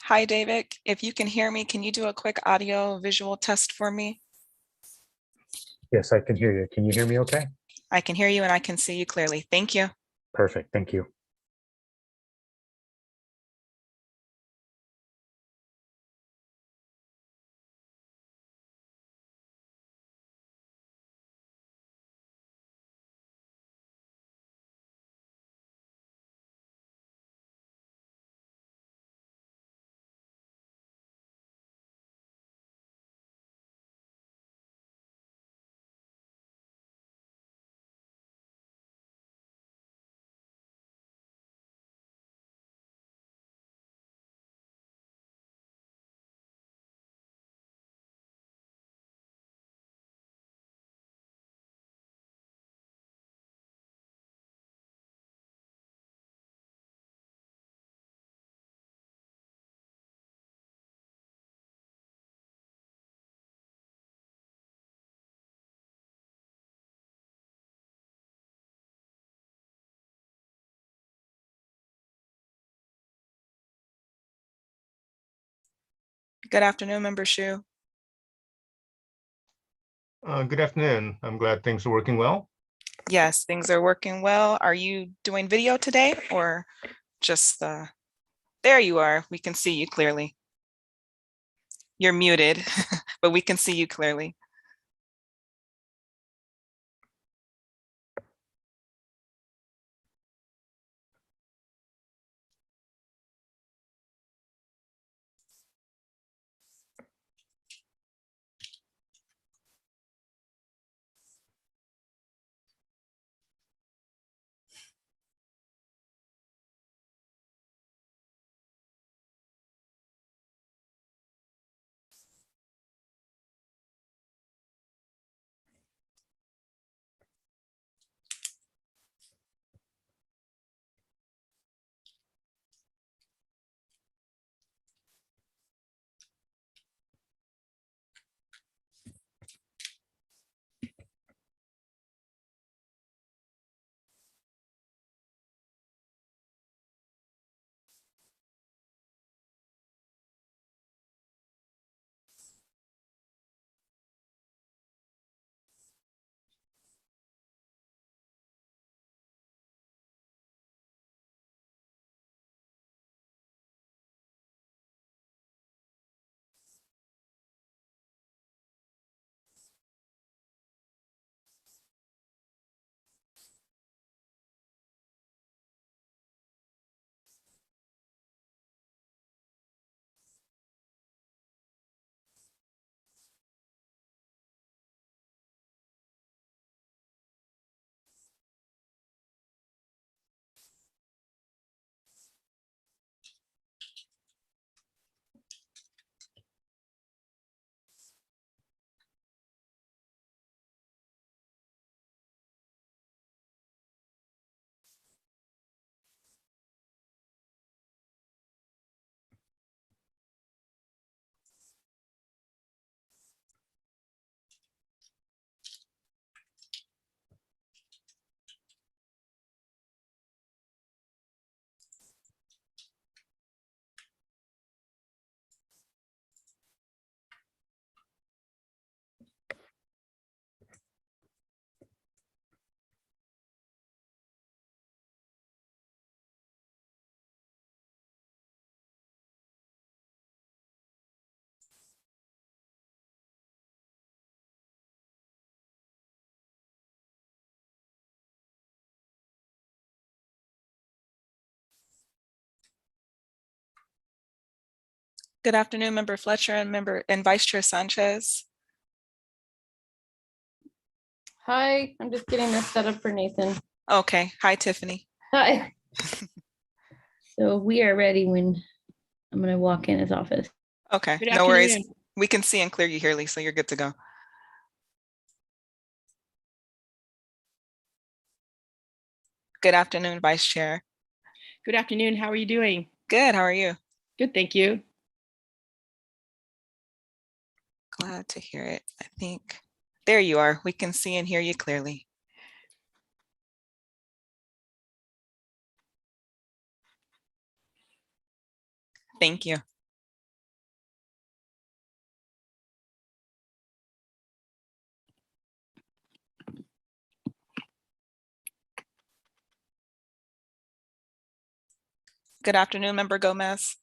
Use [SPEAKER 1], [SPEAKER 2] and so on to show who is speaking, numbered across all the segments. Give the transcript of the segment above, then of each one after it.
[SPEAKER 1] Hi, David. If you can hear me, can you do a quick audio visual test for me?
[SPEAKER 2] Yes, I can hear you. Can you hear me okay?
[SPEAKER 1] I can hear you and I can see you clearly. Thank you.
[SPEAKER 2] Perfect. Thank you.
[SPEAKER 1] Good afternoon, Member Shu.
[SPEAKER 3] Good afternoon. I'm glad things are working well.
[SPEAKER 1] Yes, things are working well. Are you doing video today or just there you are. We can see you clearly. You're muted, but we can see you clearly. Good afternoon, Member Fletcher and Vice Chair Sanchez.
[SPEAKER 4] Hi, I'm just getting this set up for Nathan.
[SPEAKER 1] Okay. Hi, Tiffany.
[SPEAKER 4] Hi. So we are ready when I'm going to walk in his office.
[SPEAKER 1] Okay,
[SPEAKER 4] Good
[SPEAKER 1] no worries.
[SPEAKER 4] afternoon.
[SPEAKER 1] We can see and clear you here, Lisa. You're good to go. Good afternoon, Vice Chair.
[SPEAKER 5] Good afternoon. How are you doing?
[SPEAKER 1] Good. How are you?
[SPEAKER 5] Good, thank you.
[SPEAKER 1] Glad to hear it. I think there you are. We can see and hear you clearly. Thank you. Good afternoon, Member Gomez.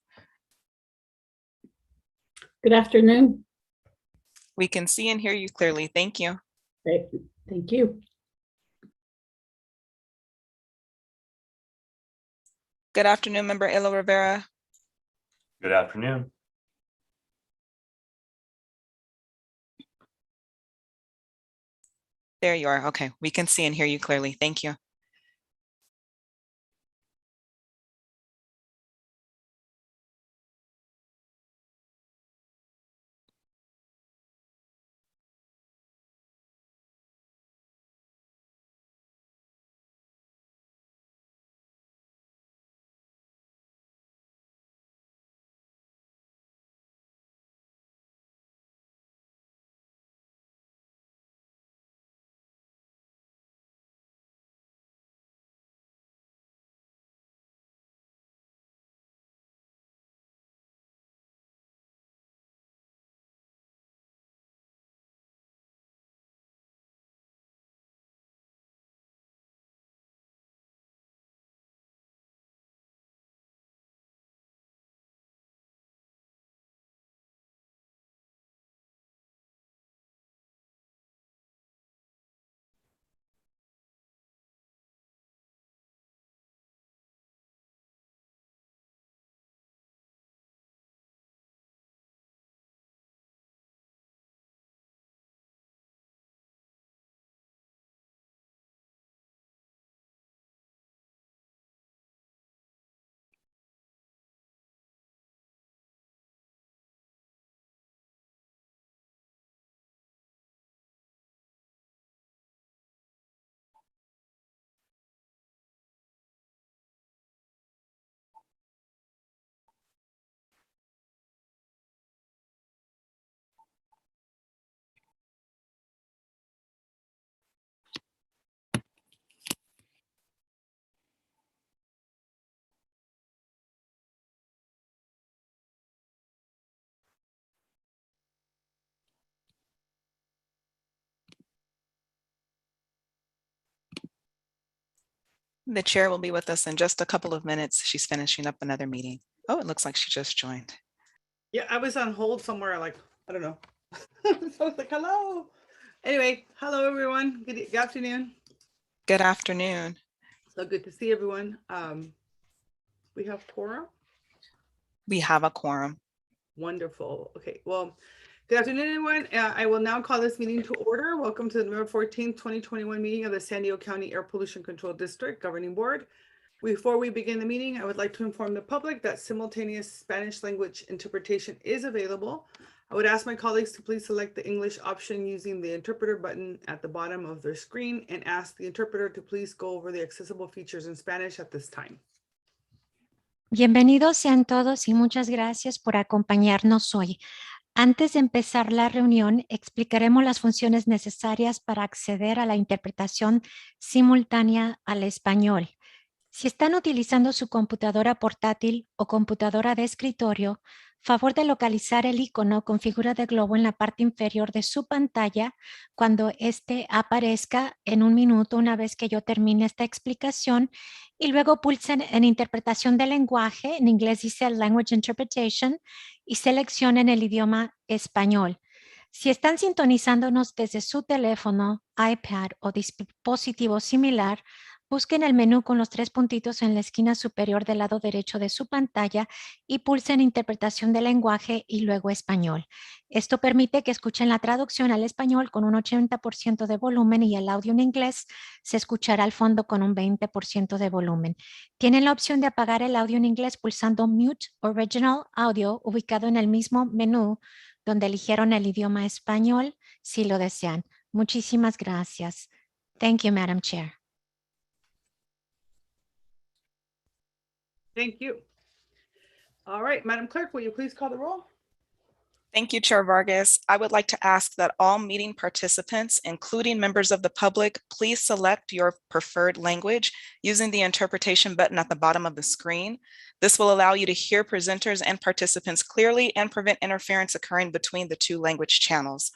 [SPEAKER 6] Good afternoon.
[SPEAKER 1] We can see and hear you clearly. Thank you.
[SPEAKER 6] Thank you.
[SPEAKER 1] Good afternoon, Member Elo Rivera.
[SPEAKER 7] Good afternoon.
[SPEAKER 1] There you are. Okay, we can see and hear you clearly. Thank you. The chair will be with us in just a couple of minutes. She's finishing up another meeting. Oh, it looks like she just joined.
[SPEAKER 8] Yeah, I was on hold somewhere, like, I don't know. So I was like, hello. Anyway, hello, everyone. Good afternoon.
[SPEAKER 1] Good afternoon.
[SPEAKER 8] So good to see everyone. We have quorum.
[SPEAKER 1] We have a quorum.
[SPEAKER 8] Wonderful. Okay, well, good afternoon, everyone. I will now call this meeting to order. Welcome to the November 14th, 2021 meeting of the San Diego County Air Pollution Control District Governing Board. Before we begin the meeting, I would like to inform the public that simultaneous Spanish language interpretation is available. I would ask my colleagues to please select the English option using the interpreter button at the bottom of their screen and ask the interpreter to please go over the accessible features in Spanish at this time.
[SPEAKER 9] Bienvenidos sean todos y muchas gracias por acompañarnos hoy. Antes de empezar la reunión, explicaremos las funciones necesarias para acceder a la interpretación simultánea al español. Si están utilizando su computadora portátil o computadora de escritorio, favor de localizar el icono con figura de globo en la parte inferior de su pantalla cuando este aparezca en un minuto una vez que yo termine esta explicación y luego pulsen en interpretación del lenguaje, en inglés dice Language Interpretation, y seleccionen el idioma español. Si están sintonizándonos desde su teléfono, iPad o dispositivo similar, busquen el menú con los tres puntitos en la esquina superior del lado derecho de su pantalla y pulsen interpretación del lenguaje y luego español. Esto permite que escuchen la traducción al español con un 80% de volumen y el audio en inglés se escuchará al fondo con un 20% de volumen. Tienen la opción de apagar el audio en inglés pulsando Mute Original Audio ubicado en el mismo menú donde eligieron el idioma español si lo desean. Muchísimas gracias. Thank you, Madam Chair.
[SPEAKER 8] Thank you. All right, Madam Clerk, will you please call the roll?
[SPEAKER 1] Thank you, Chair Vargas. I would like to ask that all meeting participants, including members of the public, please select your preferred language using the interpretation button at the bottom of the screen. This will allow you to hear presenters and participants clearly and prevent interference occurring between the two language channels.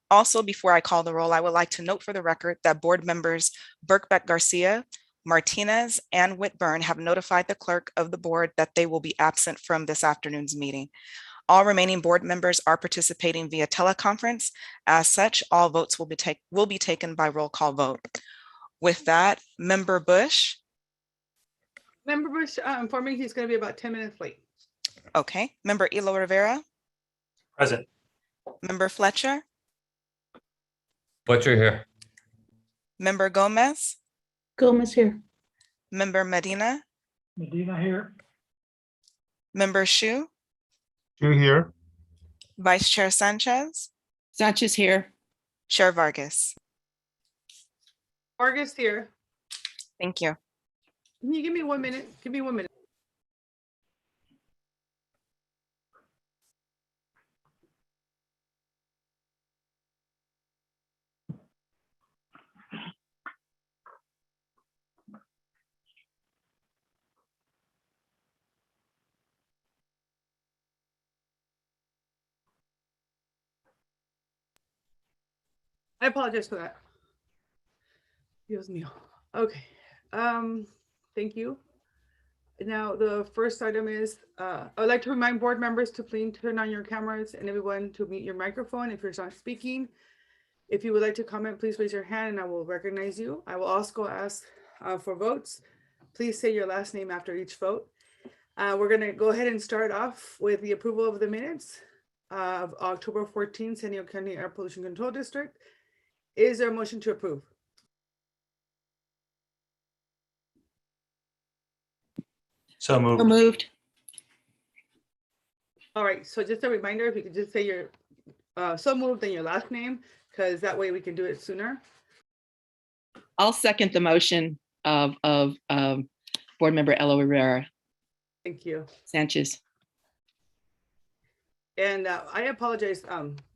[SPEAKER 1] Also, before I call the roll, I would like to note for the record that board members Birkbeck Garcia, Martinez, and Whitburn have notified the clerk of the board that they will be absent from this afternoon's meeting. All remaining board members are participating via teleconference. As such, all votes will be taken by roll call vote. With that, Member Bush.
[SPEAKER 8] Member Bush informed me he's going to be about 10 minutes late.
[SPEAKER 1] Okay. Member Elo Rivera.
[SPEAKER 7] Present.
[SPEAKER 1] Member Fletcher.
[SPEAKER 10] Fletcher here.
[SPEAKER 1] Member Gomez.
[SPEAKER 6] Gomez here.
[SPEAKER 1] Member Medina.
[SPEAKER 6] Medina here.
[SPEAKER 1] Member Shu.
[SPEAKER 3] Two here.
[SPEAKER 1] Vice Chair Sanchez.
[SPEAKER 5] Sanchez here.
[SPEAKER 1] Chair Vargas.
[SPEAKER 8] Vargas here.
[SPEAKER 1] Thank you.
[SPEAKER 8] Can you give me 1 minute? Give me 1 minute. I apologize for that. Dios mío. Okay. Thank you. Now, the first item is, I would like to remind board members to please turn on your cameras and everyone to mute your microphone if you're not speaking. If you would like to comment, please raise your hand and I will recognize you. I will also ask for votes. Please say your last name after each vote. We're going to go ahead and start off with the approval of the minutes of October 14, San Diego County Air Pollution Control District. Is there a motion to approve?
[SPEAKER 7] So moved.
[SPEAKER 5] So moved.
[SPEAKER 8] All right, so just a reminder, if you could just say your so moved and your last name, because that way we can do it sooner.
[SPEAKER 5] I'll second the motion of Board Member Elo Rivera
[SPEAKER 8] Thank you.
[SPEAKER 5] Sanchez.
[SPEAKER 8] And I apologize.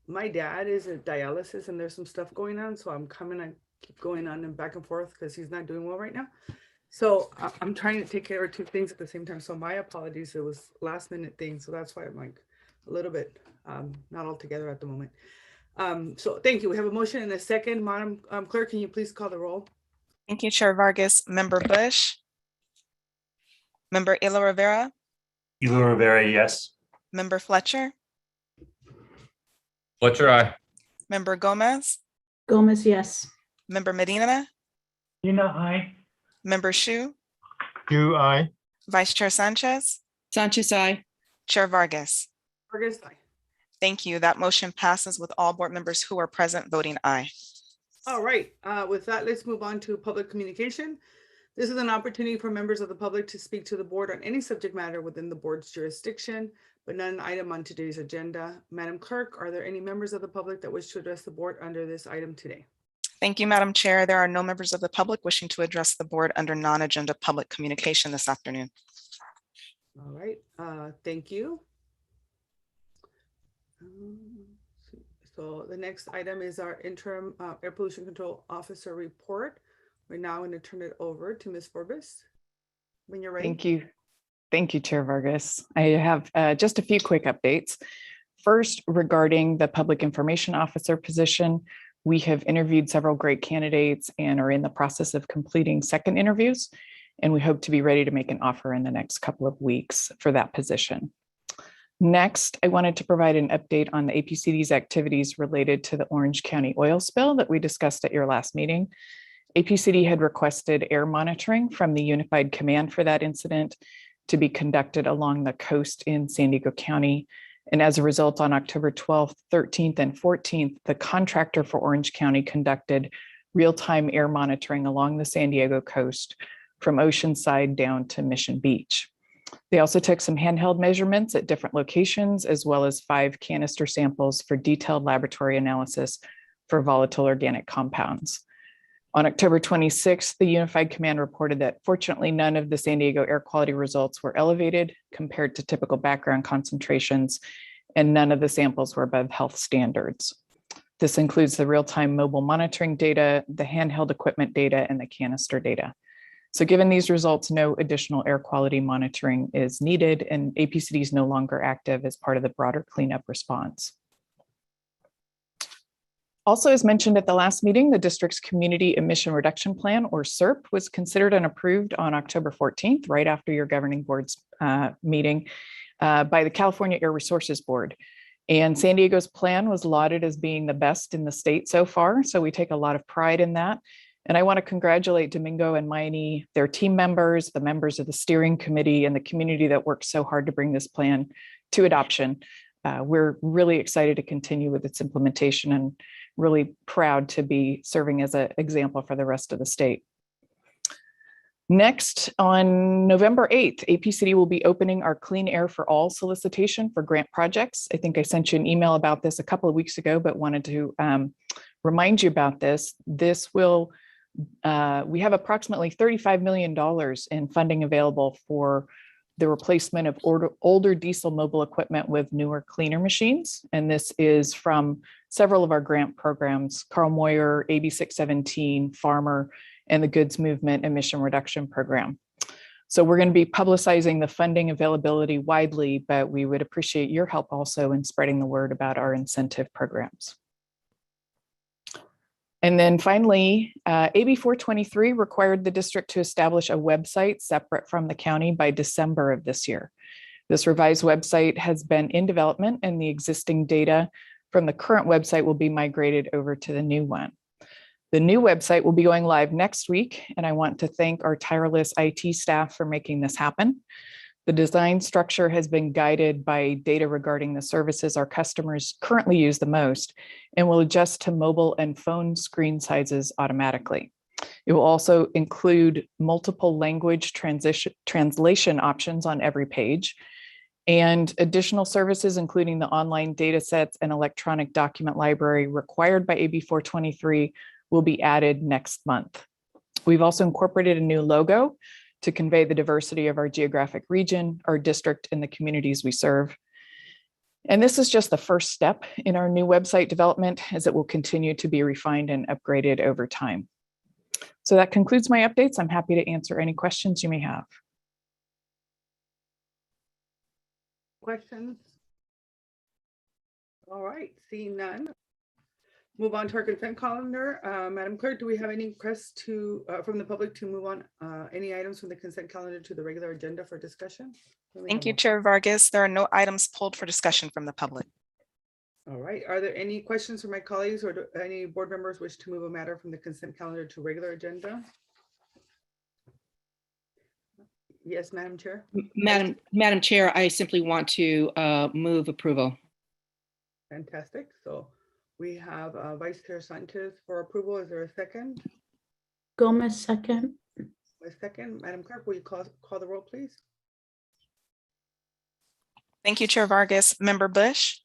[SPEAKER 8] My dad is at dialysis and there's some stuff going on, so I'm coming and keep going on and back and forth because he's not doing well right now. So I'm trying to take care of two things at the same time. So my apologies. It was last minute thing. So that's why I'm like a little bit not all together at the moment. So thank you. We have a motion and a second. Madam Clerk, can you please call the roll?
[SPEAKER 1] Thank you, Chair Vargas. Member Bush. Member Elo Rivera.
[SPEAKER 7] Elo Rivera, yes.
[SPEAKER 1] Member Fletcher.
[SPEAKER 10] Fletcher, aye.
[SPEAKER 1] Member Gomez.
[SPEAKER 6] Gomez, yes.
[SPEAKER 1] Member Medina.
[SPEAKER 6] Medina, aye.
[SPEAKER 1] Member Shu.
[SPEAKER 3] Two, aye.
[SPEAKER 1] Vice Chair Sanchez.
[SPEAKER 5] Sanchez, aye.
[SPEAKER 1] Chair Vargas.
[SPEAKER 8] Vargas, aye.
[SPEAKER 1] Thank you. That motion passes with all board members who are present voting aye.
[SPEAKER 8] All right, with that, let's move on to public communication. This is an opportunity for members of the public to speak to the board on any subject matter within the board's jurisdiction, but not an item on today's agenda. Madam Clerk, are there any members of the public that wish to address the board under this item today?
[SPEAKER 1] Thank you, Madam Chair. There are no members of the public wishing to address the board under non-agenda public communication this afternoon.
[SPEAKER 8] All right, thank you. So the next item is our interim air pollution control officer report. We're now going to turn it over to Ms. Forbes when you're ready.
[SPEAKER 11] Thank you. Thank you, Chair Vargas. I have just a few quick updates. First, regarding the public information officer position, we have interviewed several great candidates and are in the process of completing second interviews, and we hope to be ready to make an offer in the next couple of weeks for that position. Next, I wanted to provide an update on the APCD's activities related to the Orange County oil spill that we discussed at your last meeting. APCD had requested air monitoring from the Unified Command for that incident to be conducted along the coast in San Diego County. And as a result, on October 12th, 13th, and 14th, the contractor for Orange County conducted real-time air monitoring along the San Diego coast from Oceanside down to Mission Beach. They also took some handheld measurements at different locations, as well as 5 canister samples for detailed laboratory analysis for volatile organic compounds. On October 26th, the Unified Command reported that fortunately none of the San Diego air quality results were elevated compared to typical background concentrations, and none of the samples were above health standards. This includes the real-time mobile monitoring data, the handheld equipment data, and the canister data. So given these results, no additional air quality monitoring is needed, and APCD is no longer active as part of the broader cleanup response. Also, as mentioned at the last meeting, the district's Community Emission Reduction Plan, or CERP, was considered and approved on October 14th, right after your governing board's meeting by the California Air Resources Board. And San Diego's plan was lauded as being the best in the state so far. So we take a lot of pride in that. And I want to congratulate Domingo and Mayani, their team members, the members of the steering committee, and the community that worked so hard to bring this plan to adoption. We're really excited to continue with its implementation and really proud to be serving as an example for the rest of the state. Next, on November 8th, Apcd will be opening our Clean Air for All solicitation for grant projects. I think I sent you an email about this a couple of weeks ago, but wanted to remind you about this. This will, we have approximately $35 million in funding available for the replacement of older diesel mobile equipment with newer, cleaner machines. And this is from several of our grant programs, Carl Moyer, AB 617, Farmer, and the Goods Movement Emission Reduction Program. So we're going to be publicizing the funding availability widely, but we would appreciate your help also in spreading the word about our incentive programs. And then finally, AB 423 required the district to establish a website separate from the county by December of this year. This revised website has been in development, and the existing data from the current website will be migrated over to the new one. The new website will be going live next week, and I want to thank our tireless IT staff for making this happen. The design structure has been guided by data regarding the services our customers currently use the most, and will adjust to mobile and phone screen sizes automatically. It will also include multiple language translation options on every page, and additional services, including the online data sets and electronic document library required by AB 423, will be added next month. We've also incorporated a new logo to convey the diversity of our geographic region, our district, and the communities we serve. And this is just the first step in our new website development, as it will continue to be refined and upgraded over time. So that concludes my updates. I'm happy to answer any questions you may have.
[SPEAKER 8] Questions? All right, seeing none. Move on to our consent calendar. Madam Clerk, do we have any requests from the public to move on any items from the consent calendar to the regular agenda for discussion?
[SPEAKER 1] Thank you, Chair Vargas. There are no items pulled for discussion from the public.
[SPEAKER 8] All right, are there any questions from my colleagues, or do any board members wish to move a matter from the consent calendar to regular agenda? Yes, Madam Chair.
[SPEAKER 5] Madam Chair, I simply want to move approval.
[SPEAKER 8] Fantastic. So we have Vice Chair Sanchez for approval. Is there a second?
[SPEAKER 6] Gomez, second.
[SPEAKER 8] A second. Madam Clerk, will you call the roll, please?
[SPEAKER 1] Thank you, Chair Vargas. Member Bush?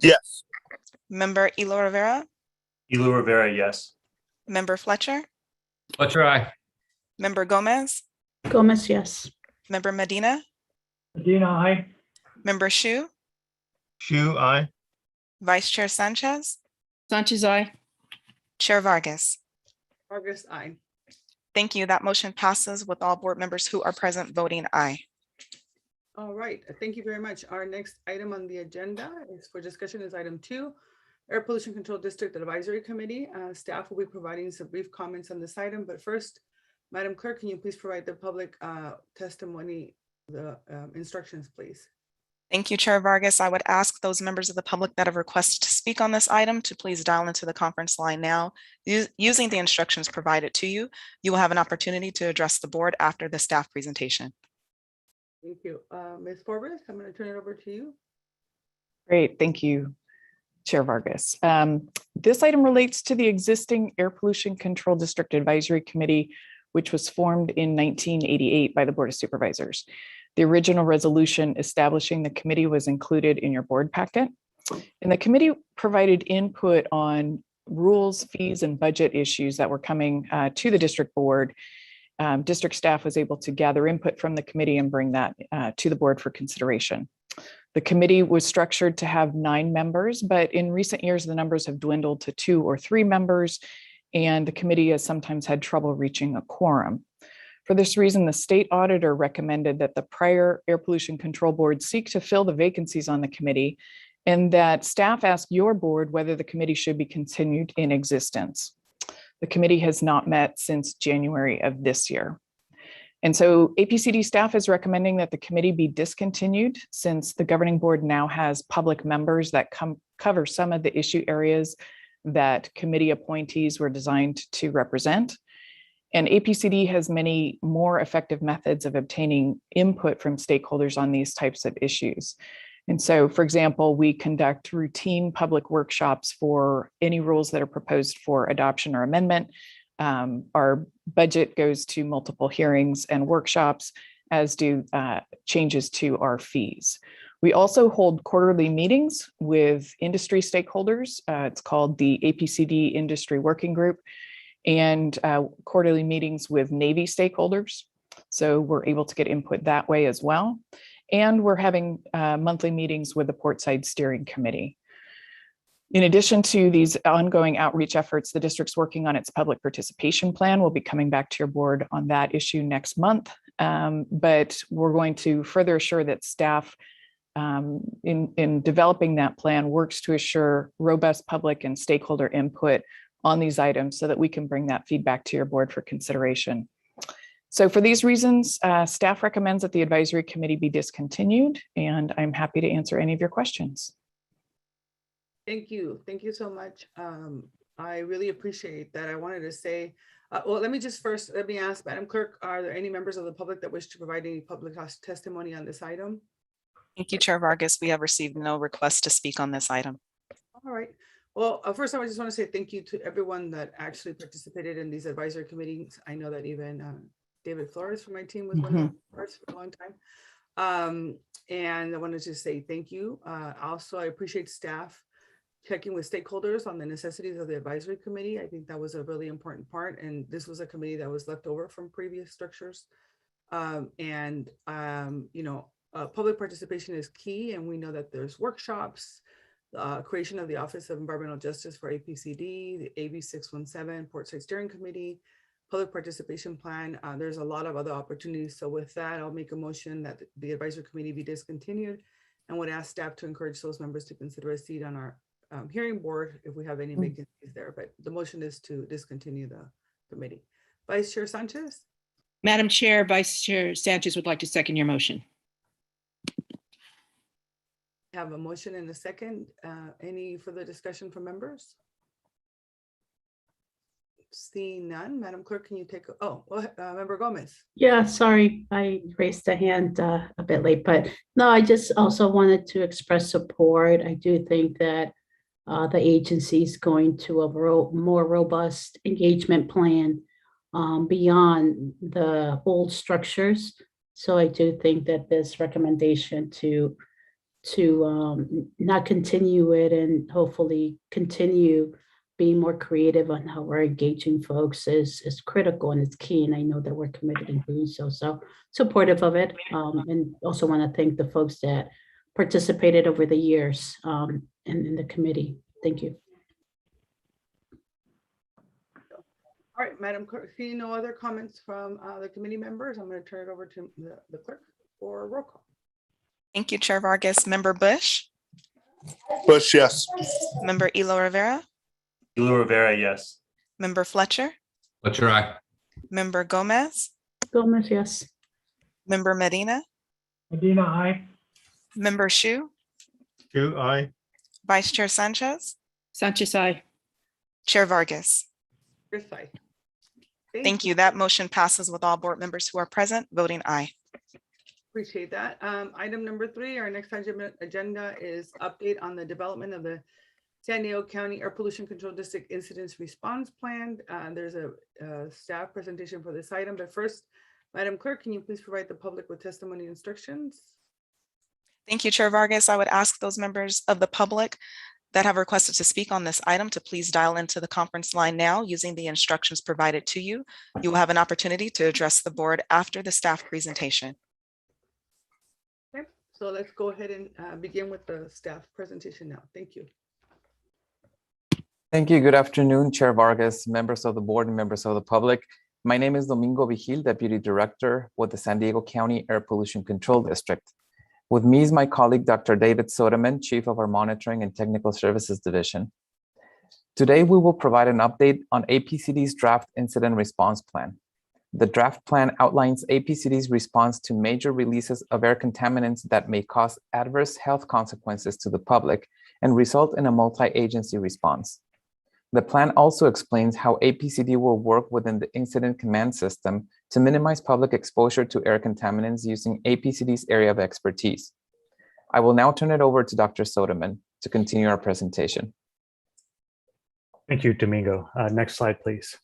[SPEAKER 10] Yes.
[SPEAKER 1] Member Elo Rivera?
[SPEAKER 7] Elo Rivera, yes.
[SPEAKER 1] Member Fletcher?
[SPEAKER 3] Fletcher, aye.
[SPEAKER 1] Member Gomez?
[SPEAKER 6] Gomez, yes.
[SPEAKER 1] Member Medina?
[SPEAKER 6] Medina, aye.
[SPEAKER 1] Member Shu?
[SPEAKER 3] Shu, aye.
[SPEAKER 1] Vice Chair Sanchez?
[SPEAKER 5] Sanchez, aye.
[SPEAKER 1] Chair Vargas?
[SPEAKER 8] Vargas, aye.
[SPEAKER 1] Thank you. That motion passes with all board members who are present voting aye.
[SPEAKER 8] All right, thank you very much. Our next item on the agenda is for discussion is item 2, Air Pollution Control District Advisory Committee. Staff will be providing some brief comments on this item, but first, Madam Clerk, can you please provide the public testimony, the instructions, please?
[SPEAKER 1] Thank you, Chair Vargas. I would ask those members of the public that have requested to speak on this item to please dial into the conference line now. Using the instructions provided to you, you will have an opportunity to address the board after the staff presentation.
[SPEAKER 8] Thank you. Ms. Forbes, I'm going to turn it over to you.
[SPEAKER 11] Great, thank you, Chair Vargas. This item relates to the existing Air Pollution Control District Advisory Committee, which was formed in 1988 by the Board of Supervisors. The original resolution establishing the committee was included in your board packet. And the committee provided input on rules, fees, and budget issues that were coming to the district board. District staff was able to gather input from the committee and bring that to the board for consideration. The committee was structured to have 9 members, but in recent years, the numbers have dwindled to 2 or 3 members, and the committee has sometimes had trouble reaching a quorum. For this reason, the state auditor recommended that the prior Air Pollution Control Board seek to fill the vacancies on the committee and that staff ask your board whether the committee should be continued in existence. The committee has not met since January of this year. And so APCD staff is recommending that the committee be discontinued since the governing board now has public members that cover some of the issue areas that committee appointees were designed to represent. And APCD has many more effective methods of obtaining input from stakeholders on these types of issues. And so, for example, we conduct routine public workshops for any rules that are proposed for adoption or amendment. Our budget goes to multiple hearings and workshops, as do changes to our fees. We also hold quarterly meetings with industry stakeholders. It's called the APCD Industry Working Group, and quarterly meetings with Navy stakeholders. So we're able to get input that way as well. And we're having monthly meetings with the Portside Steering Committee. In addition to these ongoing outreach efforts, the district's working on its public participation plan. We'll be coming back to your board on that issue next month. But we're going to further assure that staff in developing that plan works to assure robust public and stakeholder input on these items so that we can bring that feedback to your board for consideration. So for these reasons, staff recommends that the advisory committee be discontinued, and I'm happy to answer any of your questions.
[SPEAKER 8] Thank you. Thank you so much. I really appreciate that. I wanted to say, well, let me ask Madam Clerk, are there any members of the public that wish to provide any public testimony on this item?
[SPEAKER 1] Thank you, Chair Vargas. We have received no request to speak on this item.
[SPEAKER 8] All right. Well, first, I just want to say thank you to everyone that actually participated in these advisory committees. I know that even David Flores from my team was one of the first for a long time. And I wanted to say thank you. Also, I appreciate staff checking with stakeholders on the necessities of the advisory committee. I think that was a really important part. And this was a committee that was left over from previous structures. You know, public participation is key. And we know that there's workshops, creation of the Office of Environmental Justice for APCD, the AB 617, Portside Steering Committee, public participation plan. There's a lot of other opportunities. So with that, I'll make a motion that the advisory committee be discontinued and would ask staff to encourage those members to consider a seat on our hearing board if we have any vacancies there. But the motion is to discontinue the committee. Vice Chair Sanchez?
[SPEAKER 5] Madam Chair, Vice Chair Sanchez would like to second your motion.
[SPEAKER 8] Have a motion and a second. Any further discussion from members? Seeing none, Madam Clerk, can you take, Member Gomez?
[SPEAKER 6] Yeah, sorry, I raised a hand a bit late, but no, I just also wanted to express support. I do think that the agency is going to a more robust engagement plan beyond the old structures. So I do think that this recommendation to not continue it and hopefully continue being more creative on how we're engaging folks is critical and it's key. And I know that we're committed in doing so. So supportive of it. And also want to thank the folks that participated over the years in the committee. Thank you.
[SPEAKER 8] All right, Madam Clerk, seeing no other comments from the committee members, I'm going to turn it over to the clerk for roll call.
[SPEAKER 1] Thank you, Chair Vargas. Member Bush?
[SPEAKER 10] Bush, yes.
[SPEAKER 1] Member Elo Rivera?
[SPEAKER 7] Elo Rivera, yes.
[SPEAKER 1] Member Fletcher?
[SPEAKER 3] Fletcher, aye.
[SPEAKER 1] Member Gomez?
[SPEAKER 6] Gomez, yes.
[SPEAKER 1] Member Medina?
[SPEAKER 6] Medina, aye.
[SPEAKER 1] Member Shu?
[SPEAKER 3] Shu, aye.
[SPEAKER 1] Vice Chair Sanchez?
[SPEAKER 5] Sanchez, aye.
[SPEAKER 1] Chair Vargas?
[SPEAKER 8] Chris, aye.
[SPEAKER 1] Thank you. That motion passes with all board members who are present voting aye.
[SPEAKER 8] Appreciate that. Item number 3, our next agenda is update on the development of the San Diego County Air Pollution Control District Incidents Response Plan. There's a staff presentation for this item, but first, Madam Clerk, can you please provide the public with testimony instructions?
[SPEAKER 1] Thank you, Chair Vargas. I would ask those members of the public that have requested to speak on this item to please dial into the conference line now using the instructions provided to you. You will have an opportunity to address the board after the staff presentation.
[SPEAKER 8] Okay, so let's go ahead and begin with the staff presentation now. Thank you.
[SPEAKER 12] Thank you. Good afternoon, Chair Vargas, members of the board, and members of the public. My name is Domingo Vigil, Deputy Director with the San Diego County Air Pollution Control District. With me is my colleague, Dr. David Soderman, Chief of our Monitoring and Technical Services Division. Today, we will provide an update on APCD's draft incident response plan. The draft plan outlines APCD's response to major releases of air contaminants that may cause adverse health consequences to the public and result in a multi-agency response. The plan also explains how APCD will work within the incident command system to minimize public exposure to air contaminants using APCD's area of expertise. I will now turn it over to Dr. Soderman to continue our presentation.
[SPEAKER 2] Thank you, Domingo. Next slide, please.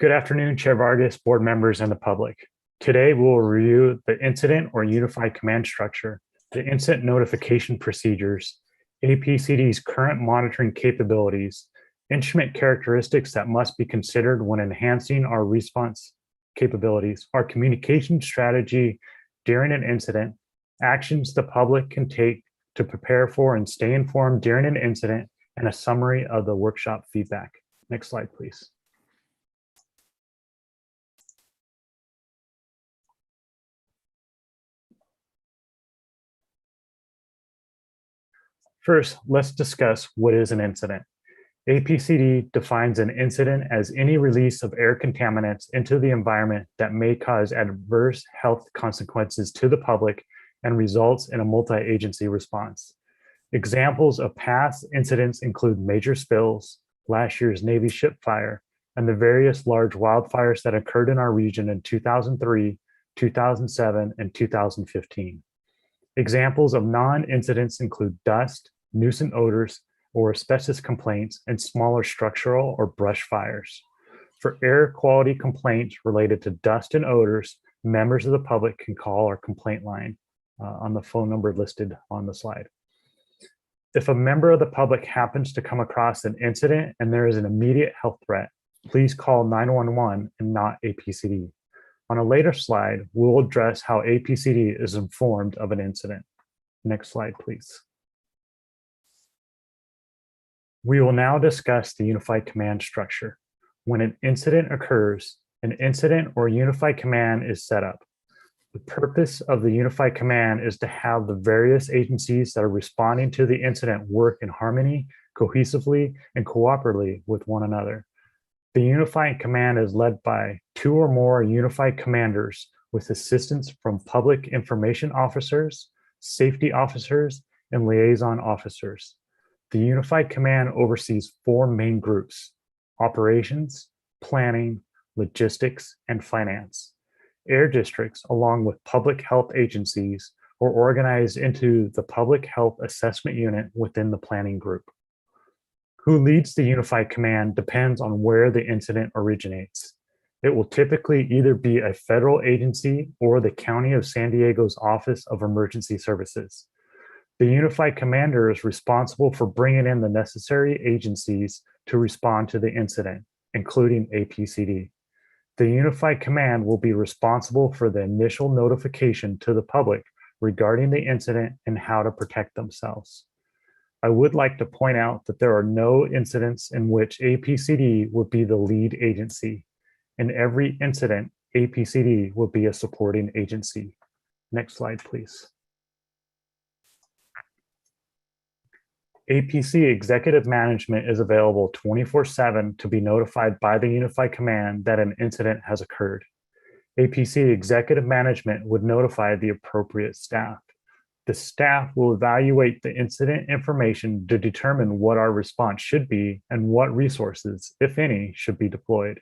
[SPEAKER 2] Good afternoon, Chair Vargas, board members, and the public. Today, we will review the incident or unified command structure, the incident notification procedures, APCD's current monitoring capabilities, instrument characteristics that must be considered when enhancing our response capabilities, our communication strategy during an incident, actions the public can take to prepare for and stay informed during an incident, and a summary of the workshop feedback. Next slide, please. First, let's discuss what is an incident. APCD defines an incident as any release of air contaminants into the environment that may cause adverse health consequences to the public and results in a multi-agency response. Examples of past incidents include major spills, last year's Navy ship fire, and the various large wildfires that occurred in our region in 2003, 2007, and 2015. Examples of non-incidents include dust, nuisance odors, or asbestos complaints, and smaller structural or brush fires. For air quality complaints related to dust and odors, members of the public can call our complaint line on the phone number listed on the slide. If a member of the public happens to come across an incident and there is an immediate health threat, please call 911 and not APCD. On a later slide, we'll address how APCD is informed of an incident. Next slide, please. We will now discuss the unified command structure. When an incident occurs, an incident or unified command is set up. The purpose of the unified command is to have the various agencies that are responding to the incident work in harmony, cohesively, and cooperatively with one another. The unified command is led by 2 or more unified commanders with assistance from public information officers, safety officers, and liaison officers. The unified command oversees 4 main groups: operations, planning, logistics, and finance. Air districts, along with public health agencies, are organized into the Public Health Assessment Unit within the planning group. Who leads the unified command depends on where the incident originates. It will typically either be a federal agency or the County of San Diego's Office of Emergency Services. The unified commander is responsible for bringing in the necessary agencies to respond to the incident, including APCD. The unified command will be responsible for the initial notification to the public regarding the incident and how to protect themselves. I would like to point out that there are no incidents in which APCD would be the lead agency. In every incident, APCD will be a supporting agency. Next slide, please. APC executive management is available 24/7 to be notified by the unified command that an incident has occurred. APC executive management would notify the appropriate staff. The staff will evaluate the incident information to determine what our response should be and what resources, if any, should be deployed.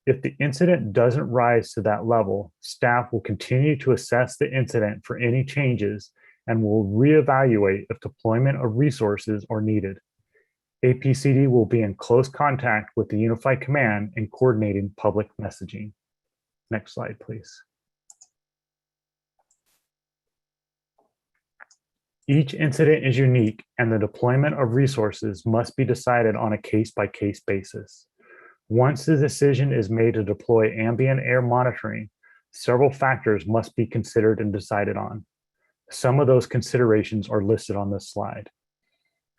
[SPEAKER 2] If the incident doesn't rise to that level, staff will continue to assess the incident for any changes and will reevaluate if deployment of resources are needed. APCD will be in close contact with the unified command in coordinating public messaging. Next slide, please. Each incident is unique, and the deployment of resources must be decided on a case-by-case basis. Once the decision is made to deploy ambient air monitoring, several factors must be considered and decided on. Some of those considerations are listed on this slide.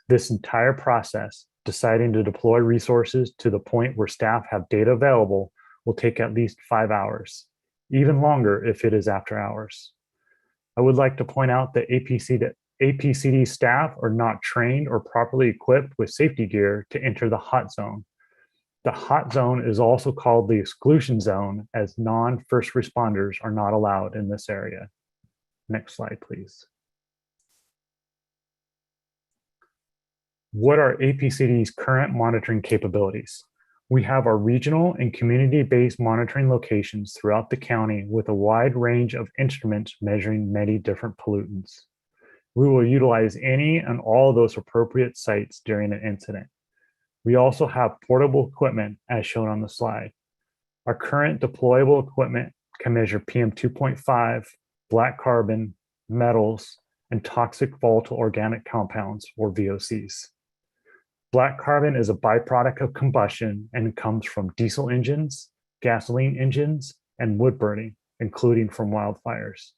[SPEAKER 2] This entire process, deciding to deploy resources to the point where staff have data available, will take at least 5 hours, even longer if it is after hours. I would like to point out that APCD staff are not trained or properly equipped with safety gear to enter the hot zone. The hot zone is also called the exclusion zone, as non-first responders are not allowed in this area. Next slide, please. What are APCD's current monitoring capabilities? We have our regional and community-based monitoring locations throughout the county with a wide range of instruments measuring many different pollutants. We will utilize any and all of those appropriate sites during an incident. We also have portable equipment as shown on the slide. Our current deployable equipment can measure PM 2.5, black carbon, metals, and toxic volatile organic compounds, or VOCs. Black carbon is a byproduct of combustion and comes from diesel engines, gasoline engines, and wood burning, including from wildfires.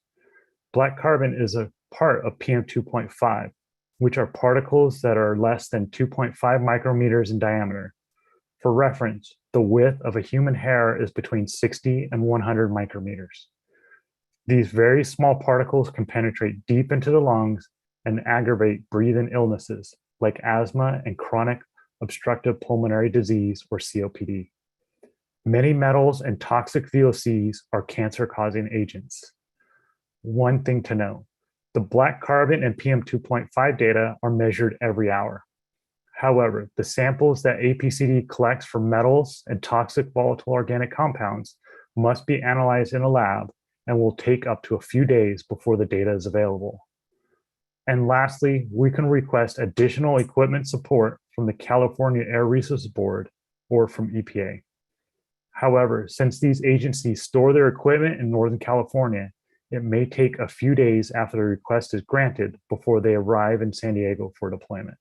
[SPEAKER 2] Black carbon is a part of PM 2.5, which are particles that are less than 2.5 micrometers in diameter. For reference, the width of a human hair is between 60 and 100 micrometers. These very small particles can penetrate deep into the lungs and aggravate breathing illnesses like asthma and chronic obstructive pulmonary disease, or COPD. Many metals and toxic VOCs are cancer-causing agents. One thing to know, the black carbon and PM 2.5 data are measured every hour. However, the samples that APCD collects for metals and toxic volatile organic compounds must be analyzed in a lab and will take up to a few days before the data is available. And lastly, we can request additional equipment support from the California Air Resources Board or from EPA. However, since these agencies store their equipment in Northern California, it may take a few days after the request is granted before they arrive in San Diego for deployment.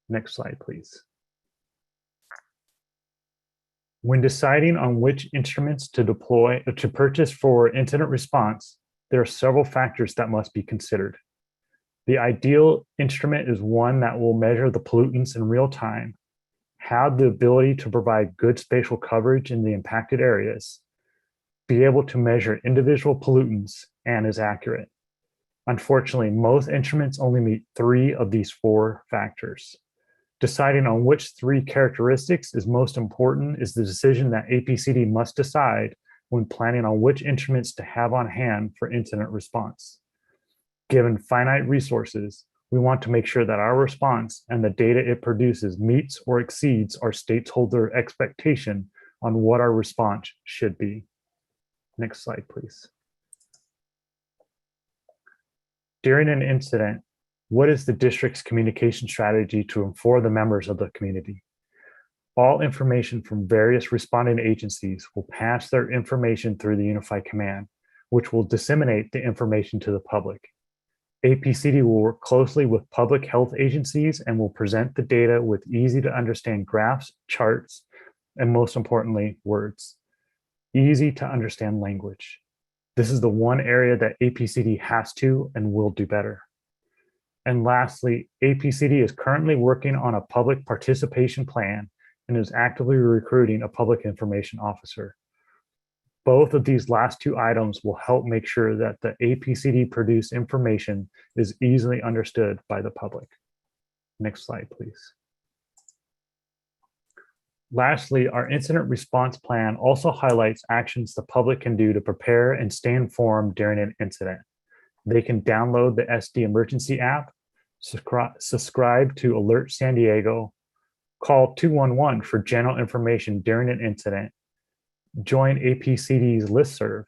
[SPEAKER 2] Next slide, please. When deciding on which instruments to deploy or to purchase for incident response, there are several factors that must be considered. The ideal instrument is one that will measure the pollutants in real time, have the ability to provide good spatial coverage in the impacted areas, be able to measure individual pollutants, and is accurate. Unfortunately, most instruments only meet 3 of these 4 factors. Deciding on which 3 characteristics is most important is the decision that APCD must decide when planning on which instruments to have on hand for incident response. Given finite resources, we want to make sure that our response and the data it produces meets or exceeds our stakeholder expectation on what our response should be. Next slide, please. During an incident, what is the district's communication strategy to inform the members of the community? All information from various responding agencies will pass their information through the Unified Command, which will disseminate the information to the public. APCD will work closely with public health agencies and will present the data with easy to understand graphs, charts, and most importantly, words. Easy to understand language. This is the one area that APCD has to and will do better. And lastly, APCD is currently working on a public participation plan and is actively recruiting a public information officer. Both of these last 2 items will help make sure that the APCD produced information is easily understood by the public. Next slide, please. Lastly, our incident response plan also highlights actions the public can do to prepare and stay informed during an incident. They can download the SD Emergency app, subscribe to Alert San Diego, call 211 for general information during an incident, join APCD's listserv,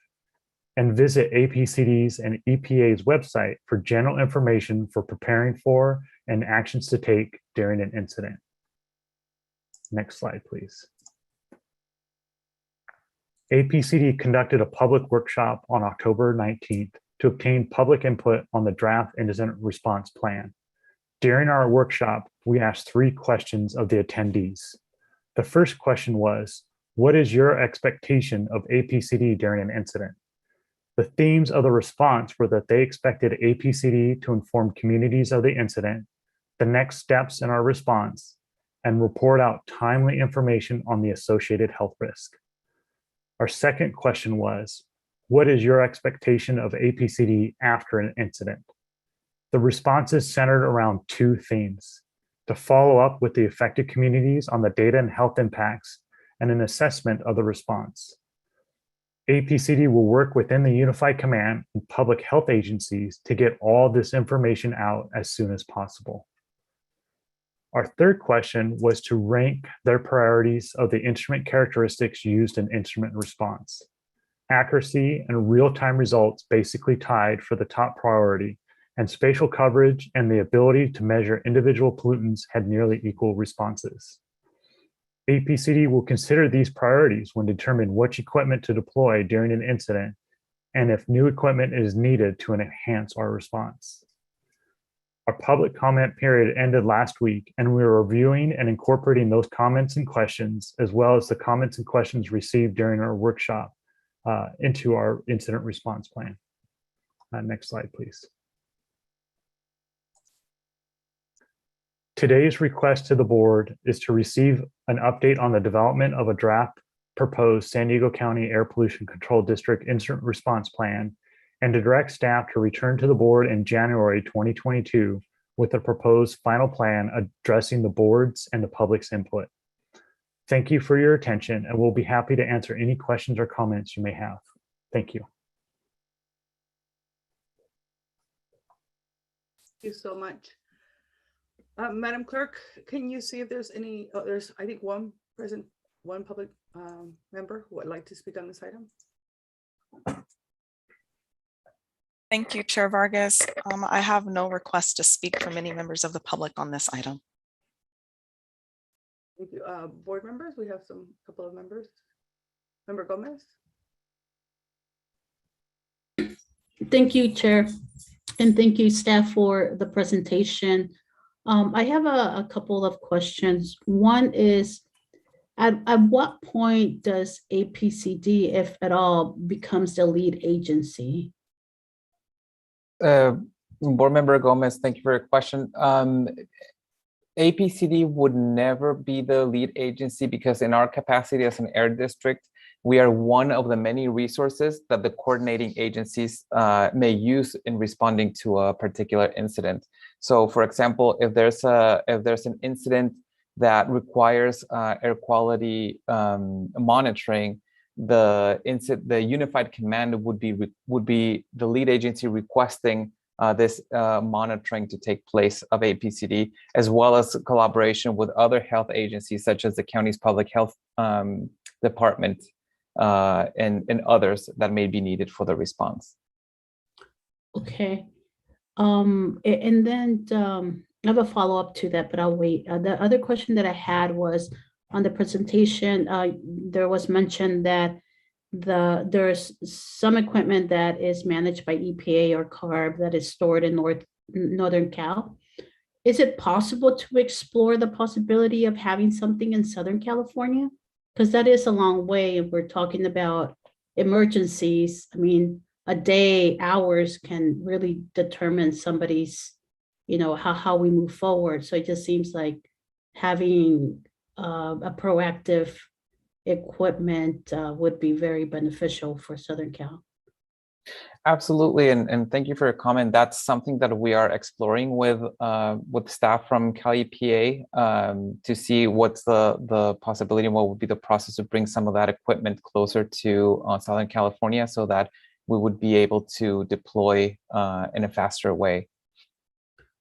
[SPEAKER 2] and visit APCD's and EPA's website for general information for preparing for and actions to take during an incident. Next slide, please. APCD conducted a public workshop on October 19th to obtain public input on the draft incident response plan. During our workshop, we asked 3 questions of the attendees. The first question was, what is your expectation of APCD during an incident? The themes of the response were that they expected APCD to inform communities of the incident, the next steps in our response, and report out timely information on the associated health risk. Our second question was, What is your expectation of APCD after an incident? The responses centered around two themes: to follow up with the affected communities on the data and health impacts, and an assessment of the response. APCD will work within the Unified Command and public health agencies to get all this information out as soon as possible. Our third question was to rank their priorities of the instrument characteristics used in instrument response. Accuracy and real-time results basically tied for the top priority, and spatial coverage and the ability to measure individual pollutants had nearly equal responses. APCD will consider these priorities when determining which equipment to deploy during an incident and if new equipment is needed to enhance our response. Our public comment period ended last week, and we are reviewing and incorporating those comments and questions, as well as the comments and questions received during our workshop into our incident response plan. Next slide, please. Today's request to the board is to receive an update on the development of a draft proposed San Diego County Air Pollution Control District Incident Response Plan, and to direct staff to return to the board in January 2022 with a proposed final plan addressing the board's and the public's input. Thank you for your attention, and we'll be happy to answer any questions or comments you may have. Thank you.
[SPEAKER 8] Thank you so much. Madam Clerk, can you see if there's any, there's, I think, one public member who would like to speak on this item?
[SPEAKER 1] Thank you, Chair Vargas. I have no request to speak from any members of the public on this item.
[SPEAKER 8] Thank you. Board members, we have some couple of members. Member Gomez.
[SPEAKER 6] Thank you, Chair, and thank you, staff, for the presentation. I have a couple of questions. One is, at what point does APCD, if at all, becomes the lead agency?
[SPEAKER 12] Board Member Gomez, thank you for your question. APCD would never be the lead agency because in our capacity as an air district, we are one of the many resources that the coordinating agencies may use in responding to a particular incident. So, for example, if there's an incident that requires air quality monitoring, the Unified Command would be the lead agency requesting this monitoring to take place of APCD, as well as collaboration with other health agencies such as the county's public health department and others that may be needed for the response.
[SPEAKER 6] Okay. And then I have a follow-up to that, but I'll wait. The other question that I had was on the presentation, there was mentioned that there's some equipment that is managed by EPA or CARB that is stored in Northern Cal. Is it possible to explore the possibility of having something in Southern California? Because that is a long way, and we're talking about emergencies. I mean, a day, hours can really determine somebody's, how we move forward. So it just seems like having a proactive equipment would be very beneficial for Southern Cal.
[SPEAKER 12] Absolutely, and thank you for your comment. That's something that we are exploring with staff from Cal EPA to see what's the possibility and what would be the process to bring some of that equipment closer to Southern California so that we would be able to deploy in a faster way.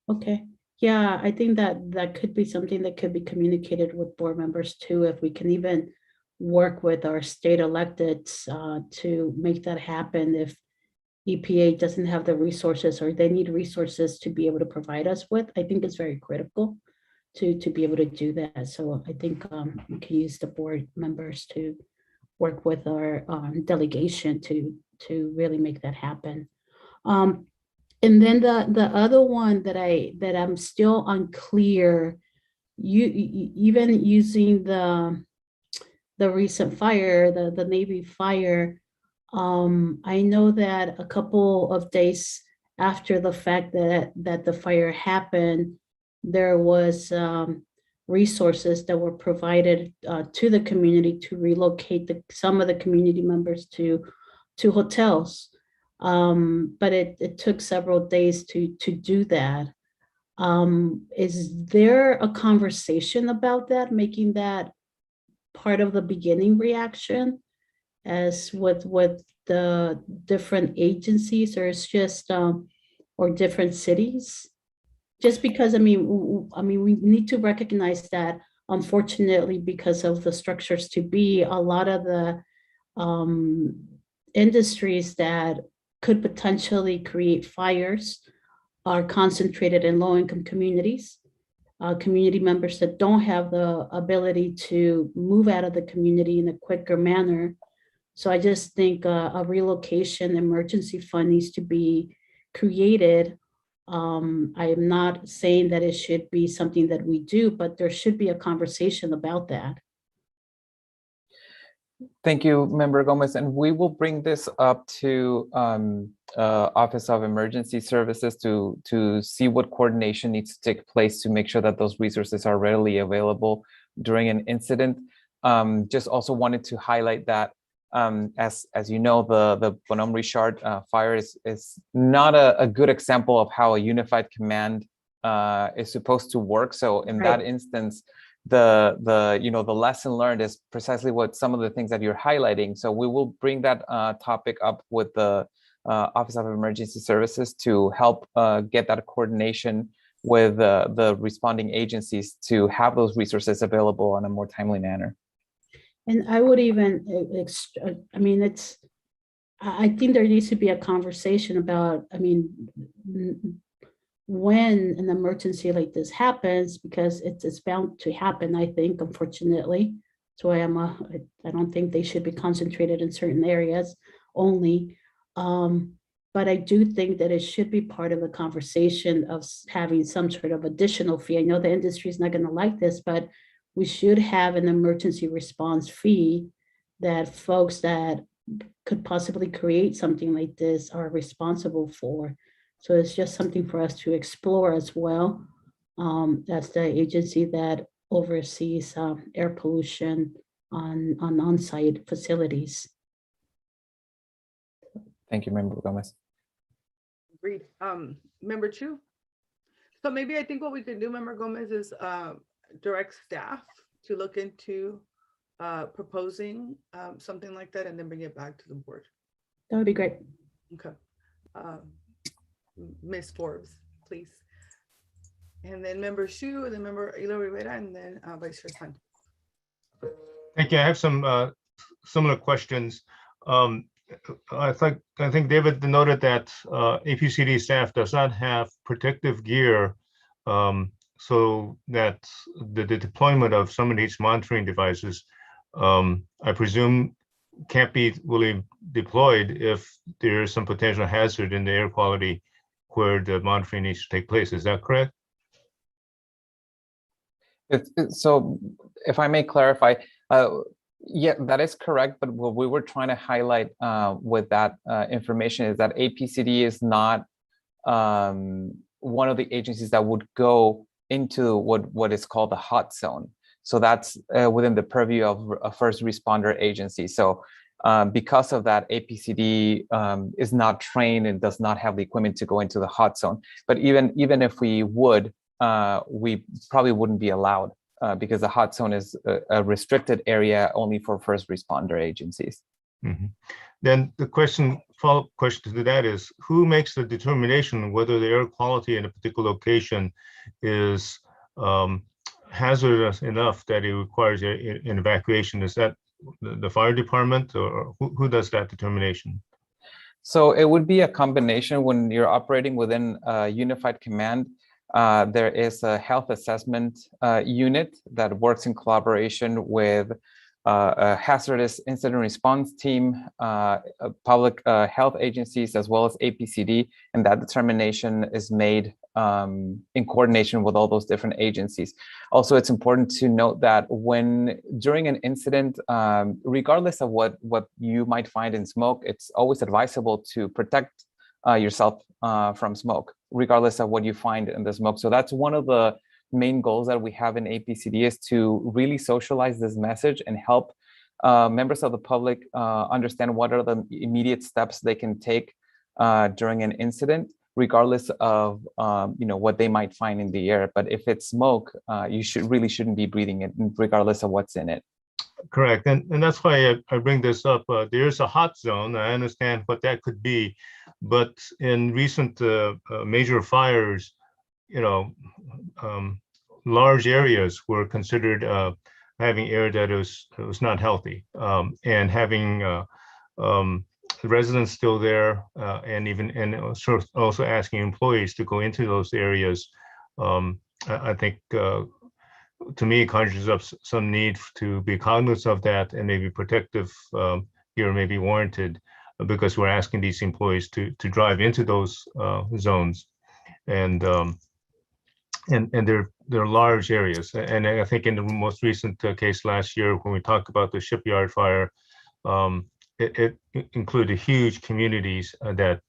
[SPEAKER 6] Okay. Yeah, I think that could be something that could be communicated with board members too, if we can even work with our state electeds to make that happen. If EPA doesn't have the resources or they need resources to be able to provide us with, I think it's very critical to be able to do that. So I think we can use the board members to work with our delegation to really make that happen. And then the other one that I'm still unclear, even using the recent fire, the Navy fire, I know that a couple of days after the fact that the fire happened, there was resources that were provided to the community to relocate some of the community members to to hotels. But it took several days to do that. Is there a conversation about that, making that part of the beginning reaction as with the different agencies, or it's just or different cities? Just because I mean we need to recognize that unfortunately, because of the structures to be, a lot of the industries that could potentially create fires are concentrated in low-income communities, community members that don't have the ability to move out of the community in a quicker manner. So I just think a relocation emergency fund needs to be created. I am not saying that it should be something that we do, but there should be a conversation about that.
[SPEAKER 12] Thank you, Member Gomez. And we will bring this up to Office of Emergency Services to see what coordination needs to take place to make sure that those resources are readily available during an incident. Just also wanted to highlight that as you know, the Bonhomme Richard fire is not a good example of how a unified command is supposed to work. So in that instance, the lesson learned is precisely what some of the things that you're highlighting. So we will bring that topic up with the Office of Emergency Services to help get that coordination with the responding agencies to have those resources available in a more timely manner.
[SPEAKER 6] And I would even, I mean, I think there needs to be a conversation about, I mean, when an emergency like this happens, because it's bound to happen, I think, unfortunately. So I don't think they should be concentrated in certain areas only. But I do think that it should be part of the conversation of having some sort of additional fee. I know the industry is not going to like this, but we should have an emergency response fee that folks that could possibly create something like this are responsible for. So it's just something for us to explore as well. That's the agency that oversees air pollution on on-site facilities.
[SPEAKER 12] Thank you, Member Gomez.
[SPEAKER 8] Agreed. Member Chu. So maybe I think what we can do, Member Gomez, is direct staff to look into proposing something like that and then bring it back to the board.
[SPEAKER 6] That would be great.
[SPEAKER 8] Okay. Ms. Forbes, please. And then Member Shu, and then Member Elo Rivera, and then Vice Chair Hunt.
[SPEAKER 3] Thank you. I have some similar questions. I think David noted that APCD staff does not have protective gear, so that the deployment of some of these monitoring devices, I presume, can't be fully deployed if there is some potential hazard in the air quality where the monitoring needs to take place. Is that correct?
[SPEAKER 12] So if I may clarify, yeah, that is correct. But what we were trying to highlight with that information is that APCD is not one of the agencies that would go into what is called the hot zone. So that's within the purview of a first responder agency. So because of that, APCD is not trained and does not have the equipment to go into the hot zone. But even if we would, we probably wouldn't be allowed because the hot zone is a restricted area only for first responder agencies.
[SPEAKER 3] Mm-hmm. Then the follow-up question to that is, who makes the determination whether the air quality in a particular location is hazardous enough that it requires an evacuation? Is that the fire department, or who does that determination?
[SPEAKER 12] So it would be a combination. When you're operating within a unified command, there is a health assessment unit that works in collaboration with a hazardous incident response team, public health agencies, as well as APCD, and that determination is made in coordination with all those different agencies. Also, it's important to note that during an incident, regardless of what you might find in smoke, it's always advisable to protect yourself from smoke, regardless of what you find in the smoke. So that's one of the main goals that we have in APCD, is to really socialize this message and help members of the public understand what are the immediate steps they can take during an incident, regardless of what they might find in the air. But if it's smoke, you really shouldn't be breathing it, regardless of what's in it.
[SPEAKER 3] Correct, and that's why I bring this up. There's a hot zone. I understand what that could be, but in recent major fires, large areas were considered having air that was not healthy, and having residents still there, and also asking employees to go into those areas. I think to me, it conjures up some need to be cognizant of that, and maybe protective gear may be warranted, because we're asking these employees to drive into those zones, and they're large areas. And I think in the most recent case last year, when we talked about the shipyard fire, it included huge communities that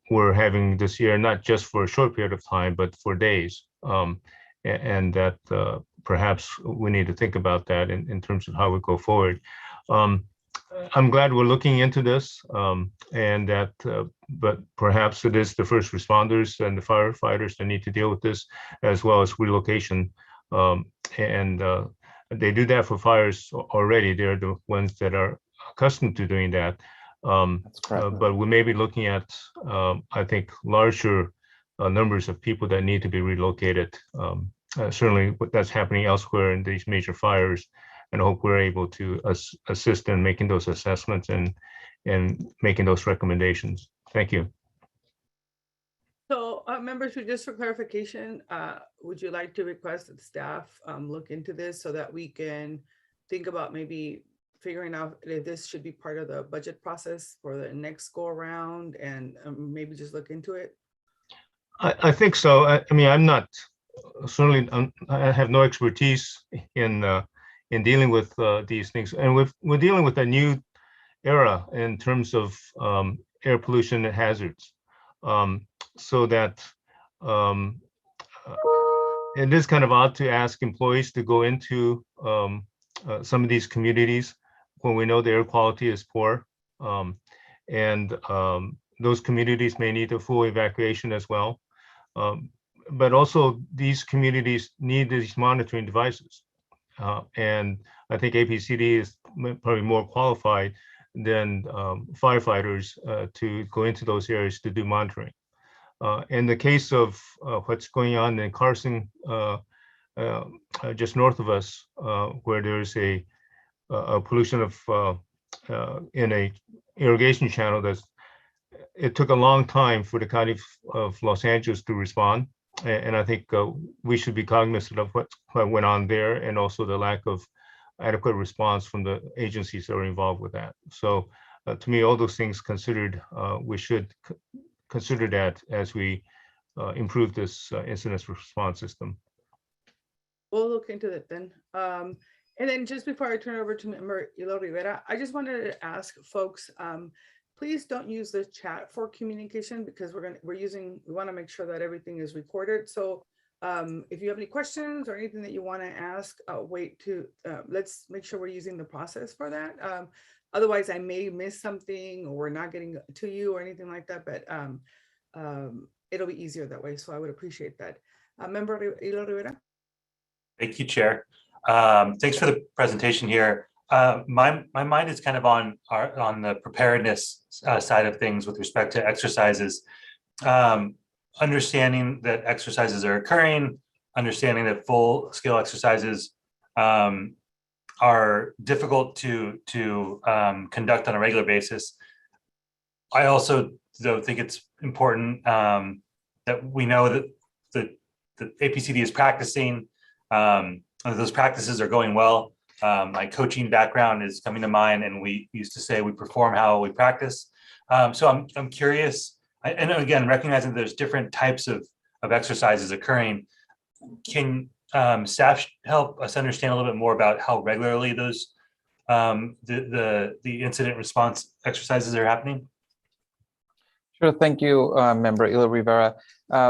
[SPEAKER 3] were having this year, not just for a short period of time, but for days. And that perhaps we need to think about that in terms of how we go forward. I'm glad we're looking into this, and that, but perhaps it is the first responders and the firefighters that need to deal with this, as well as relocation. And they do that for fires already. They're the ones that are accustomed to doing that. But we may be looking at, I think, larger numbers of people that need to be relocated. Certainly that's happening elsewhere in these major fires, and I hope we're able to assist in making those assessments and making those recommendations. Thank you.
[SPEAKER 8] So members, just for clarification, would you like to request that staff look into this so that we can think about maybe figuring out if this should be part of the budget process for the next go around, and maybe just look into it?
[SPEAKER 3] I think so. I mean, I'm not certainly, I have no expertise in dealing with these things, and we're dealing with a new era in terms of air pollution and hazards, so that it is kind of odd to ask employees to go into some of these communities when we know the air quality is poor, and those communities may need a full evacuation as well. But also these communities need these monitoring devices. And I think Apcd is probably more qualified than firefighters to go into those areas to do monitoring. In the case of what's going on in Carson, just north of us, where there's a pollution of in a irrigation channel, it took a long time for the county of Los Angeles to respond. And I think we should be cognizant of what went on there, and also the lack of adequate response from the agencies that are involved with that. So to me, all those things considered, we should consider that as we improve this incident response system.
[SPEAKER 8] We'll look into it then. And then just before I turn over to Member Ilo Rivera, I just wanted to ask folks, please don't use the chat for communication, because we want to make sure that everything is recorded. So if you have any questions or anything that you want to ask, let's make sure we're using the process for that. Otherwise, I may miss something, or we're not getting to you or anything like that, but it'll be easier that way. So I would appreciate that. Member Ilo Rivera.
[SPEAKER 7] Thank you, Chair. Thanks for the presentation here. My mind is kind of on the preparedness side of things with respect to exercises. Understanding that exercises are occurring, understanding that full-scale exercises are difficult to conduct on a regular basis. I also, though, think it's important that we know that the Apcd is practicing, those practices are going well. My coaching background is coming to mind, and we used to say we perform how we practice. So I'm curious, and again, recognizing that there's different types of exercises occurring. Can staff help us understand a little bit more about how regularly those the incident response exercises are happening?
[SPEAKER 12] Sure, thank you, Member Ilo Rivera.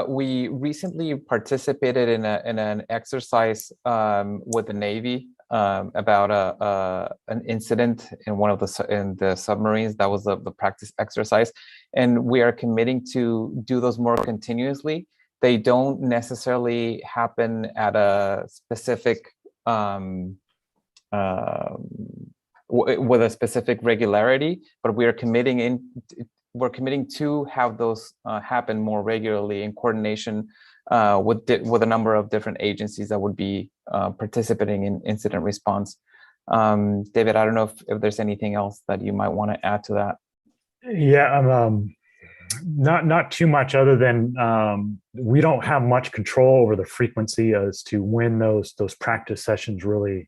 [SPEAKER 12] We recently participated in an exercise with the Navy about an incident in one of the submarines. That was the practice exercise, and we are committing to do those more continuously. They don't necessarily happen at a specific with a specific regularity, but we are committing to have those happen more regularly in coordination with a number of different agencies that would be participating in incident response. David, I don't know if there's anything else that you might want to add to that.
[SPEAKER 2] Yeah, not too much, other than we don't have much control over the frequency as to when those practice sessions really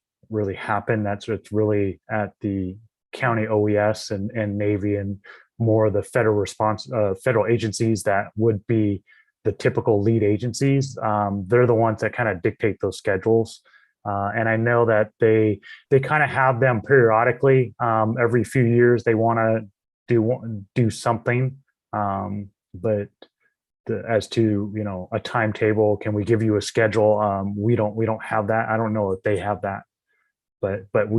[SPEAKER 2] happen. It's really at the county OES and Navy and more of the federal agencies that would be the typical lead agencies. They're the ones that kind of dictate those schedules. And I know that they kind of have them periodically. Every few years they want to do something. But as to, a timetable, can we give you a schedule? We don't have that. I don't know if they have that, but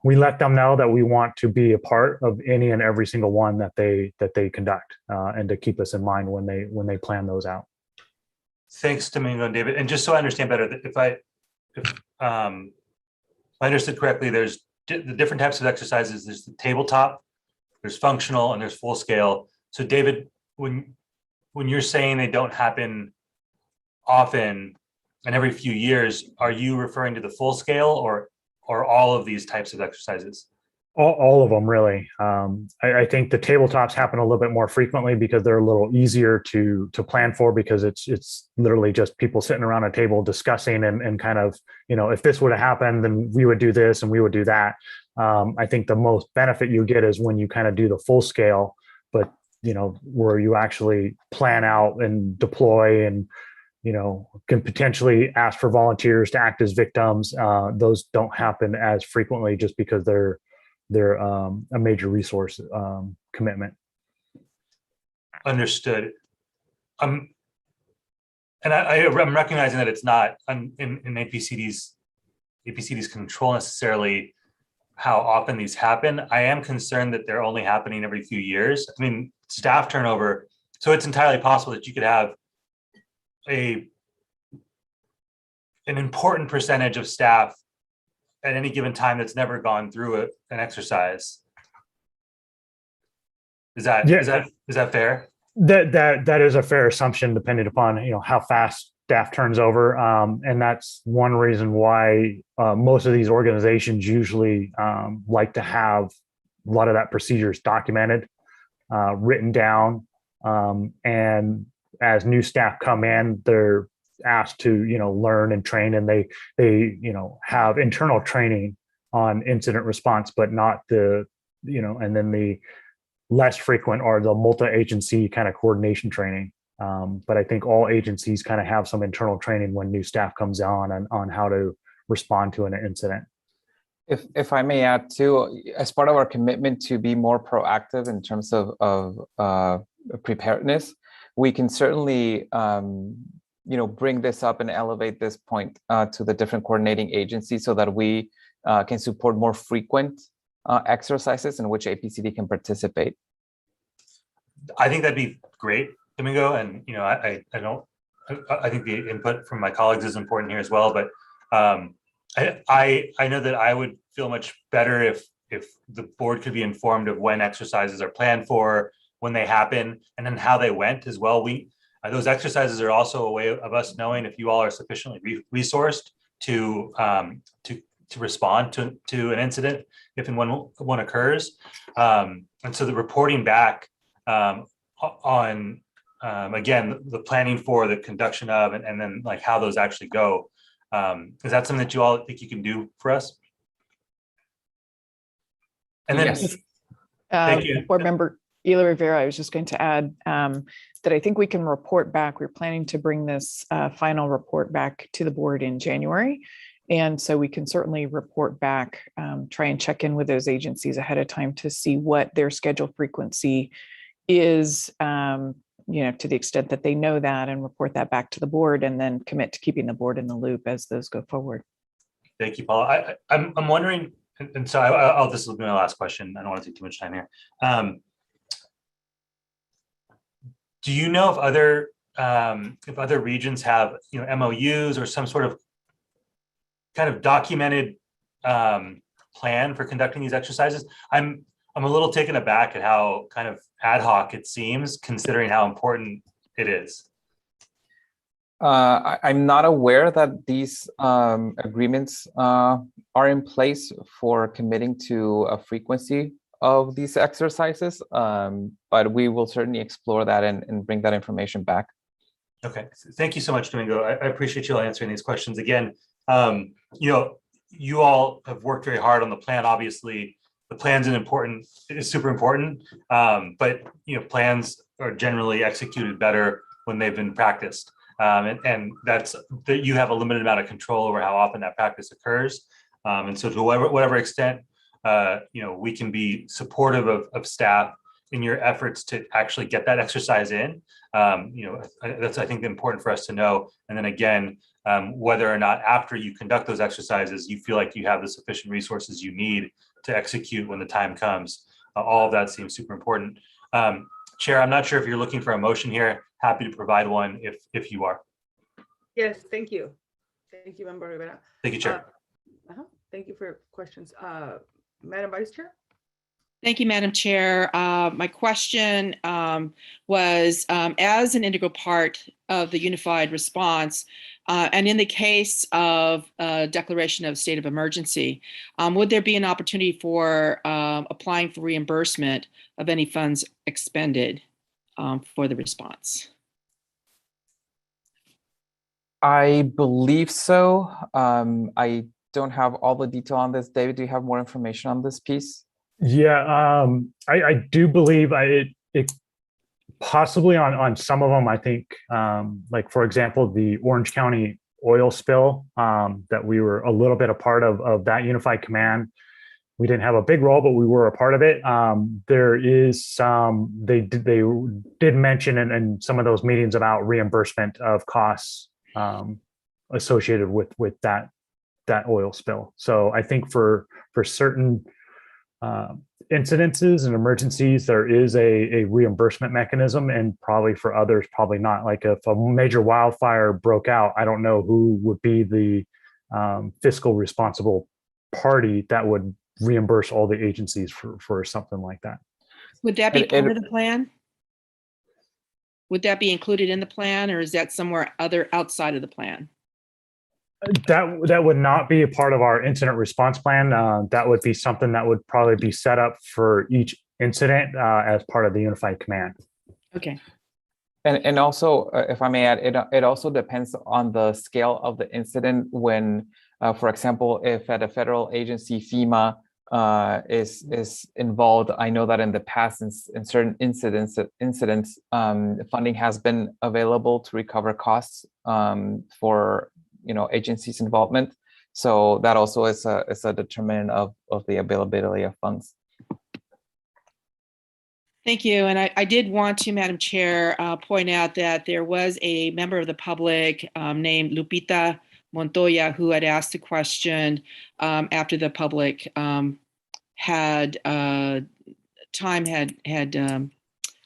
[SPEAKER 2] we let them know that we want to be a part of any and every single one that they conduct, and to keep us in mind when they plan those out.
[SPEAKER 7] Thanks, Domingo and David. And just so I understand better, if I understood correctly, there's the different types of exercises. There's the tabletop, there's functional, and there's full scale. So David, when you're saying they don't happen often and every few years, are you referring to the full scale or all of these types of exercises?
[SPEAKER 2] All of them, really. I think the tabletops happen a little bit more frequently because they're a little easier to plan for, because it's literally just people sitting around a table discussing and kind of, if this would have happened, then we would do this and we would do that. I think the most benefit you get is when you kind of do the full scale, but where you actually plan out and deploy and can potentially ask for volunteers to act as victims. Those don't happen as frequently just because they're a major resource commitment.
[SPEAKER 7] Understood. And I'm recognizing that it's not in APCD's control necessarily how often these happen. I am concerned that they're only happening every few years. I mean, staff turnover. So it's entirely possible that you could have an important percentage of staff at any given time that's never gone through an exercise. Is that fair?
[SPEAKER 2] That is a fair assumption, depending upon how fast staff turns over, and that's one reason why most of these organizations usually like to have a lot of that procedures documented, written down, and as new staff come in, they're asked to learn and train, and they have internal training on incident response, but not the and then the less frequent or the multi-agency kind of coordination training. But I think all agencies kind of have some internal training when new staff comes on how to respond to an incident.
[SPEAKER 12] If I may add too, as part of our commitment to be more proactive in terms of preparedness, we can certainly bring this up and elevate this point to the different coordinating agencies so that we can support more frequent exercises in which APCD can participate.
[SPEAKER 7] I think that'd be great, Domingo, and I think the input from my colleagues is important here as well. But I know that I would feel much better if the board could be informed of when exercises are planned for, when they happen, and then how they went as well. Those exercises are also a way of us knowing if you all are sufficiently resourced to respond to an incident if and when one occurs. And so the reporting back on again, the planning for, the conduction of, and then like how those actually go. Is that something that you all think you can do for us? And then,
[SPEAKER 11] Yes.
[SPEAKER 7] Thank you.
[SPEAKER 11] Board Member Ela Rivera, I was just going to add that I think we can report back. We're planning to bring this final report back to the board in January. And so we can certainly report back, try and check in with those agencies ahead of time to see what their schedule frequency is, to the extent that they know that, and report that back to the board, and then commit to keeping the board in the loop as those go forward.
[SPEAKER 7] Thank you, Paula. I'm wondering, and so this will be my last question. I don't want to take too much time here. Do you know if other regions have, MOUs or some sort of kind of documented plan for conducting these exercises? I'm a little taken aback at how kind of ad hoc it seems, considering how important it is.
[SPEAKER 12] I'm not aware that these agreements are in place for committing to a frequency of these exercises, but we will certainly explore that and bring that information back.
[SPEAKER 7] Okay, thank you so much, Domingo. I appreciate you all answering these questions. Again, you all have worked very hard on the plan. Obviously, the plan's is super important, but plans are generally executed better when they've been practiced. And that's that you have a limited amount of control over how often that practice occurs. And so to whatever extent, we can be supportive of staff in your efforts to actually get that exercise in. That's, I think, important for us to know. And then again, whether or not after you conduct those exercises, you feel like you have the sufficient resources you need to execute when the time comes. All of that seems super important. Chair, I'm not sure if you're looking for a motion here. Happy to provide one if you are.
[SPEAKER 8] Yes, thank you. Thank you, Member Rivera.
[SPEAKER 7] Thank you, Chair.
[SPEAKER 8] Thank you for your questions. Madam Vice Chair?
[SPEAKER 5] Thank you, Madam Chair. My question was, as an integral part of the unified response, and in the case of a declaration of state of emergency, would there be an opportunity for applying for reimbursement of any funds expended for the response?
[SPEAKER 12] I believe so. I don't have all the detail on this. David, do you have more information on this piece?
[SPEAKER 2] Yeah, I do believe it possibly on some of them. I think, like, for example, the Orange County oil spill, that we were a little bit a part of that unified command. We didn't have a big role, but we were a part of it. There is some, they did mention in some of those meetings about reimbursement of costs associated with that oil spill. So I think for certain incidences and emergencies, there is a reimbursement mechanism, and probably for others, probably not. Like if a major wildfire broke out, I don't know who would be the fiscal responsible party that would reimburse all the agencies for something like that.
[SPEAKER 5] Would that be part of the plan? Would that be included in the plan, or is that somewhere outside of the plan?
[SPEAKER 2] That would not be a part of our incident response plan. That would be something that would probably be set up for each incident as part of the unified command.
[SPEAKER 5] Okay.
[SPEAKER 12] And also, if I may add, it also depends on the scale of the incident. When, for example, if at a federal agency, FEMA is involved, I know that in the past, in certain incidents, funding has been available to recover costs for agencies' involvement. So that also is a determinant of the availability of funds.
[SPEAKER 5] Thank you. And I did want to, Madam Chair, point out that there was a member of the public named Lupita Montoya who had asked a question after the public had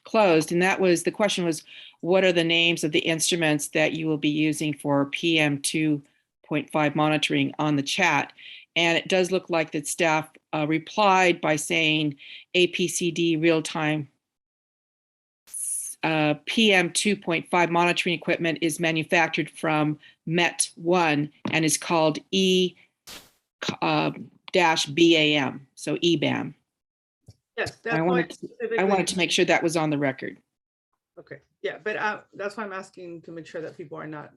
[SPEAKER 5] closed. And the question was, what are the names of the instruments that you will be using for PM 2.5 monitoring on the chat? And it does look like that staff replied by saying APCD real-time PM 2.5 monitoring equipment is manufactured from MET1 and is called E-BAM, so EBAM.
[SPEAKER 8] Yes,
[SPEAKER 5] I wanted to make sure that was on the record.
[SPEAKER 8] Okay, yeah, but that's why I'm asking to make sure that people are not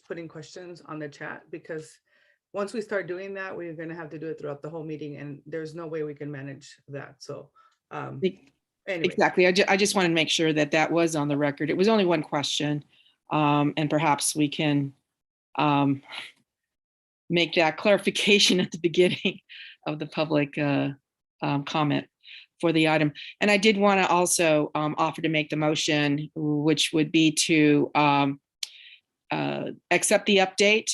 [SPEAKER 8] putting questions on the chat, because once we start doing that, we're going to have to do it throughout the whole meeting, and there's no way we can manage that. So anyway.
[SPEAKER 5] Exactly. I just wanted to make sure that that was on the record. It was only one question, and perhaps we can make that clarification at the beginning of the public comment for the item. And I did want to also offer to make the motion, which would be to accept the update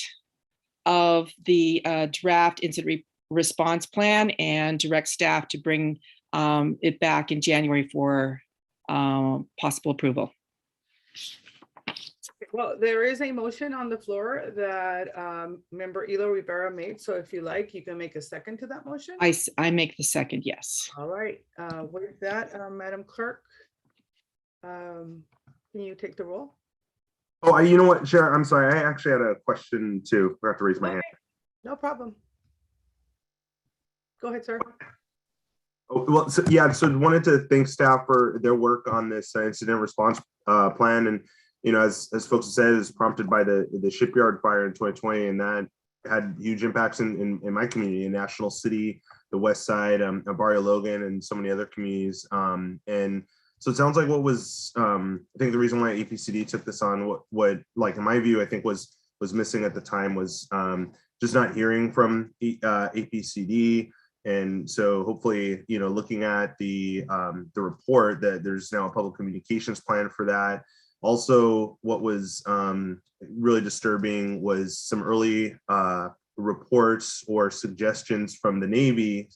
[SPEAKER 5] of the draft incident response plan and direct staff to bring it back in January for possible approval.
[SPEAKER 8] Well, there is a motion on the floor that member Elo Rivera made. So if you like, you can make a second to that motion.
[SPEAKER 5] I make the second, yes.
[SPEAKER 8] All right. With that, Madam Clerk, can you take the roll?
[SPEAKER 13] Oh, you know what, Chair, I'm sorry. I actually had a question too. I have to raise my hand.
[SPEAKER 8] No problem. Go ahead, sir.
[SPEAKER 13] Oh, well, so, yeah, so wanted to thank staff for their work on this incident response plan. And, you know, as folks have said, is prompted by the shipyard fire in 2020, and that had huge impacts in my community, in National City, the West Side, Barrio Logan, and so many other communities. And so it sounds like what was, I think the reason why APCD took this on, what like in my view, I think was missing at the time was just not hearing from APCD. And so hopefully, you know, looking at the report, that there's now a public communications plan for that. Also, what was really disturbing was some early reports or suggestions from the Navy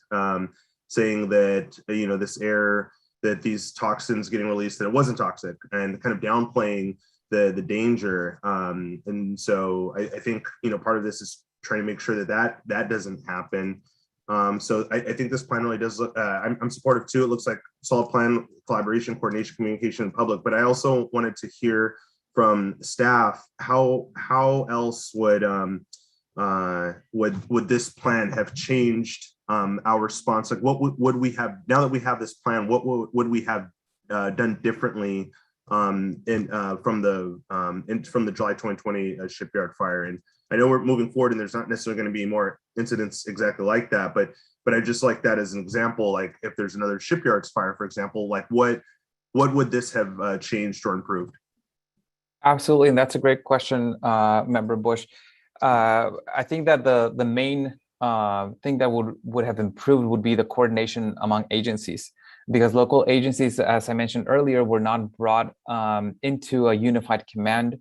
[SPEAKER 13] saying that, you know, this air, that these toxins getting released, that it wasn't toxic, and kind of downplaying the danger. And so I think, you know, part of this is trying to make sure that doesn't happen. So I think this plan really does look, I'm supportive too. It looks like solid plan, collaboration, coordination, communication in public, but I also wanted to hear from staff, how else would this plan have changed our response? Like what would we have, now that we have this plan, what would we have done differently from the July 2020 shipyard fire? And I know we're moving forward and there's not necessarily going to be more incidents exactly like that, but I just like that as an example. Like if there's another shipyards fire, for example, like what would this have changed or improved?
[SPEAKER 12] Absolutely, and that's a great question, Member Bush. I think that the main thing that would have improved would be the coordination among agencies, because local agencies, as I mentioned earlier, were not brought into a unified command.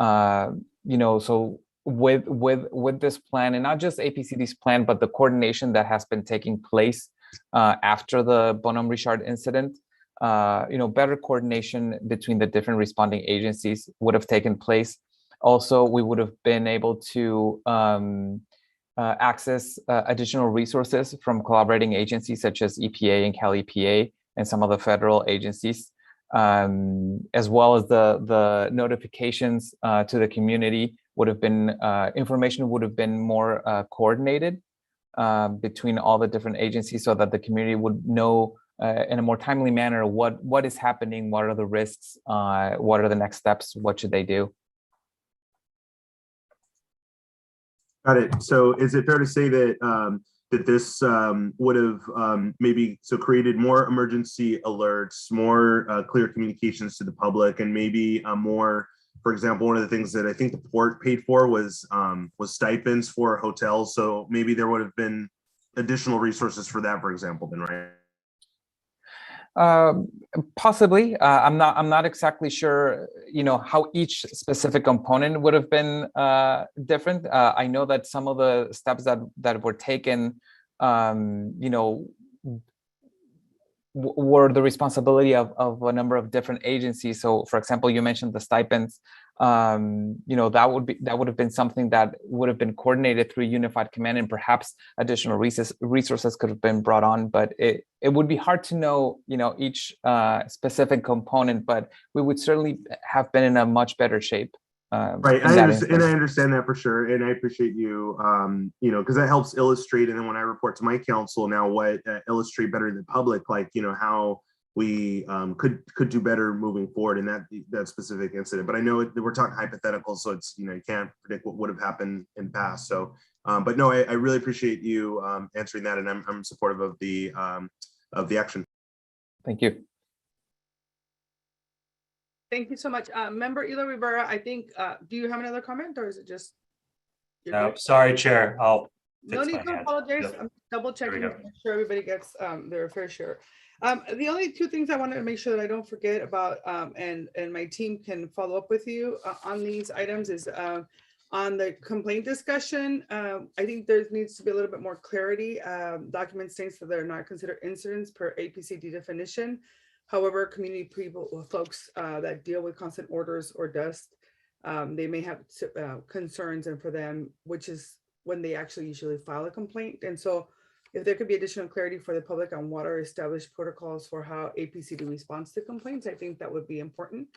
[SPEAKER 12] You know, so with this plan, and not just APCD's plan, but the coordination that has been taking place after the Bonhomme Richard incident, you know, better coordination between the different responding agencies would have taken place. Also, we would have been able to access additional resources from collaborating agencies such as EPA and Cal EPA and some of the federal agencies, as well as the notifications to the community would have been, information would have been more coordinated between all the different agencies, so that the community would know in a more timely manner what is happening, what are the risks, what are the next steps, what should they do.
[SPEAKER 13] Got it. So is it fair to say that that this would have maybe created more emergency alerts, more clear communications to the public, and maybe more, for example, one of the things that I think the port paid for was stipends for hotels. So maybe there would have been additional resources for that, for example, then, right?
[SPEAKER 12] Possibly. I'm not exactly sure, you know, how each specific component would have been different. I know that some of the steps that were taken, you know, were the responsibility of a number of different agencies. So, for example, you mentioned the stipends. You know, that would have been something that would have been coordinated through unified command, and perhaps additional resources could have been brought on. But it would be hard to know, you know, each specific component. But we would certainly have been in a much better shape.
[SPEAKER 13] Right, I understand that for sure, and I appreciate you, you know, because that helps illustrate. And then when I report to my council now, what illustrate better to the public, like, you know, how we could do better moving forward in that specific incident. But I know we're talking hypotheticals, so it's, you know, you can't predict what would have happened in the past. So, but no, I really appreciate you answering that, and I'm supportive of the action.
[SPEAKER 12] Thank you.
[SPEAKER 8] Thank you so much. Member Elo Rivera, I think, do you have another comment, or is it just?
[SPEAKER 7] No, sorry, Chair.
[SPEAKER 8] No need to apologize. Yep. I'm double checking to make sure everybody gets their fair share. The only two things I wanted to make sure that I don't forget about, and my team can follow up with you on these items, is On the complaint discussion, I think there needs to be a little bit more clarity. Document states that they're not considered incidents per APCD definition. However, community people or folks that deal with constant orders or dust, they may have concerns, and for them, which is when they actually usually file a complaint. And so if there could be additional clarity for the public on what are established protocols for how APCD responds to complaints, I think that would be important.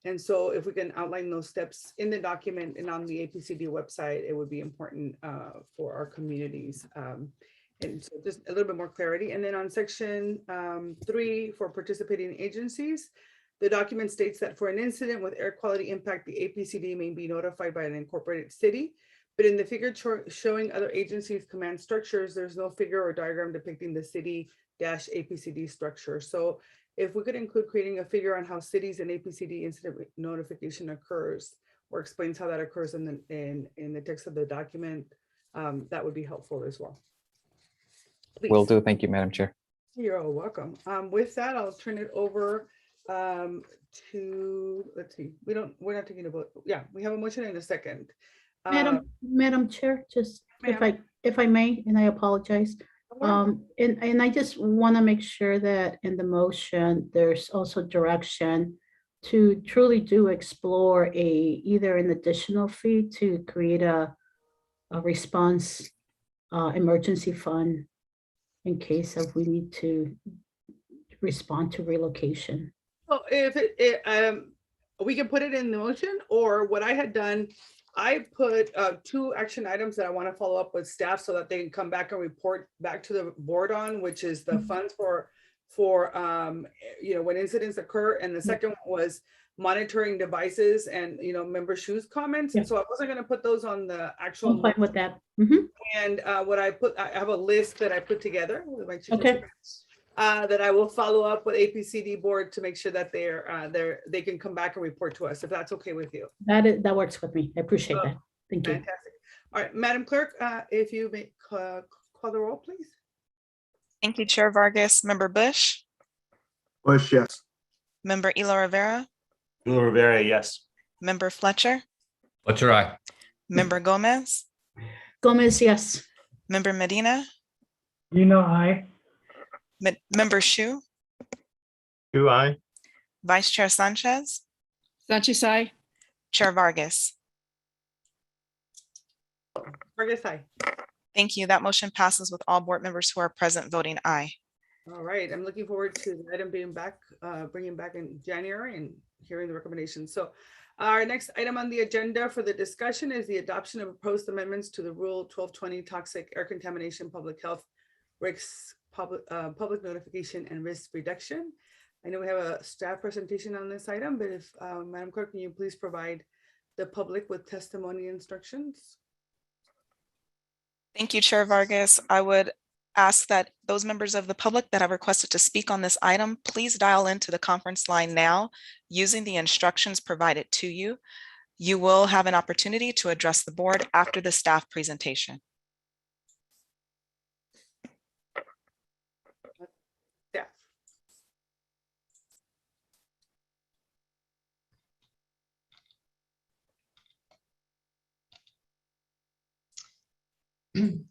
[SPEAKER 8] And so if we can outline those steps in the document and on the APCD website, it would be important for our communities. And so just a little bit more clarity. And then on section 3 for participating agencies, the document states that for an incident with air quality impact, the APCD may be notified by an incorporated city. But in the figure showing other agencies' command structures, there's no figure or diagram depicting the city-APCD structure. So if we could include creating a figure on how cities and APCD incident notification occurs, or explains how that occurs in the text of the document, that would be helpful as well. Please.
[SPEAKER 12] Will do. Thank you, Madam Chair.
[SPEAKER 8] You're all welcome. With that, I'll turn it over to, let's see, we're not taking a vote. Yeah, we have a motion in a second.
[SPEAKER 6] Madam Chair, just if I may, and I apologize. And I just want to make sure that in the motion, there's also direction to truly do explore either an additional fee to create a response emergency fund in case of we need to respond to relocation.
[SPEAKER 8] Well, if we can put it in the motion, or what I had done, I put 2 action items that I want to follow up with staff so that they can come back and report back to the board on, which is the funds for when incidents occur. And the second one was monitoring devices and, member shoes comments. And so I wasn't going to put those on the actual.
[SPEAKER 6] I'm fine with that.
[SPEAKER 8] And what I have a list that I put together with my that I will follow up with APCD board to make sure that they can come back and report to us, if that's okay with you.
[SPEAKER 6] That works with me. I appreciate that. Thank you.
[SPEAKER 8] Fantastic. All right, Madam Clerk, if you may call the roll, please.
[SPEAKER 1] Thank you, Chair Vargas. Member Bush?
[SPEAKER 13] Bush, yes.
[SPEAKER 1] Member Elo Rivera?
[SPEAKER 7] Elo Rivera, yes.
[SPEAKER 1] Member Fletcher?
[SPEAKER 14] Fletcher, aye.
[SPEAKER 1] Member Gomez?
[SPEAKER 6] Gomez, yes.
[SPEAKER 1] Member Medina?
[SPEAKER 2] Aye.
[SPEAKER 1] Member Shu?
[SPEAKER 3] Shu, aye.
[SPEAKER 1] Vice Chair Sanchez?
[SPEAKER 5] Sanchez, aye.
[SPEAKER 1] Chair Vargas?
[SPEAKER 8] Vargas, aye.
[SPEAKER 1] Thank you. That motion passes with all board members who are present voting aye.
[SPEAKER 8] All right, I'm looking forward to the item being back, bringing back in January and hearing the recommendations. So our next item on the agenda for the discussion is the adoption of proposed amendments to the Rule 1220 Toxic Air Contamination Public Health Risks Public Notification and Risk Reduction. I know we have a staff presentation on this item, but if Madam Clerk, can you please provide the public with testimony instructions?
[SPEAKER 1] Thank you, Chair Vargas. I would ask that those members of the public that have requested to speak on this item, please dial into the conference line now using the instructions provided to you. You will have an opportunity to address the board after the staff presentation.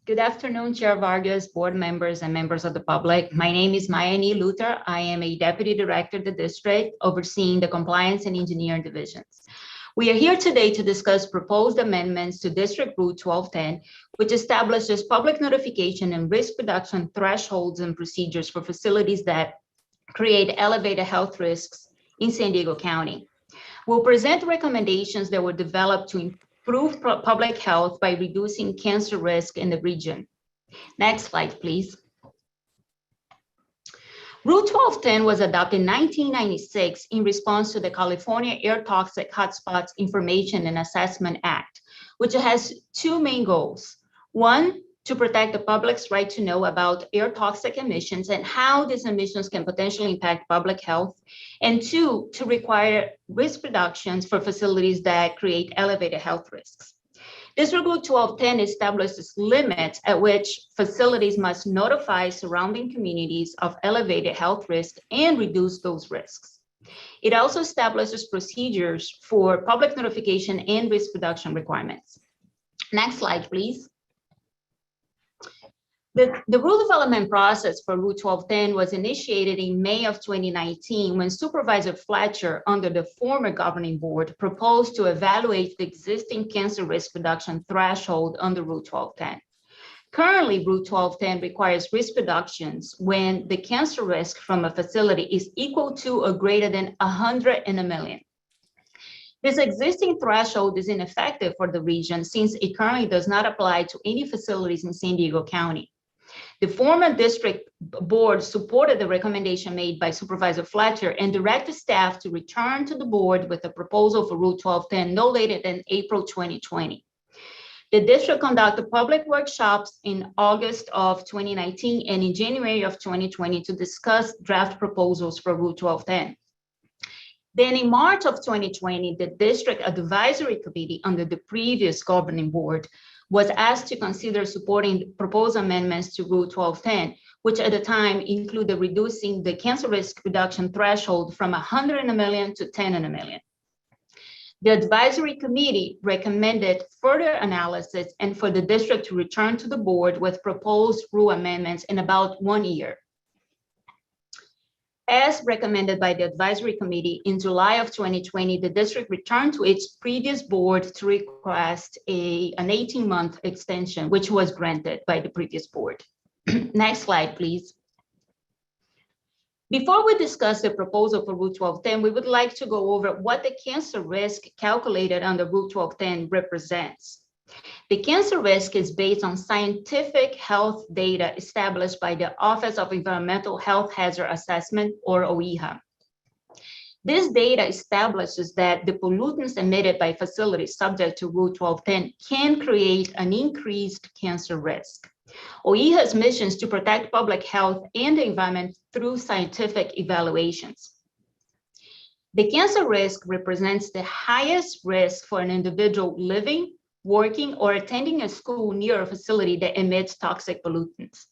[SPEAKER 15] Good afternoon, Chair Vargas, board members, and members of the public. My name is Biennial Luther. I am a Deputy Director of the district overseeing the Compliance and Engineering divisions. We are here today to discuss proposed amendments to District Rule 1210, which establishes public notification and risk reduction thresholds and procedures for facilities that create elevated health risks in San Diego County. We'll present recommendations that were developed to improve public health by reducing cancer risk in the region. Next slide, please. Rule 1210 was adopted in 1996 in response to the California Air Toxic Hotspots Information and Assessment Act, which has 2 main goals. 1, to protect the public's right to know about air toxic emissions and how these emissions can potentially impact public health. And 2, to require risk reductions for facilities that create elevated health risks. District Rule 1210 establishes limits at which facilities must notify surrounding communities of elevated health risks and reduce those risks. It also establishes procedures for public notification and risk reduction requirements. Next slide, please. The rule development process for Rule 1210 was initiated in May of 2019 when Supervisor Fletcher, under the former governing board, proposed to evaluate the existing cancer risk reduction threshold under Rule 1210. Currently, Rule 1210 requires risk reductions when the cancer risk from a facility is equal to or greater than 100 in a million. This existing threshold is ineffective for the region since it currently does not apply to any facilities in San Diego County. The former district board supported the recommendation made by Supervisor Fletcher and directed staff to return to the board with a proposal for Rule 1210 no later than April 2020. The district conducted public workshops in August of 2019 and in January of 2020 to discuss draft proposals for Rule 1210. Then in March of 2020, the district advisory committee under the previous governing board was asked to consider supporting proposed amendments to Rule 1210, which at the time included reducing the cancer risk reduction threshold from 100 in a million to 10 in a million. The advisory committee recommended further analysis and for the district to return to the board with proposed rule amendments in about 1 year. As recommended by the advisory committee, in July of 2020, the district returned to its previous board to request an 18-month extension, which was granted by the previous board. Next slide, please. Before we discuss the proposal for Rule 1210, we would like to go over what the cancer risk calculated under Rule 1210 represents. The cancer risk is based on scientific health data established by the Office of Environmental Health Hazard Assessment, or OEHA. This data establishes that the pollutants emitted by facilities subject to Rule 1210 can create an increased cancer risk. OEHA's mission is to protect public health and the environment through scientific evaluations. The cancer risk represents the highest risk for an individual living, working, or attending a school near a facility that emits toxic pollutants.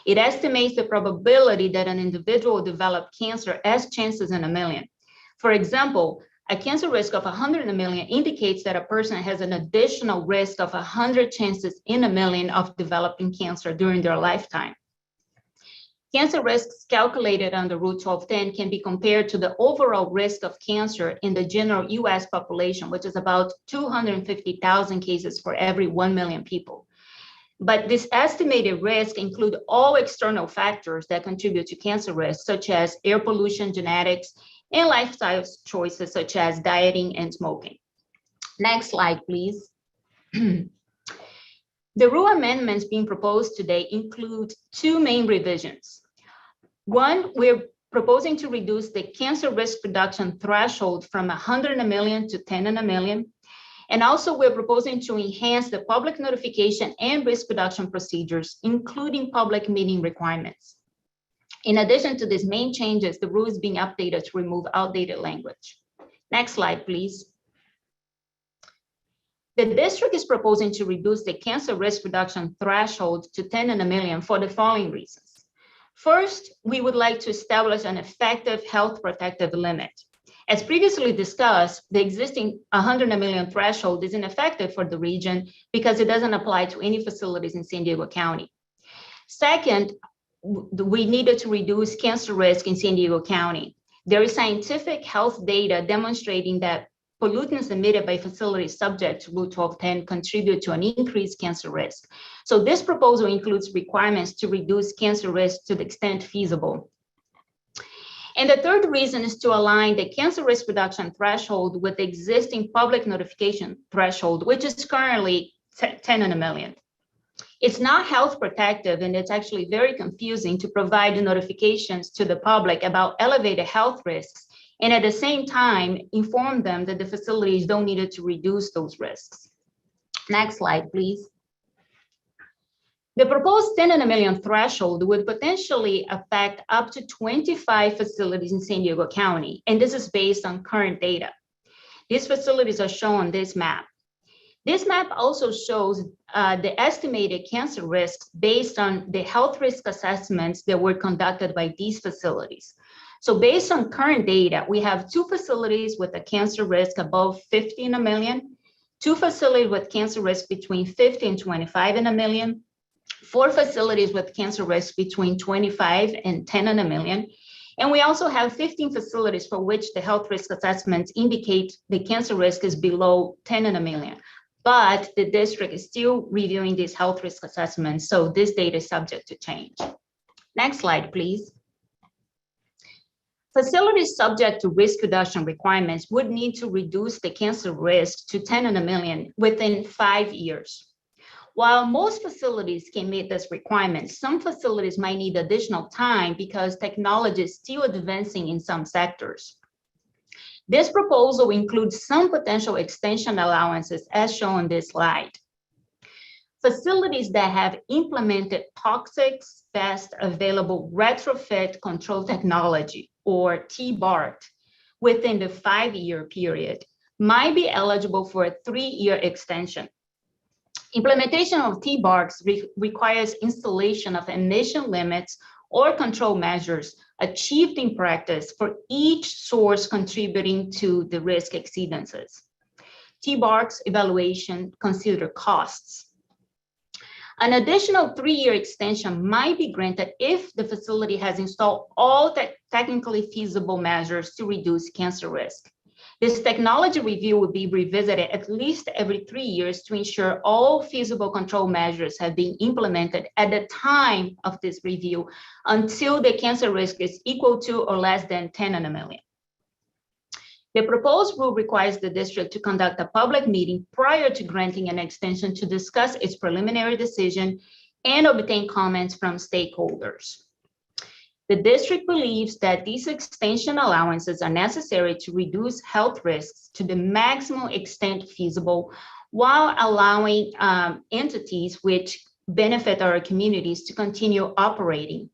[SPEAKER 15] It estimates the probability that an individual will develop cancer as chances in a million. For example, a cancer risk of 100 in a million indicates that a person has an additional risk of 100 chances in a million of developing cancer during their lifetime. Cancer risks calculated under Rule 1210 can be compared to the overall risk of cancer in the general US population, which is about 250,000 cases for every 1 million people. But this estimated risk includes all external factors that contribute to cancer risk, such as air pollution, genetics, and lifestyle choices such as dieting and smoking. Next slide, please. The rule amendments being proposed today include two main revisions. One, we're proposing to reduce the cancer risk reduction threshold from 100 in a million to 10 in a million. And also we're proposing to enhance the public notification and risk reduction procedures, including public meeting requirements. In addition to these main changes, the rule is being updated to remove outdated language. Next slide, please. The district is proposing to reduce the cancer risk reduction threshold to 10 in a million for the following reasons. First, we would like to establish an effective health protective limit. As previously discussed, the existing 100 in a million threshold is ineffective for the region because it doesn't apply to any facilities in San Diego County. Second, we needed to reduce cancer risk in San Diego County. There is scientific health data demonstrating that pollutants emitted by facilities subject to Rule 1210 contribute to an increased cancer risk. So this proposal includes requirements to reduce cancer risk to the extent feasible. And the third reason is to align the cancer risk reduction threshold with the existing public notification threshold, which is currently 10 in a million. It's not health protective, and it's actually very confusing to provide the notifications to the public about elevated health risks, and at the same time, inform them that the facilities don't need to reduce those risks. Next slide, please. The proposed 10 in a million threshold would potentially affect up to 25 facilities in San Diego County, and this is based on current data. These facilities are shown on this map. This map also shows the estimated cancer risks based on the health risk assessments that were conducted by these facilities. So based on current data, we have two facilities with a cancer risk above 50 in a million, 2 facilities with cancer risk between 50 and 25 in a million, 4 facilities with cancer risk between 25 and 10 in a million. And we also have 15 facilities for which the health risk assessments indicate the cancer risk is below 10 in a million. But the district is still reviewing these health risk assessments, so this data is subject to change. Next slide, please. Facilities subject to risk reduction requirements would need to reduce the cancer risk to 10 in a million within 5 years. While most facilities can meet this requirement, some facilities might need additional time because technology is still advancing in some sectors. This proposal includes some potential extension allowances as shown on this slide. Facilities that have implemented toxics best available retrofit control technology, or TBART, within the 5-year period might be eligible for a 3-year extension. Implementation of TBARTs requires installation of emission limits or control measures achieved in practice for each source contributing to the risk exceedances. TBARTs evaluation consider costs. An additional 3-year extension might be granted if the facility has installed all technically feasible measures to reduce cancer risk. This technology review will be revisited at least every 3 years to ensure all feasible control measures have been implemented at the time of this review until the cancer risk is equal to or less than 10 in a million. The proposed rule requires the district to conduct a public meeting prior to granting an extension to discuss its preliminary decision and obtain comments from stakeholders. The district believes that these extension allowances are necessary to reduce health risks to the maximum extent feasible while allowing entities which benefit our communities to continue operating.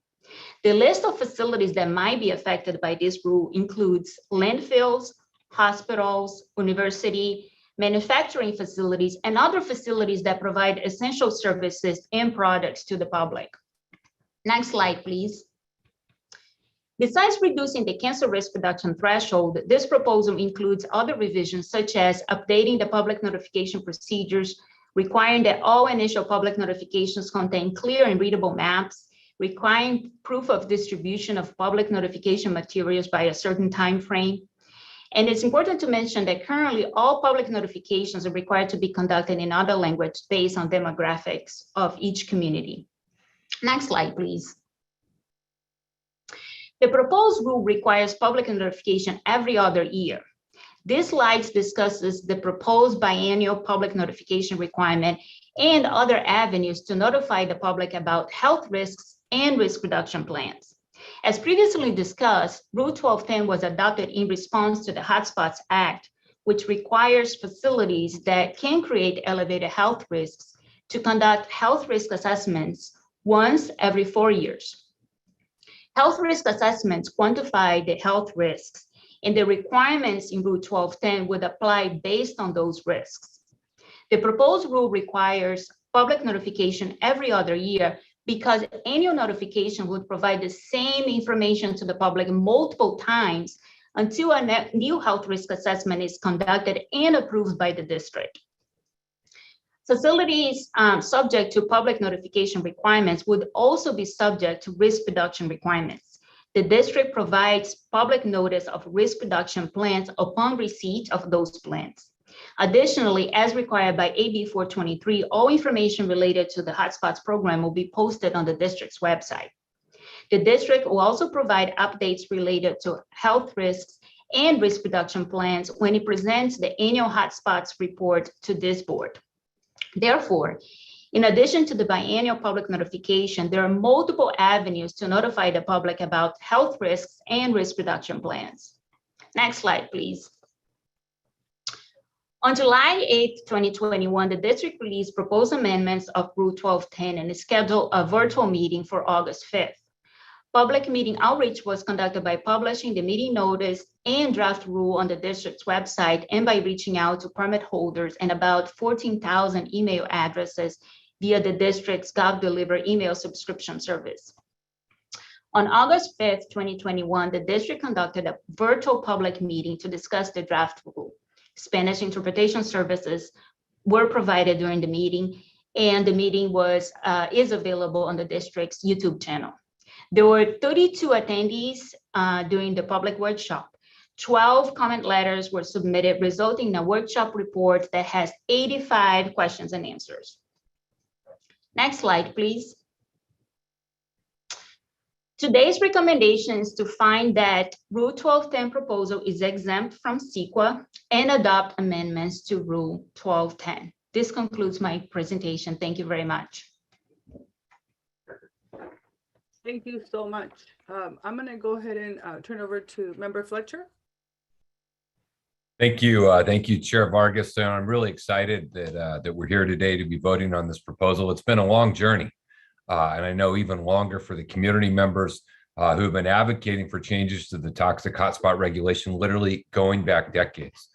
[SPEAKER 15] The list of facilities that might be affected by this rule includes landfills, hospitals, university, manufacturing facilities, and other facilities that provide essential services and products to the public. Next slide, please. Besides reducing the cancer risk reduction threshold, this proposal includes other revisions such as updating the public notification procedures, requiring that all initial public notifications contain clear and readable maps, requiring proof of distribution of public notification materials by a certain time frame. And it's important to mention that currently all public notifications are required to be conducted in other language based on demographics of each community. Next slide, please. The proposed rule requires public notification every other year. This slide discusses the proposed biennial public notification requirement and other avenues to notify the public about health risks and risk reduction plans. As previously discussed, Rule 1210 was adopted in response to the Hotspots Act, which requires facilities that can create elevated health risks to conduct health risk assessments once every 4 years. Health risk assessments quantify the health risks, and the requirements in Rule 1210 would apply based on those risks. The proposed rule requires public notification every other year because annual notification would provide the same information to the public multiple times until a new health risk assessment is conducted and approved by the district. Facilities subject to public notification requirements would also be subject to risk reduction requirements. The district provides public notice of risk reduction plans upon receipt of those plans. Additionally, as required by AB 423, all information related to the Hotspots program will be posted on the district's website. The district will also provide updates related to health risks and risk reduction plans when it presents the annual Hotspots report to this board. Therefore, in addition to the biennial public notification, there are multiple avenues to notify the public about health risks and risk reduction plans. Next slide, please. On July 8, 2021, the district released proposed amendments of Rule 1210 and scheduled a virtual meeting for August 5th. Public meeting outreach was conducted by publishing the meeting notice and draft rule on the district's website and by reaching out to permit holders and about 14,000 email addresses via the district's GovDeliver email subscription service. On August 5th, 2021, the district conducted a virtual public meeting to discuss the draft rule, Spanish interpretation services, were provided during the meeting, and the meeting is available on the district's YouTube channel. There were 32 attendees during the public workshop. 12 comment letters were submitted, resulting in a workshop report that has 85 questions and answers. Next slide, please. Today's recommendation is to find that Rule 1210 proposal is exempt from CEQA and adopt amendments to Rule 1210. This concludes my presentation. Thank you very much.
[SPEAKER 8] Thank you so much. I'm going to go ahead and turn over to Member Fletcher.
[SPEAKER 14] Thank you. Thank you, Chair Vargas. And I'm really excited that we're here today to be voting on this proposal. It's been a long journey, and I know even longer for the community members who have been advocating for changes to the toxic hotspot regulation, literally going back decades.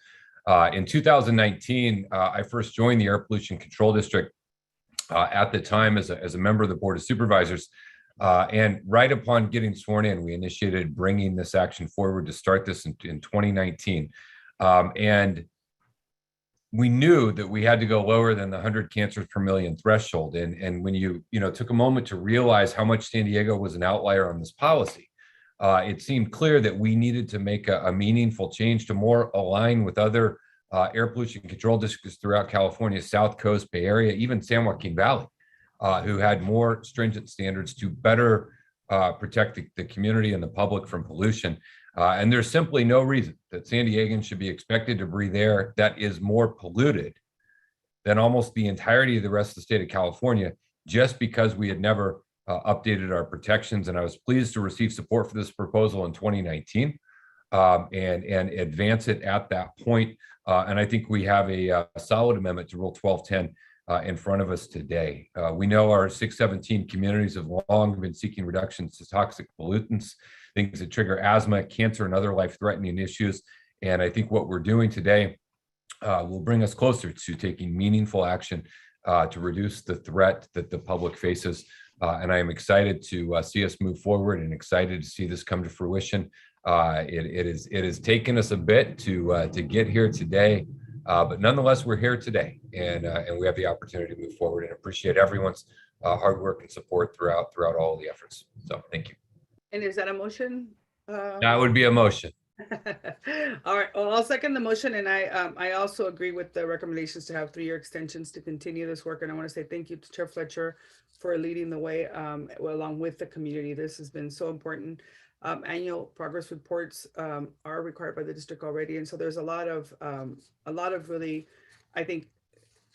[SPEAKER 14] In 2019, I first joined the Air Pollution Control District at the time as a member of the Board of Supervisors. And right upon getting sworn in, we initiated bringing this action forward to start this in 2019. And we knew that we had to go lower than the 100 cancers per million threshold. And when you took a moment to realize how much San Diego was an outlier on this policy, it seemed clear that we needed to make a meaningful change to more align with other air pollution control districts throughout California, South Coast, Bay Area, even San Joaquin Valley, who had more stringent standards to better protect the community and the public from pollution. And there's simply no reason that San Diegans should be expected to breathe air that is more polluted than almost the entirety of the rest of the state of California, just because we had never updated our protections. And I was pleased to receive support for this proposal in 2019 and advance it at that point. And I think we have a solid amendment to Rule 1210 in front of us today. We know our 617 communities have long been seeking reductions to toxic pollutants, things that trigger asthma, cancer, and other life-threatening issues. And I think what we're doing today will bring us closer to taking meaningful action to reduce the threat that the public faces. And I am excited to see us move forward and excited to see this come to fruition. It has taken us a bit to get here today, but nonetheless, we're here today, and we have the opportunity to move forward, and appreciate everyone's hard work and support throughout all of the efforts. So thank you.
[SPEAKER 8] And is that a motion?
[SPEAKER 14] That would be a motion.
[SPEAKER 8] All right, well, I'll second the motion, and I also agree with the recommendations to have 3-year extensions to continue this work. And I want to say thank you to Chair Fletcher for leading the way along with the community. This has been so important. Annual progress reports are required by the district already, and so there's a lot of really, I think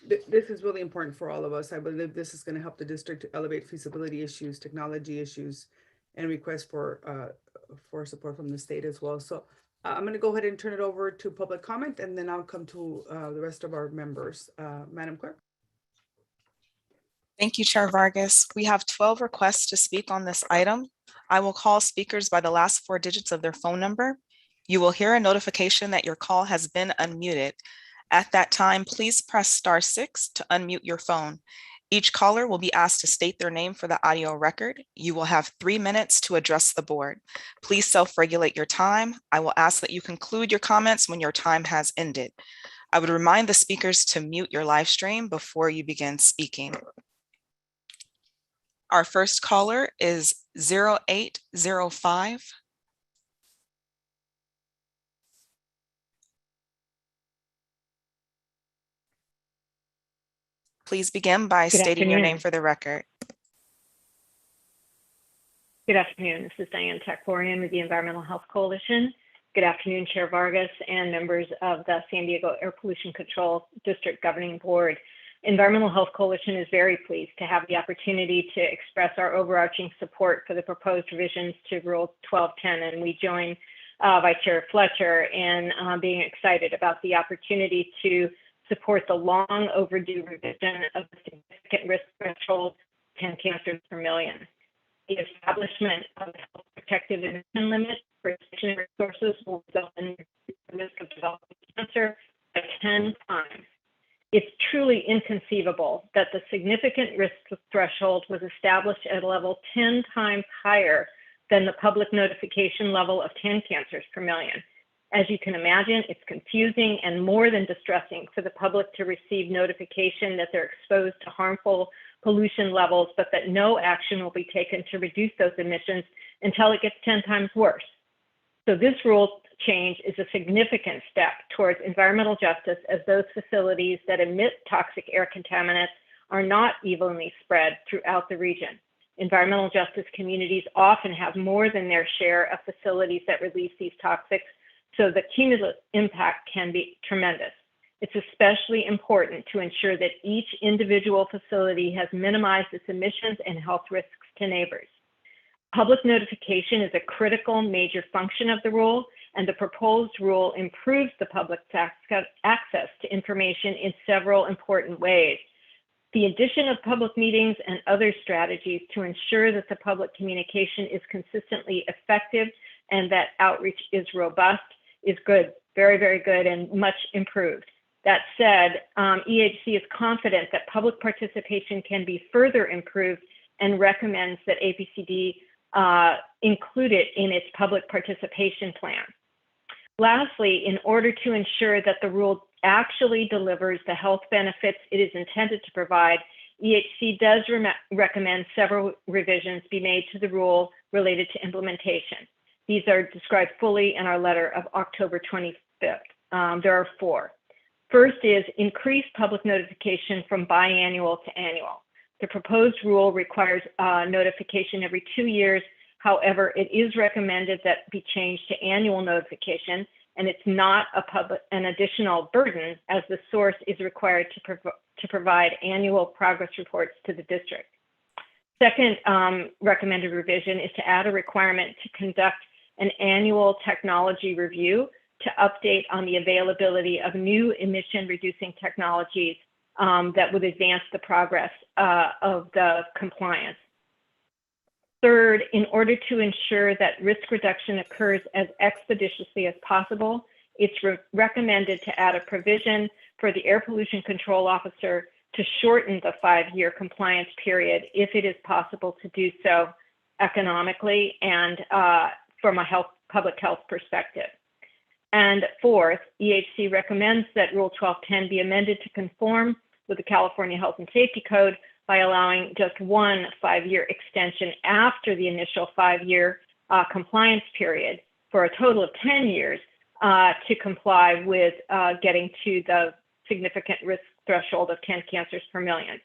[SPEAKER 8] this is really important for all of us. I believe this is going to help the district to elevate feasibility issues, technology issues, and request for support from the state as well. So I'm going to go ahead and turn it over to public comment, and then I'll come to the rest of our members. Madam Clerk.
[SPEAKER 1] Thank you, Chair Vargas. We have 12 requests to speak on this item. I will call speakers by the last 4 digits of their phone number. You will hear a notification that your call has been unmuted. At that time, please press *6 to unmute your phone. Each caller will be asked to state their name for the audio record. You will have 3 minutes to address the board. Please self-regulate your time. I will ask that you conclude your comments when your time has ended. I would remind the speakers to mute your live stream before you begin speaking. Our first caller is 0805. Please begin by stating your name for the record.
[SPEAKER 16] Good afternoon. This is Diane Takorian with the Environmental Health Coalition. Good afternoon, Chair Vargas and members of the San Diego Air Pollution Control District Governing Board. Environmental Health Coalition is very pleased to have the opportunity to express our overarching support for the proposed revisions to Rule 1210, and we join Vice Chair Fletcher in being excited about the opportunity to support the long overdue revision of the significant risk threshold 10 cancers per million. The establishment of the health protective emission limit for station resources will result in the risk of developing cancer by 10 times. It's truly inconceivable that the significant risk threshold was established at a level 10 times higher than the public notification level of 10 cancers per million. As you can imagine, it's confusing and more than distressing for the public to receive notification that they're exposed to harmful pollution levels, but that no action will be taken to reduce those emissions until it gets 10 times worse. So this rule change is a significant step towards environmental justice, as those facilities that emit toxic air contaminants are not evenly spread throughout the region. Environmental justice communities often have more than their share of facilities that release these toxics, so the cumulative impact can be tremendous. It's especially important to ensure that each individual facility has minimized its emissions and health risks to neighbors. Public notification is a critical major function of the rule, and the proposed rule improves the public's access to information in several important ways. The addition of public meetings and other strategies to ensure that the public communication is consistently effective and that outreach is robust is good, very, very good, and much improved. That said, EHC is confident that public participation can be further improved and recommends that APCD include it in its public participation plan. Lastly, in order to ensure that the rule actually delivers the health benefits it is intended to provide, EHC does recommend several revisions be made to the rule related to implementation. These are described fully in our letter of October 25th. There are 4. First is increased public notification from biannual to annual. The proposed rule requires notification every 2 years. However, it is recommended that be changed to annual notification, and it's not an additional burden, as the source is required to provide annual progress reports to the district. Second recommended revision is to add a requirement to conduct an annual technology review to update on the availability of new emission reducing technologies that would advance the progress of the compliance. Third, in order to ensure that risk reduction occurs as expeditiously as possible, it's recommended to add a provision for the Air Pollution Control Officer to shorten the 5-year compliance period if it is possible to do so economically and from a public health perspective. And fourth, EHC recommends that Rule 1210 be amended to conform with the California Health and Safety Code by allowing just one 5-year extension after the initial 5-year compliance period for a total of 10 years to comply with getting to the significant risk threshold of 10 cancers per million.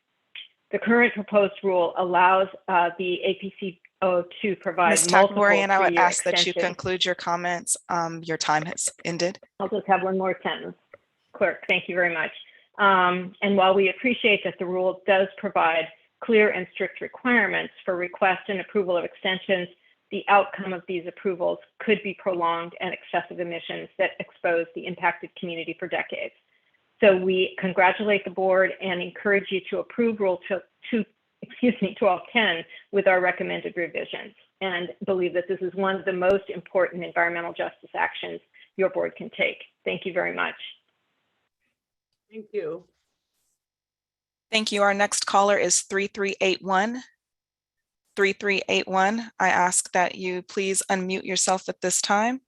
[SPEAKER 16] The current proposed rule allows the APCO to provide
[SPEAKER 1] Ms.
[SPEAKER 16] multiple
[SPEAKER 1] Takborian, I would
[SPEAKER 16] 3-year
[SPEAKER 1] ask that you
[SPEAKER 16] extensions.
[SPEAKER 1] conclude your comments. Your time has ended.
[SPEAKER 16] I'll just have one more sentence. Clerk, thank you very much. And while we appreciate that the rule does provide clear and strict requirements for request and approval of extensions, the outcome of these approvals could be prolonged and excessive emissions that expose the impacted community for decades. So we congratulate the board and encourage you to approve Rule 1210 with our recommended revisions, and believe that this is one of the most important environmental justice actions your board can take. Thank you very much.
[SPEAKER 8] Thank you.
[SPEAKER 1] Thank you. Our next caller is 3381. 3381. I ask that you please unmute yourself at this time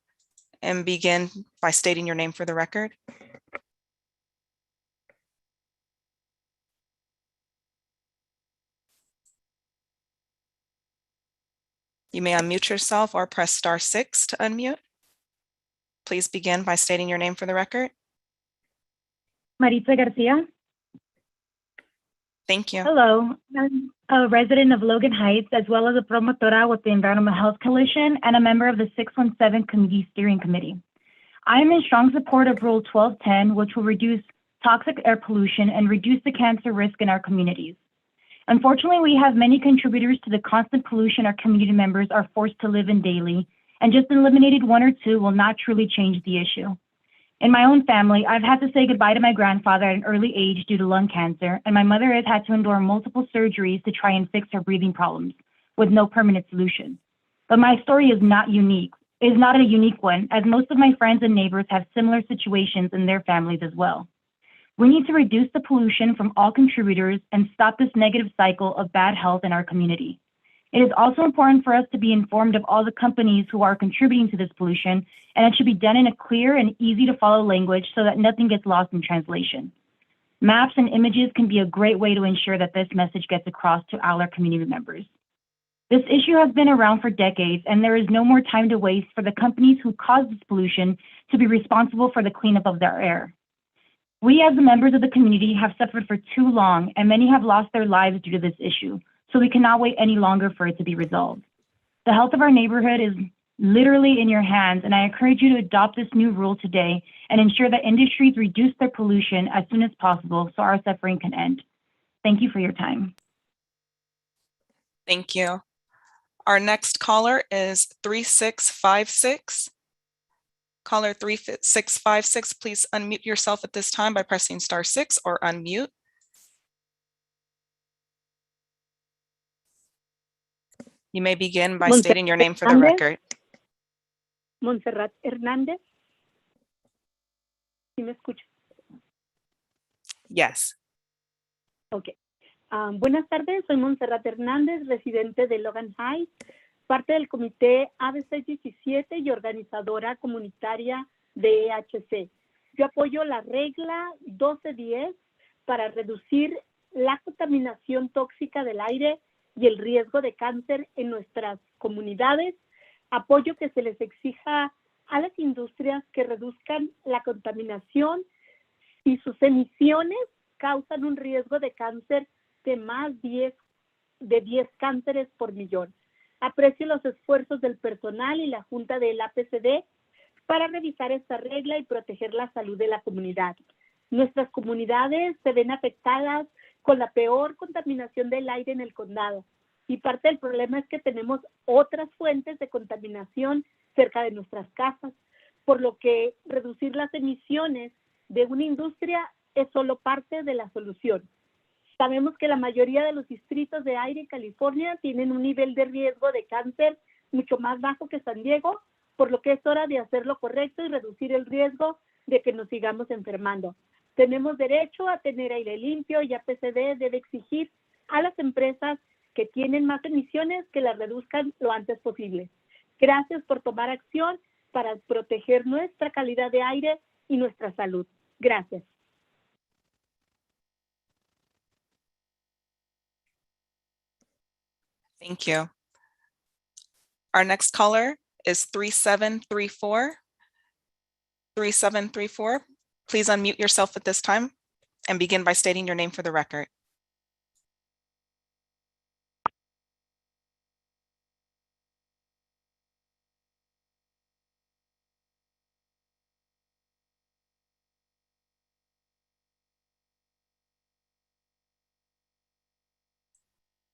[SPEAKER 1] and begin by stating your name for the record. You may unmute yourself or press *6 to unmute. Please begin by stating your name for the record.
[SPEAKER 17] Maritza Garcia.
[SPEAKER 1] Thank you.
[SPEAKER 17] Hello, I'm a resident of Logan Heights, as well as a promotora with the Environmental Health Coalition and a member of the 617 Community Steering Committee. I am in strong support of Rule 1210, which will reduce toxic air pollution and reduce the cancer risk in our communities. Unfortunately, we have many contributors to the constant pollution our community members are forced to live in daily, and just eliminated 1 or 2 will not truly change the issue. In my own family, I've had to say goodbye to my grandfather at an early age due to lung cancer, and my mother has had to endure multiple surgeries to try and fix her breathing problems with no permanent solution. But my story is not a unique one, as most of my friends and neighbors have similar situations in their families as well. We need to reduce the pollution from all contributors and stop this negative cycle of bad health in our community. It is also important for us to be informed of all the companies who are contributing to this pollution, and it should be done in a clear and easy to follow language so that nothing gets lost in translation. Maps and images can be a great way to ensure that this message gets across to all our community members. This issue has been around for decades, and there is no more time to waste for the companies who cause this pollution to be responsible for the cleanup of their air. We as the members of the community have suffered for too long, and many have lost their lives due to this issue, so we cannot wait any longer for it to be resolved. The health of our neighborhood is literally in your hands, and I encourage you to adopt this new rule today and ensure that industries reduce their pollution as soon as possible so our suffering can end. Thank you for your time.
[SPEAKER 1] Thank you. Our next caller is 3656. Caller 3656, please unmute yourself at this time by pressing *6 or unmute. You may begin by stating your name for the record.
[SPEAKER 18] Montserrat Hernández. ¿Sí me escucha?
[SPEAKER 1] Yes.
[SPEAKER 18] Ok. Buenas tardes, soy Montserrat Hernández, residente de Logan Heights, parte del comité ABC 17 y organizadora comunitaria de EHC. Yo apoyo la regla 1210 para reducir la contaminación tóxica del aire y el riesgo de cáncer en nuestras comunidades. Apoyo que se les exija a las industrias que reduzcan la contaminación si sus emisiones causan un riesgo de cáncer de más de 10 cánceres por millón. Aprecio los esfuerzos del personal y la Junta del Apcd para revisar esta regla y proteger la salud de la comunidad. Nuestras comunidades se ven afectadas con la peor contaminación del aire en el condado, y parte del problema es que tenemos otras fuentes de contaminación cerca de nuestras casas, por lo que reducir las emisiones de una industria es solo parte de la solución. Sabemos que la mayoría de los distritos de aire en California tienen un nivel de riesgo de cáncer mucho más bajo que San Diego, por lo que es hora de hacer lo correcto y reducir el riesgo de que nos sigamos enfermando. Tenemos derecho a tener aire limpio y Apcd debe exigir a las empresas que tienen más emisiones que las reduzcan lo antes posible. Gracias por tomar acción para proteger nuestra calidad de aire y nuestra salud. Gracias.
[SPEAKER 1] Thank you. Our next caller is 3734. 3734, please unmute yourself at this time and begin by stating your name for the record.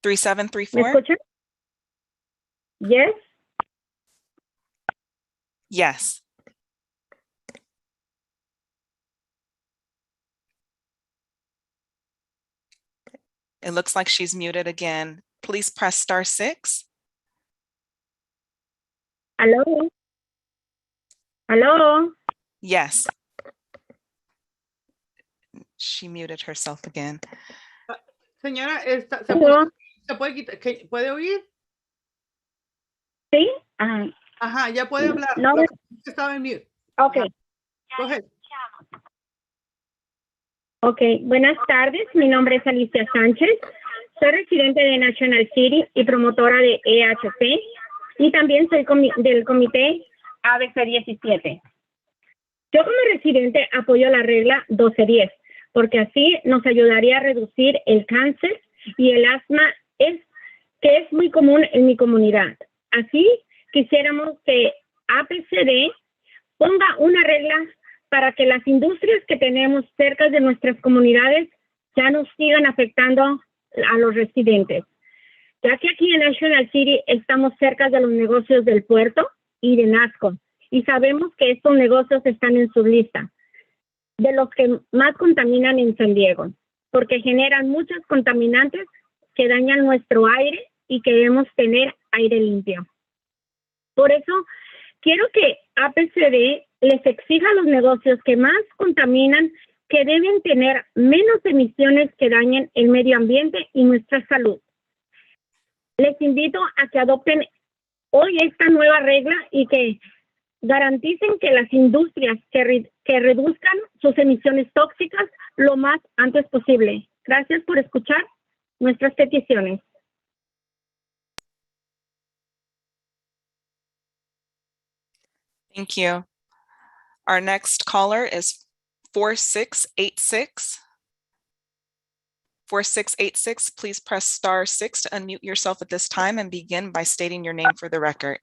[SPEAKER 18] ¿Me
[SPEAKER 1] 3734.
[SPEAKER 18] escuchan? Yes.
[SPEAKER 1] Yes. It looks like she's muted again. Please press *6.
[SPEAKER 18] Hello. Hello.
[SPEAKER 1] Yes. She muted herself again.
[SPEAKER 8] Señora,
[SPEAKER 18] Hello.
[SPEAKER 8] ¿se puede quitar? ¿Puede oír?
[SPEAKER 18] Sí.
[SPEAKER 8] Ajá, ya puede hablar.
[SPEAKER 18] No.
[SPEAKER 8] Lo que estaba en mute.
[SPEAKER 18] Ok.
[SPEAKER 8] Go ahead.
[SPEAKER 18] Ok, buenas tardes. Mi nombre es Alicia Sánchez. Soy residente de National City y promotora de EHC. Y también soy del comité ABC 17. Yo como residente apoyo la regla 1210, porque así nos ayudaría a reducir el cáncer y el asma, que es muy común en mi comunidad. Así quisiéramos que Apcd ponga una regla para que las industrias que tenemos cerca de nuestras comunidades ya no sigan afectando a los residentes. Ya que aquí en National City estamos cerca de los negocios del puerto y de NASCO, y sabemos que estos negocios están en su lista de los que más contaminan en San Diego, porque generan muchos contaminantes que dañan nuestro aire y queremos tener aire limpio. Por eso, quiero que Apcd les exija a los negocios que más contaminan que deben tener menos emisiones que dañen el medio ambiente y nuestra salud. Les invito a que adopten hoy esta nueva regla y que garanticen que las industrias que reduzcan sus emisiones tóxicas lo más antes posible. Gracias por escuchar nuestras peticiones.
[SPEAKER 1] Thank you. Our next caller is 4686. 4686, please press *6 to unmute yourself at this time and begin by stating your name for the record.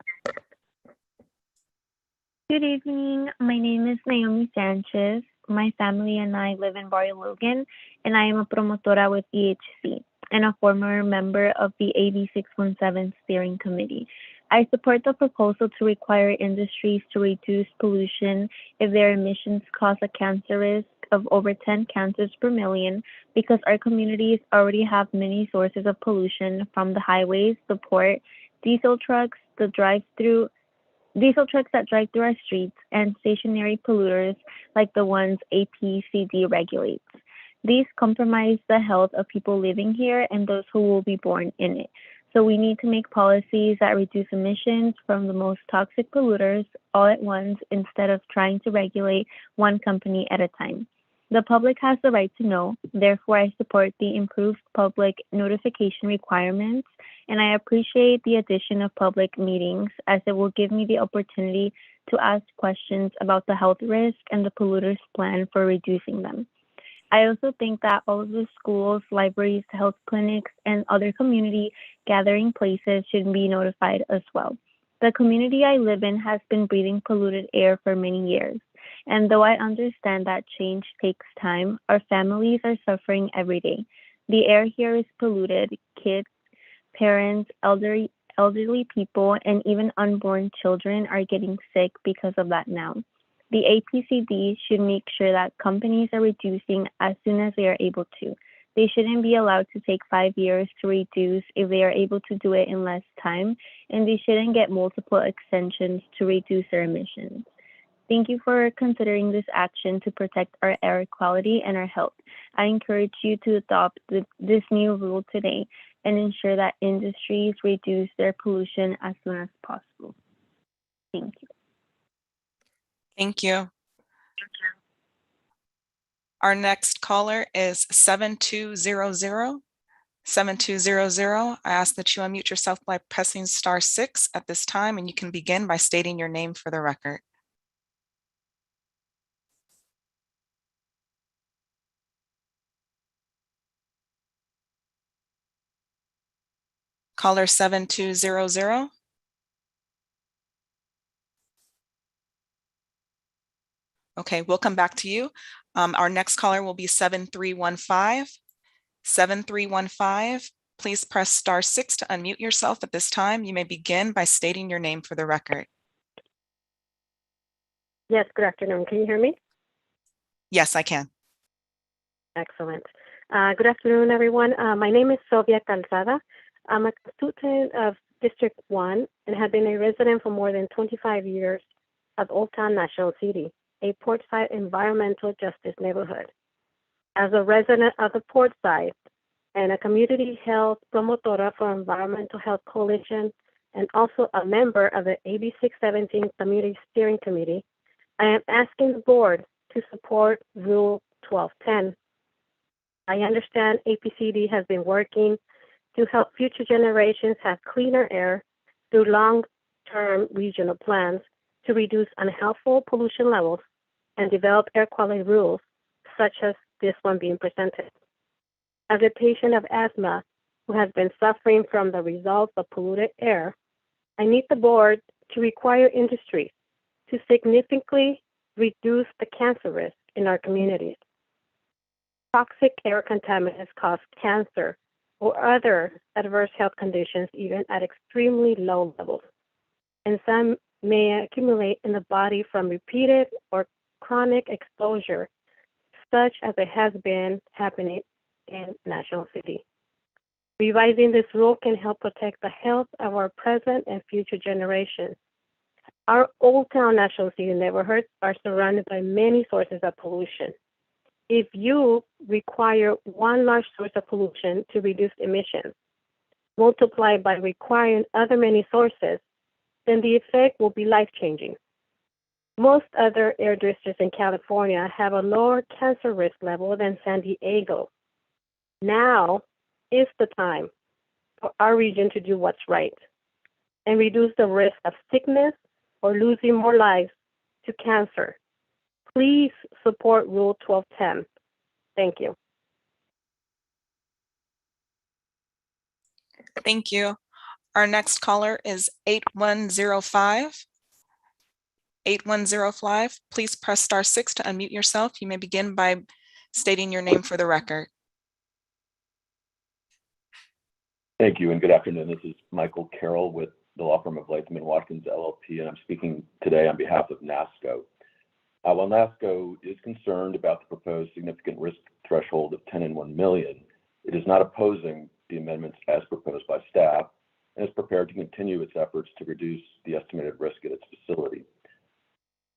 [SPEAKER 17] Good evening. My name is Naomi Sanchez. My family and I live in Barrio Logan, and I am a promotora with EHC and a former member of the AB 617 steering committee. I support the proposal to require industries to reduce pollution if their emissions cause a cancer risk of over 10 cancers per million, because our communities already have many sources of pollution from the highways, the port, diesel trucks, diesel trucks that drive through our streets, and stationary polluters like the ones Apcd regulates. These compromise the health of people living here and those who will be born in it. So we need to make policies that reduce emissions from the most toxic polluters all at once instead of trying to regulate one company at a time. The public has the right to know. Therefore, I support the improved public notification requirements, and I appreciate the addition of public meetings as it will give me the opportunity to ask questions about the health risk and the polluter's plan for reducing them. I also think that all of the schools, libraries, health clinics, and other community gathering places should be notified as well. The community I live in has been breathing polluted air for many years. And though I understand that change takes time, our families are suffering every day. The air here is polluted. Kids, parents, elderly people, and even unborn children are getting sick because of that now. The Apcd should make sure that companies are reducing as soon as they are able to. They shouldn't be allowed to take 5 years to reduce if they are able to do it in less time, and they shouldn't get multiple extensions to reduce their emissions. Thank you for considering this action to protect our air quality and our health. I encourage you to adopt this new rule today and ensure that industries reduce their pollution as soon as possible. Thank you.
[SPEAKER 1] Thank you. Our next caller is 7200. 7200. I ask that you unmute yourself by pressing *6 at this time, and you can begin by stating your name for the record. Caller 7200. Okay, we'll come back to you. Our next caller will be 7315. 7315, please press *6 to unmute yourself at this time. You may begin by stating your name for the record.
[SPEAKER 19] Yes, good afternoon. Can you hear me?
[SPEAKER 1] Yes, I can.
[SPEAKER 19] Excellent. Good afternoon, everyone. My name is Sylvia Calzada. I'm a student of District 1 and have been a resident for more than 25 years of Old Town National City, a Portside environmental justice neighborhood. As a resident of the Portside and a community health promotora for Environmental Health Coalition, and also a member of the AB 617 Community Steering Committee, I am asking the board to support Rule 1210. I understand Apcd has been working to help future generations have cleaner air through long-term regional plans to reduce unhelpful pollution levels and develop air quality rules, such as this one being presented. As a patient of asthma who has been suffering from the results of polluted air, I need the board to require industry to significantly reduce the cancer risk in our communities. Toxic air contaminants cause cancer or other adverse health conditions even at extremely low levels, and some may accumulate in the body from repeated or chronic exposure, such as it has been happening in National City. Revising this rule can help protect the health of our present and future generations. Our Old Town National City neighborhoods are surrounded by many sources of pollution. If you require one large source of pollution to reduce emissions, multiplied by requiring other many sources, then the effect will be life-changing. Most other air districts in California have a lower cancer risk level than San Diego. Now is the time for our region to do what's right and reduce the risk of sickness or losing more lives to cancer. Please support Rule 1210. Thank you.
[SPEAKER 1] Thank you. Our next caller is 8105. 8105, please press *6 to unmute yourself. You may begin by stating your name for the record.
[SPEAKER 20] Thank you and good afternoon. This is Michael Carroll with the law firm of Latham & Watkins LLP, and I'm speaking today on behalf of NASCO. While NASCO is concerned about the proposed significant risk threshold of 10 and 1 million, it is not opposing the amendments as proposed by staff and is prepared to continue its efforts to reduce the estimated risk at its facility.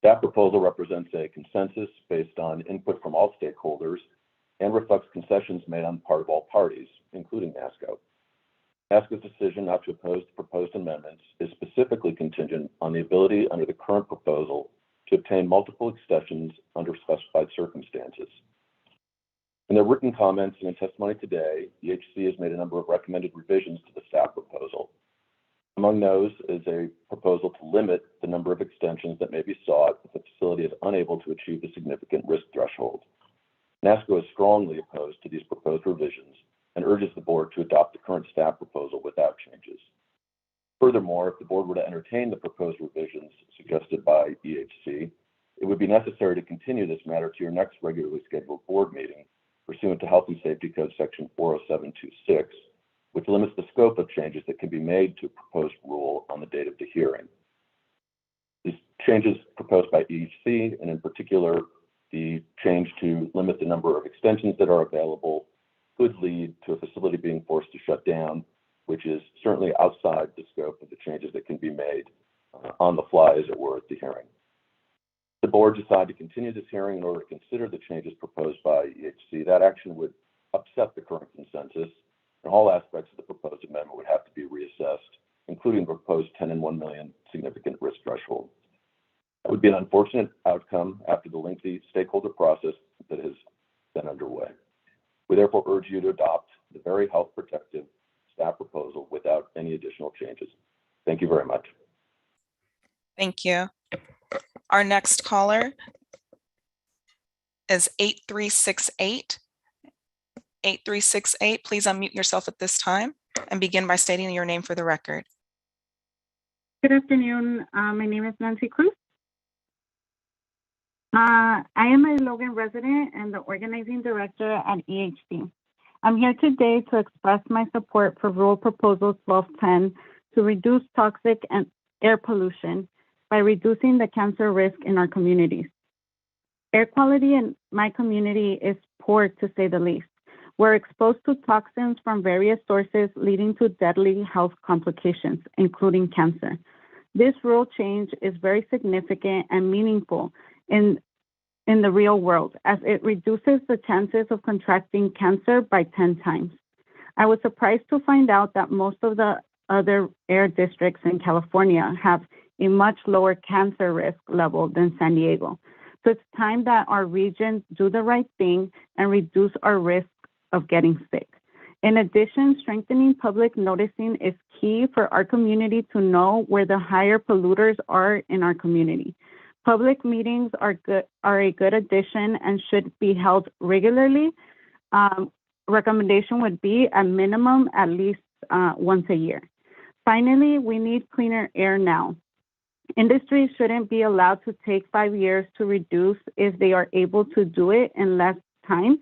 [SPEAKER 20] That proposal represents a consensus based on input from all stakeholders and reflects concessions made on the part of all parties, including NASCO. NASCO's decision not to oppose the proposed amendments is specifically contingent on the ability under the current proposal to obtain multiple extensions under specified circumstances. In their written comments and in testimony today, EHC has made a number of recommended revisions to the staff proposal. Among those is a proposal to limit the number of extensions that may be sought if the facility is unable to achieve the significant risk threshold. NASCO is strongly opposed to these proposed revisions and urges the board to adopt the current staff proposal without changes. Furthermore, if the board were to entertain the proposed revisions suggested by EHC, it would be necessary to continue this matter to your next regularly scheduled board meeting pursuant to Health and Safety Code Section 40726, which limits the scope of changes that can be made to a proposed rule on the date of the hearing. These changes proposed by EHC, and in particular, the change to limit the number of extensions that are available, could lead to a facility being forced to shut down, which is certainly outside the scope of the changes that can be made on the fly, as it were, at the hearing. If the board decide to continue this hearing in order to consider the changes proposed by EHC, that action would upset the current consensus, and all aspects of the proposed amendment would have to be reassessed, including the proposed 10 and 1 million significant risk threshold. That would be an unfortunate outcome after the lengthy stakeholder process that has been underway. We therefore urge you to adopt the very health protective staff proposal without any additional changes. Thank you very much.
[SPEAKER 1] Thank you. Our next caller is 8368. 8368, please unmute yourself at this time and begin by stating your name for the record.
[SPEAKER 21] Good afternoon. My name is Nancy Cruz. I am a Logan resident and the organizing director at EHC. I'm here today to express my support for Rule Proposal 1210 to reduce toxic and air pollution by reducing the cancer risk in our communities. Air quality in my community is poor, to say the least. We're exposed to toxins from various sources, leading to deadly health complications, including cancer. This rule change is very significant and meaningful in the real world, as it reduces the chances of contracting cancer by 10 times. I was surprised to find out that most of the other air districts in California have a much lower cancer risk level than San Diego. So it's time that our region do the right thing and reduce our risk of getting sick. In addition, strengthening public noticing is key for our community to know where the higher polluters are in our community. Public meetings are a good addition and should be held regularly. Recommendation would be a minimum at least once a year. Finally, we need cleaner air now. Industries shouldn't be allowed to take 5 years to reduce if they are able to do it in less time.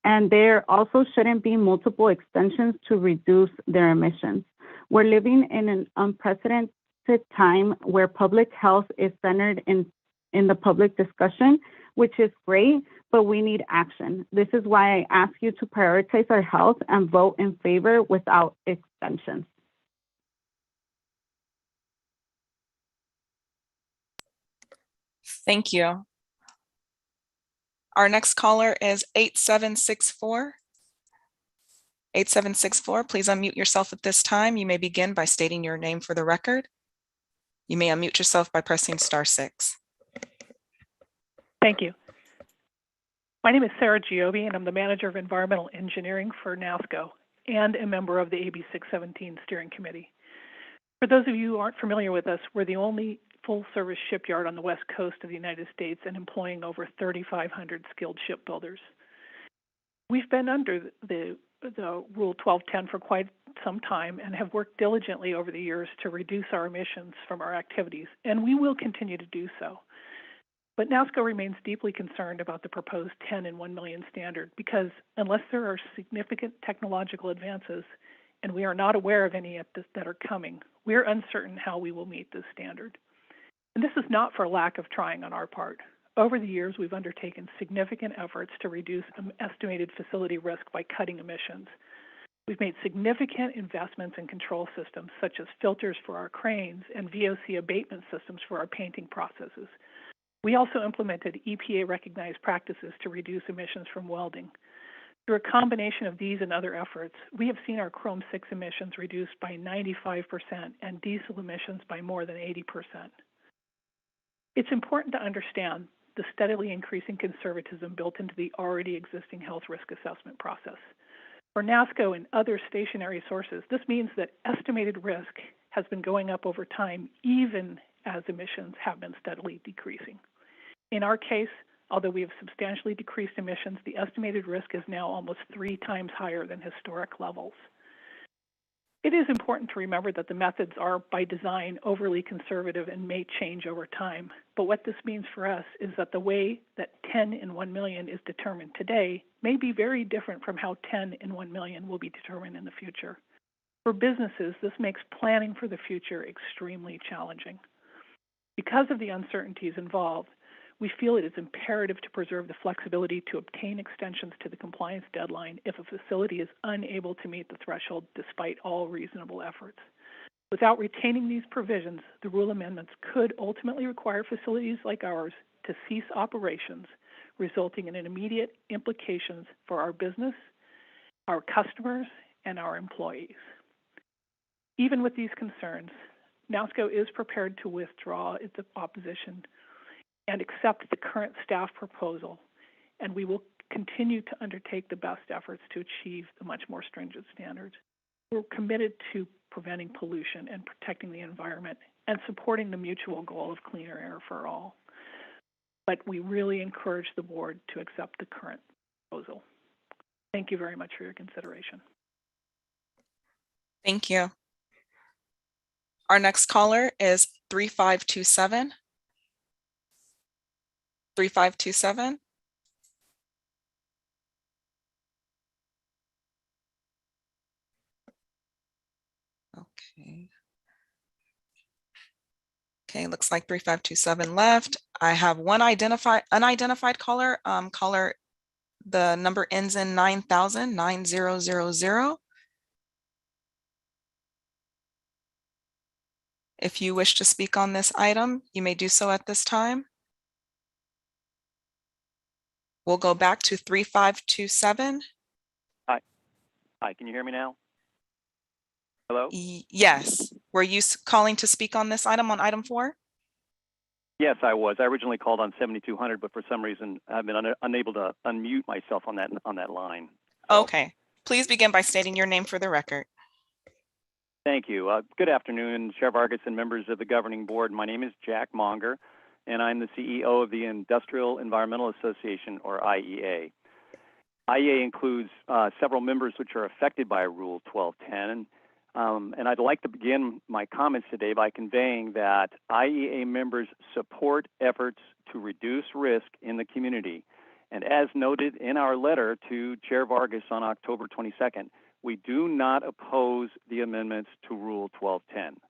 [SPEAKER 21] And there also shouldn't be multiple extensions to reduce their emissions. We're living in an unprecedented time where public health is centered in the public discussion, which is great, but we need action. This is why I ask you to prioritize our health and vote in favor without extensions.
[SPEAKER 1] Thank you. Our next caller is 8764. 8764, please unmute yourself at this time. You may begin by stating your name for the record. You may unmute yourself by pressing *6.
[SPEAKER 4] Thank you. My name is Sarah Giobbi, and I'm the Manager of Environmental Engineering for NASCO and a member of the AB 617 Steering Committee. For those of you who aren't familiar with us, we're the only full-service shipyard on the West Coast of the United States and employing over 3,500 skilled shipbuilders. We've been under the Rule 1210 for quite some time and have worked diligently over the years to reduce our emissions from our activities, and we will continue to do so. But NASCO remains deeply concerned about the proposed 10 in 1 million standard because unless there are significant technological advances, and we are not aware of any that are coming, we are uncertain how we will meet this standard. And this is not for lack of trying on our part. Over the years, we've undertaken significant efforts to reduce estimated facility risk by cutting emissions. We've made significant investments in control systems, such as filters for our cranes and VOC abatement systems for our painting processes. We also implemented EPA-recognized practices to reduce emissions from welding. Through a combination of these and other efforts, we have seen our Chrome 6 emissions reduced by 95% and diesel emissions by more than 80%. It's important to understand the steadily increasing conservatism built into the already existing health risk assessment process. For NASCO and other stationary sources, this means that estimated risk has been going up over time, even as emissions have been steadily decreasing. In our case, although we have substantially decreased emissions, the estimated risk is now almost 3 times higher than historic levels. It is important to remember that the methods are, by design, overly conservative and may change over time. But what this means for us is that the way that 10 in 1 million is determined today may be very different from how 10 in 1 million will be determined in the future. For businesses, this makes planning for the future extremely challenging. Because of the uncertainties involved, we feel it is imperative to preserve the flexibility to obtain extensions to the compliance deadline if a facility is unable to meet the threshold despite all reasonable efforts. Without retaining these provisions, the rule amendments could ultimately require facilities like ours to cease operations, resulting in immediate implications for our business, our customers, and our employees. Even with these concerns, NASCO is prepared to withdraw its opposition and accept the current staff proposal, and we will continue to undertake the best efforts to achieve the much more stringent standards. We're committed to preventing pollution and protecting the environment and supporting the mutual goal of cleaner air for all. But we really encourage the board to accept the current proposal. Thank you very much for your consideration.
[SPEAKER 1] Thank you. Our next caller is 3527. 3527. Okay. Okay, looks like 3527 left. I have one unidentified caller. Caller, the number ends in 9000, 9000. If you wish to speak on this item, you may do so at this time. We'll go back to 3527.
[SPEAKER 22] Hi, can you hear me now? Hello?
[SPEAKER 1] Yes. Were you calling to speak on this item, on item 4?
[SPEAKER 22] Yes, I was. I originally called on 7200, but for some reason I've been unable to unmute myself on that line.
[SPEAKER 1] Okay. Please begin by stating your name for the record.
[SPEAKER 22] Thank you. Good afternoon, Chair Vargas and members of the governing board. My name is Jack Monger, and I'm the CEO of the Industrial Environmental Association, or IEA. IEA includes several members which are affected by Rule 1210, and I'd like to begin my comments today by conveying that IEA members support efforts to reduce risk in the community. And as noted in our letter to Chair Vargas on October 22nd, we do not oppose the amendments to Rule 1210.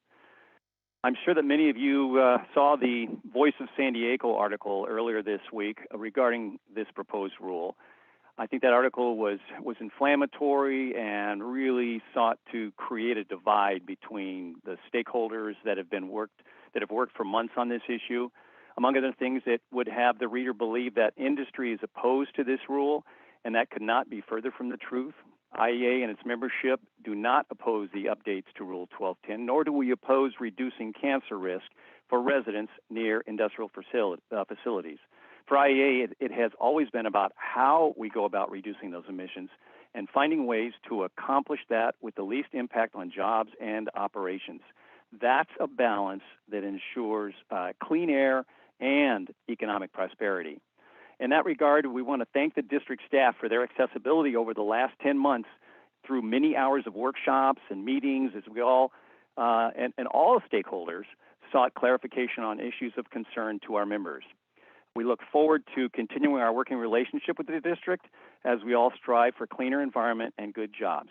[SPEAKER 22] I'm sure that many of you saw the Voice of San Diego article earlier this week regarding this proposed rule. I think that article was inflammatory and really sought to create a divide between the stakeholders that have worked for months on this issue. Among other things, it would have the reader believe that industry is opposed to this rule, and that could not be further from the truth. IEA and its membership do not oppose the updates to Rule 1210, nor do we oppose reducing cancer risk for residents near industrial facilities. For IEA, it has always been about how we go about reducing those emissions and finding ways to accomplish that with the least impact on jobs and operations. That's a balance that ensures clean air and economic prosperity. In that regard, we want to thank the district staff for their accessibility over the last 10 months through many hours of workshops and meetings as we all, and all stakeholders sought clarification on issues of concern to our members. We look forward to continuing our working relationship with the district as we all strive for cleaner environment and good jobs.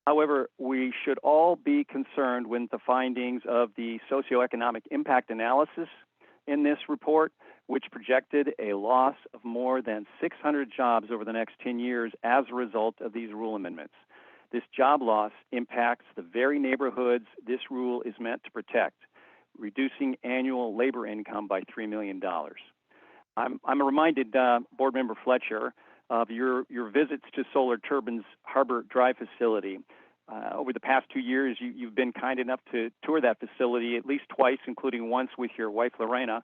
[SPEAKER 22] However, we should all be concerned with the findings of the socioeconomic impact analysis in this report, which projected a loss of more than 600 jobs over the next 10 years as a result of these rule amendments. This job loss impacts the very neighborhoods this rule is meant to protect, reducing annual labor income by $3 million. I'm reminded, Board Member Fletcher, of your visits to Solar Turbines Harbor Drive facility. Over the past 2 years, you've been kind enough to tour that facility at least twice, including once with your wife, Lorena.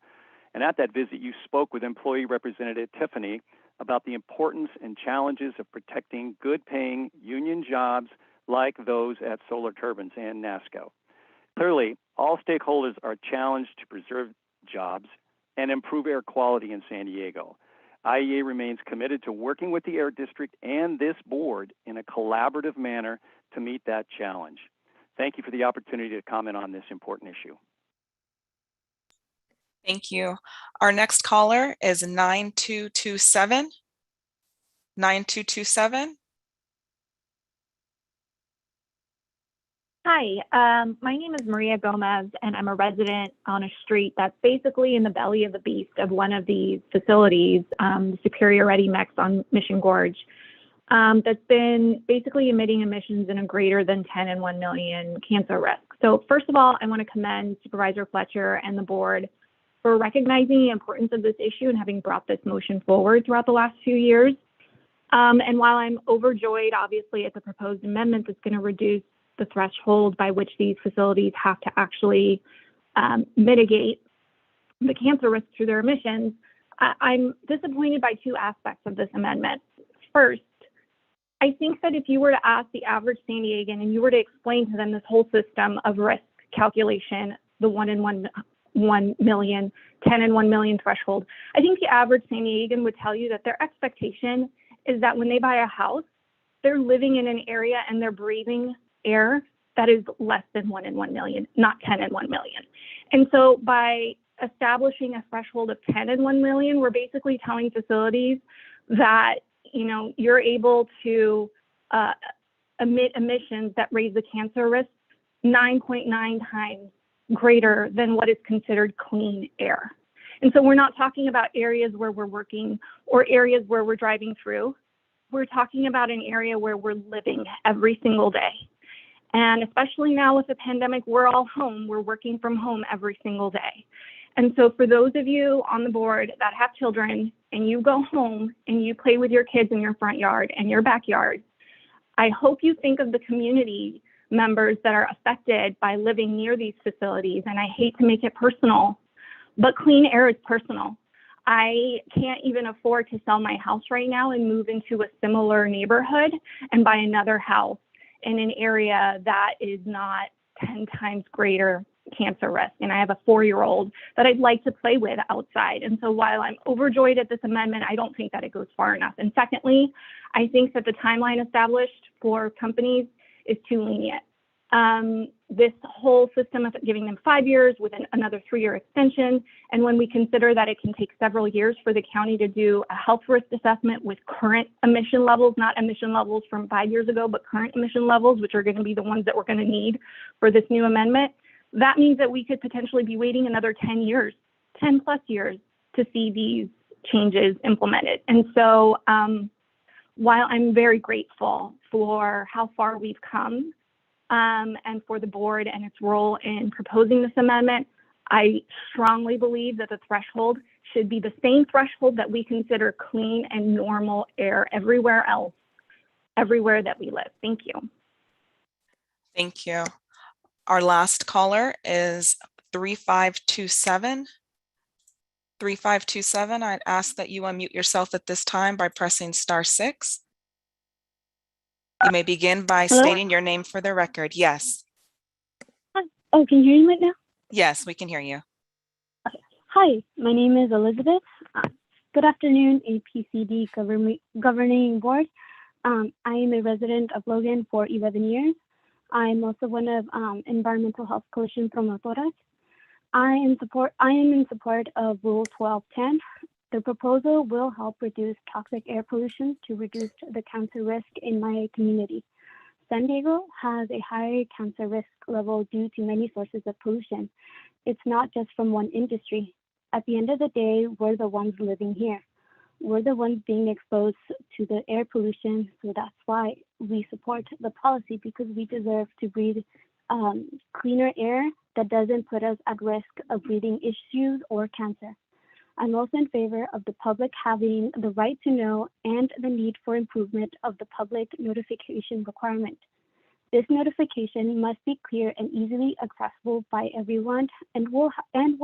[SPEAKER 22] And at that visit, you spoke with employee representative Tiffany about the importance and challenges of protecting good-paying union jobs like those at Solar Turbines and NASCO. Clearly, all stakeholders are challenged to preserve jobs and improve air quality in San Diego. IEA remains committed to working with the Air District and this board in a collaborative manner to meet that challenge. Thank you for the opportunity to comment on this important issue.
[SPEAKER 1] Thank you. Our next caller is 9227. 9227.
[SPEAKER 9] Hi, my name is Maria Gomez, and I'm a resident on a street that's basically in the belly of the beast of one of these facilities, the Superior Ready Mix on Mission Gorge, that's been basically emitting emissions in a greater than 10 and 1 million cancer risk. So first of all, I want to commend Supervisor Fletcher and the board for recognizing the importance of this issue and having brought this motion forward throughout the last few years. And while I'm overjoyed, obviously, at the proposed amendment that's going to reduce the threshold by which these facilities have to actually mitigate the cancer risk through their emissions, I'm disappointed by two aspects of this amendment. First, I think that if you were to ask the average San Diegan and you were to explain to them this whole system of risk calculation, the 1 in 1 million, 10 in 1 million threshold, I think the average San Diegan would tell you that their expectation is that when they buy a house, they're living in an area and they're breathing air that is less than 1 in 1 million, not 10 in 1 million. And so by establishing a threshold of 10 in 1 million, we're basically telling facilities that, you know, you're able to emit emissions that raise the cancer risk 9.9 times greater than what is considered clean air. And so we're not talking about areas where we're working or areas where we're driving through. We're talking about an area where we're living every single day. And especially now with the pandemic, we're all home. We're working from home every single day. And so for those of you on the board that have children and you go home and you play with your kids in your front yard and your backyard, I hope you think of the community members that are affected by living near these facilities. And I hate to make it personal, but clean air is personal. I can't even afford to sell my house right now and move into a similar neighborhood and buy another house in an area that is not 10 times greater cancer risk. And I have a 4-year-old that I'd like to play with outside. And so while I'm overjoyed at this amendment, I don't think that it goes far enough. And secondly, I think that the timeline established for companies is too lenient. This whole system of giving them 5 years with another 3-year extension, and when we consider that it can take several years for the county to do a health risk assessment with current emission levels, not emission levels from 5 years ago, but current emission levels, which are going to be the ones that we're going to need for this new amendment, that means that we could potentially be waiting another 10 years, 10 plus years to see these changes implemented. And so while I'm very grateful for how far we've come, and for the board and its role in proposing this amendment, I strongly believe that the threshold should be the same threshold that we consider clean and normal air everywhere else everywhere that we live. Thank you.
[SPEAKER 1] Thank you. Our last caller is 3527. 3527, I'd ask that you unmute yourself at this time by pressing *6. You may begin by
[SPEAKER 18] Hello?
[SPEAKER 1] stating your name for the record. Yes.
[SPEAKER 18] Oh, can you hear me right now?
[SPEAKER 1] Yes, we can hear you.
[SPEAKER 18] Hi, my name is Elizabeth. Good afternoon, APCD Governing Board. I am a resident of Logan for 11 years. I'm also one of Environmental Health Coalition Promotoras. I am in support of Rule 1210. The proposal will help reduce toxic air pollution to reduce the cancer risk in my community. San Diego has a high cancer risk level due to many sources of pollution. It's not just from one industry. At the end of the day, we're the ones living here. We're the ones being exposed to the air pollution, so that's why we support the policy, because we deserve to breathe cleaner air that doesn't put us at risk of breathing issues or cancer. I'm also in favor of the public having the right to know and the need for improvement of the public notification requirement. This notification must be clear and easily accessible by everyone, and will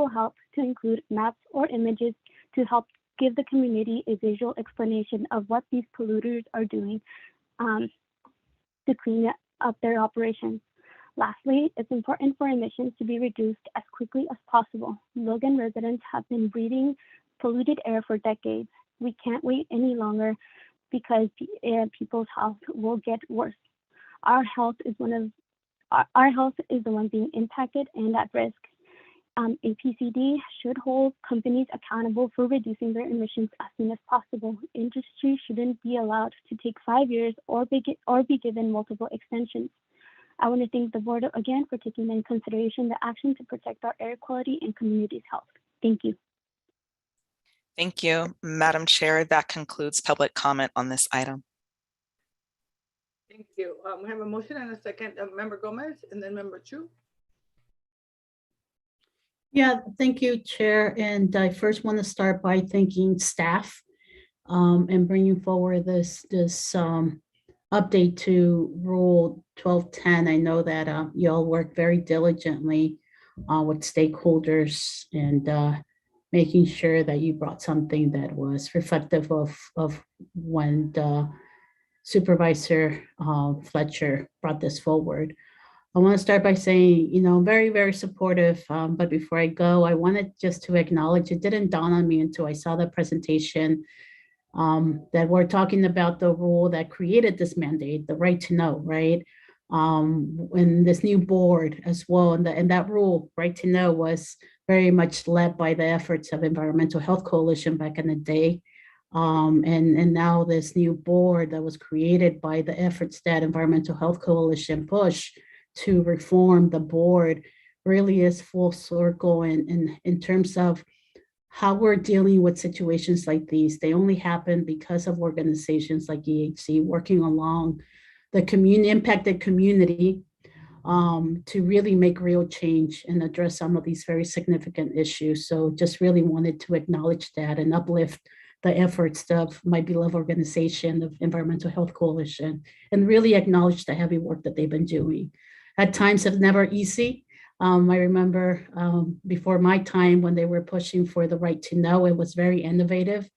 [SPEAKER 18] help to include maps or images to help give the community a visual explanation of what these polluters are doing to clean up their operations. Lastly, it's important for emissions to be reduced as quickly as possible. Logan residents have been breathing polluted air for decades. We can't wait any longer because people's health will get worse. Our health is the one being impacted and at risk. APCD should hold companies accountable for reducing their emissions as soon as possible. Industry shouldn't be allowed to take 5 years or be given multiple extensions. I want to thank the board again for taking into consideration the action to protect our air quality and community's health. Thank you.
[SPEAKER 1] Thank you, Madam Chair. That concludes public comment on this item.
[SPEAKER 8] Thank you. We have a motion and a second. Member Gomez and then Member Chu.
[SPEAKER 6] Yeah, thank you, Chair. And I first want to start by thanking staff and bringing forward this update to Rule 1210. I know that you all work very diligently with stakeholders and making sure that you brought something that was reflective of when Supervisor Fletcher brought this forward. I want to start by saying, very, very supportive. But before I go, I wanted just to acknowledge, it didn't dawn on me until I saw the presentation that we're talking about the rule that created this mandate, the right to know, right? And this new board as well. And that rule, right to know, was very much led by the efforts of Environmental Health Coalition back in the day. And now this new board that was created by the efforts that Environmental Health Coalition pushed to reform the board really is full circle in terms of how we're dealing with situations like these. They only happen because of organizations like EHC working along the impacted community to really make real change and address some of these very significant issues. So just really wanted to acknowledge that and uplift the efforts of my beloved organization of Environmental Health Coalition and really acknowledge the heavy work that they've been doing. At times it's never easy. I remember before my time when they were pushing for the right to know, it was very innovative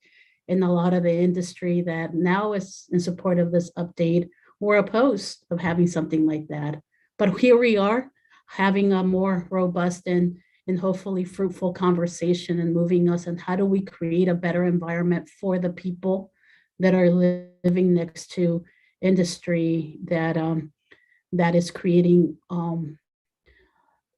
[SPEAKER 6] in a lot of the industry that now is in support of this update or opposed of having something like that. But here we are having a more robust and hopefully fruitful conversation and moving us on how do we create a better environment for the people that are living next to industry that is creating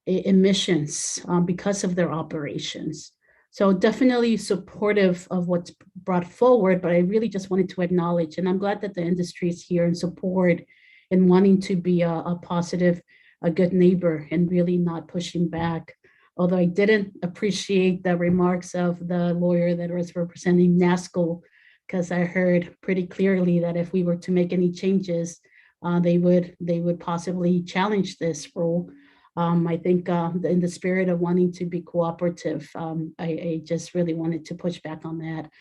[SPEAKER 6] emissions because of their operations. So definitely supportive of what's brought forward, but I really just wanted to acknowledge, and I'm glad that the industry is here in support and wanting to be a positive, a good neighbor and really not pushing back. Although I didn't appreciate the remarks of the lawyer that was representing NASCO, because I heard pretty clearly that if we were to make any changes, they would possibly challenge this rule. I think in the spirit of wanting to be cooperative, I just really wanted to push back on that.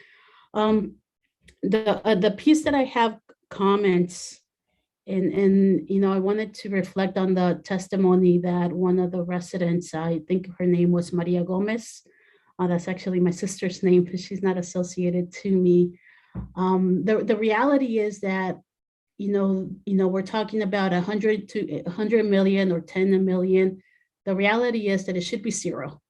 [SPEAKER 6] The piece that I have comments And I wanted to reflect on the testimony that one of the residents, I think her name was Maria Gomez. That's actually my sister's name, but she's not associated to me. The reality is that, we're talking about 100 million or 10 million. The reality is that it should be zero.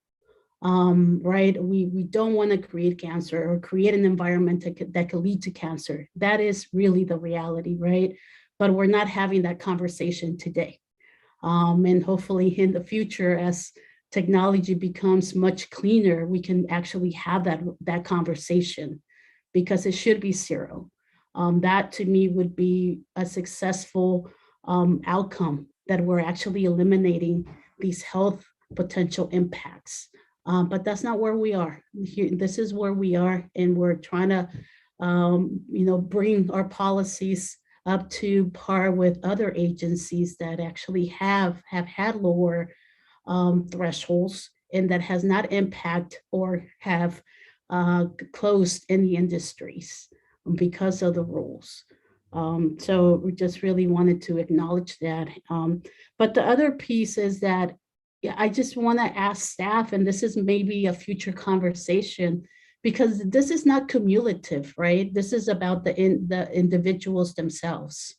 [SPEAKER 6] Right? We don't want to create cancer or create an environment that could lead to cancer. That is really the reality, right? But we're not having that conversation today. And hopefully in the future, as technology becomes much cleaner, we can actually have that conversation, because it should be zero. That to me would be a successful outcome, that we're actually eliminating these health potential impacts. But that's not where we are. This is where we are, and we're trying to, bring our policies up to par with other agencies that actually have had lower thresholds, and that has not impacted or have closed any industries because of the rules. So we just really wanted to acknowledge that. But the other piece is that, I just want to ask staff, and this is maybe a future conversation, because this is not cumulative, right? This is about the individuals themselves.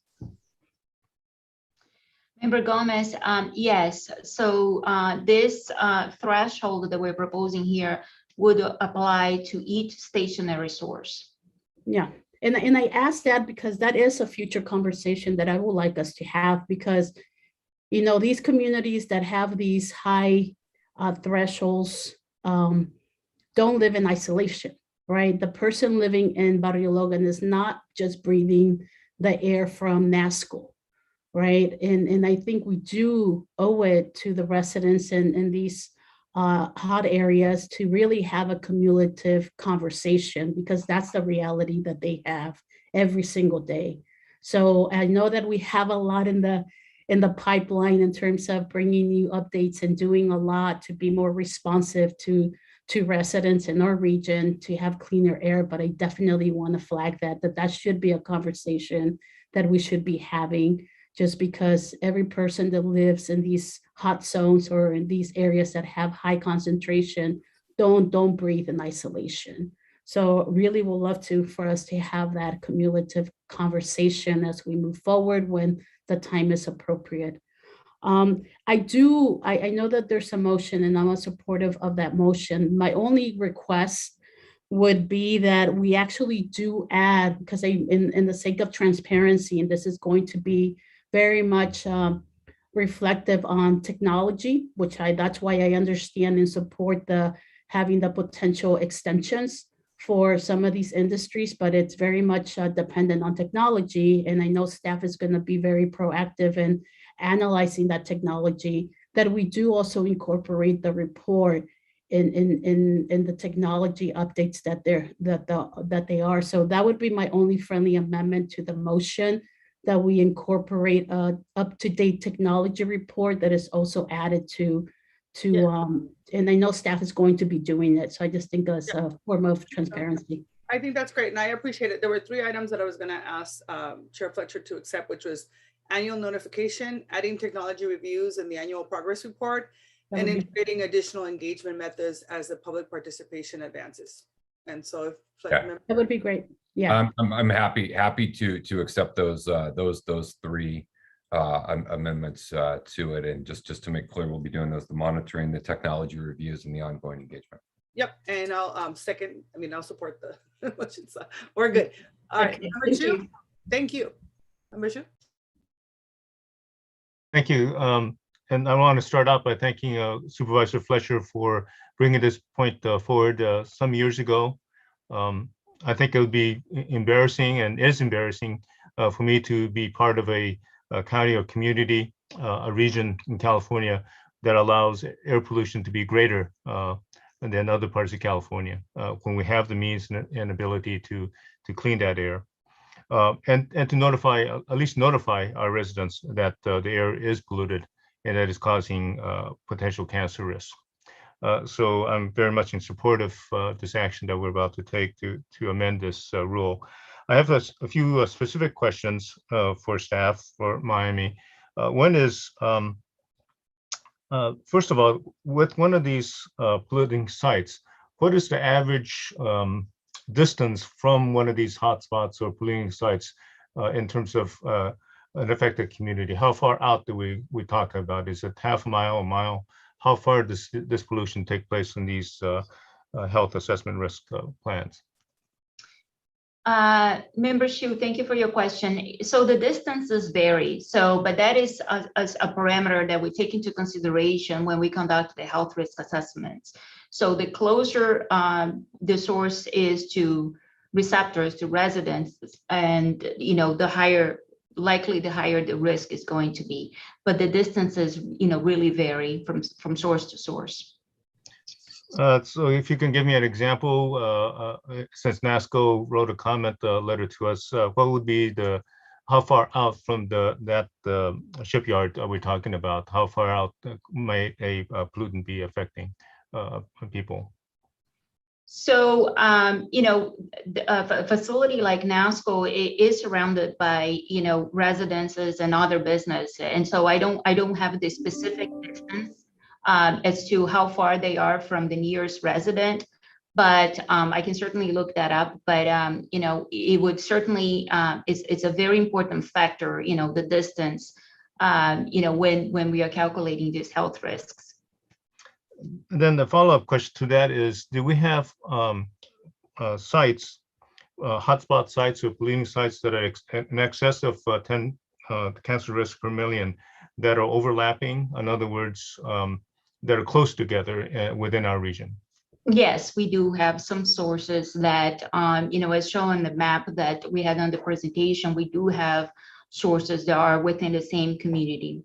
[SPEAKER 15] Member Gomez, yes. So this threshold that we're proposing here would apply to each stationary source.
[SPEAKER 6] Yeah, and I asked that because that is a future conversation that I would like us to have, because these communities that have these high thresholds don't live in isolation, right? The person living in Barrio Logan is not just breathing the air from NASCO, right? And I think we do owe it to the residents in these hot areas to really have a cumulative conversation, because that's the reality that they have every single day. So I know that we have a lot in the pipeline in terms of bringing you updates and doing a lot to be more responsive to residents in our region to have cleaner air. But I definitely want to flag that should be a conversation that we should be having, just because every person that lives in these hot zones or in these areas that have high concentration don't breathe in isolation. So really would love for us to have that cumulative conversation as we move forward when the time is appropriate. I know that there's a motion, and I'm supportive of that motion. My only request would be that we actually do add, because in the sake of transparency, and this is going to be very much reflective on technology, which that's why I understand and support having the potential extensions for some of these industries, but it's very much dependent on technology. And I know staff is going to be very proactive in analyzing that technology, that we do also incorporate the report in the technology updates that they are. So that would be my only friendly amendment to the motion, that we incorporate a up-to-date technology report that is also added to and I know staff is going to be doing it. So I just think that's a form of transparency.
[SPEAKER 8] I think that's great, and I appreciate it. There were 3 items that I was going to ask Chair Fletcher to accept, which was annual notification, adding technology reviews in the annual progress report, and integrating additional engagement methods as the public participation advances. And so,
[SPEAKER 6] that would be great. Yeah,
[SPEAKER 14] I'm happy to accept those 3 amendments to it, and just to make clear, we'll be doing those: the monitoring, the technology reviews, and the ongoing engagement.
[SPEAKER 8] Yep, and I'll support the motions. We're good. All right, number 2. Thank you. Number 2.
[SPEAKER 3] Thank you. And I want to start out by thanking Supervisor Fletcher for bringing this point forward some years ago. I think it would be embarrassing, and is embarrassing, for me to be part of a county or community, a region in California that allows air pollution to be greater than other parts of California, when we have the means and ability to clean that air, and to at least notify our residents that the air is polluted and that is causing potential cancer risks. So I'm very much in support of this action that we're about to take to amend this rule. I have a few specific questions for staff for Miami. One is, first of all, with one of these polluting sites, what is the average distance from one of these hotspots or polluting sites in terms of an affected community? How far out do we talk about? Is it half a mile, a mile? How far does this pollution take place in these health assessment risk plans?
[SPEAKER 15] Member Shu, thank you for your question. So the distances vary. But that is a parameter that we take into consideration when we conduct the health risk assessments. So the closer the source is to receptors, to residents, and the higher the risk is going to be. But the distances, really vary from source to source.
[SPEAKER 3] So if you can give me an example, since NASCO wrote a comment letter to us, what would be how far out from that shipyard are we talking about? How far out may a pollutant be affecting people?
[SPEAKER 15] So, a facility like NASCO is surrounded by, residences and other business. And so I don't have the specific distance as to how far they are from the nearest resident, but I can certainly look that up. But it would certainly it's a very important factor, the distance, when we are calculating these health risks.
[SPEAKER 3] And then the follow-up question to that is: do we have sites, hotspot sites or polluting sites that are in excess of 10 cancer risks per million that are overlapping? In other words, that are close together within our region?
[SPEAKER 15] Yes, we do have some sources that, as shown on the map that we had on the presentation, we do have sources that are within the same community.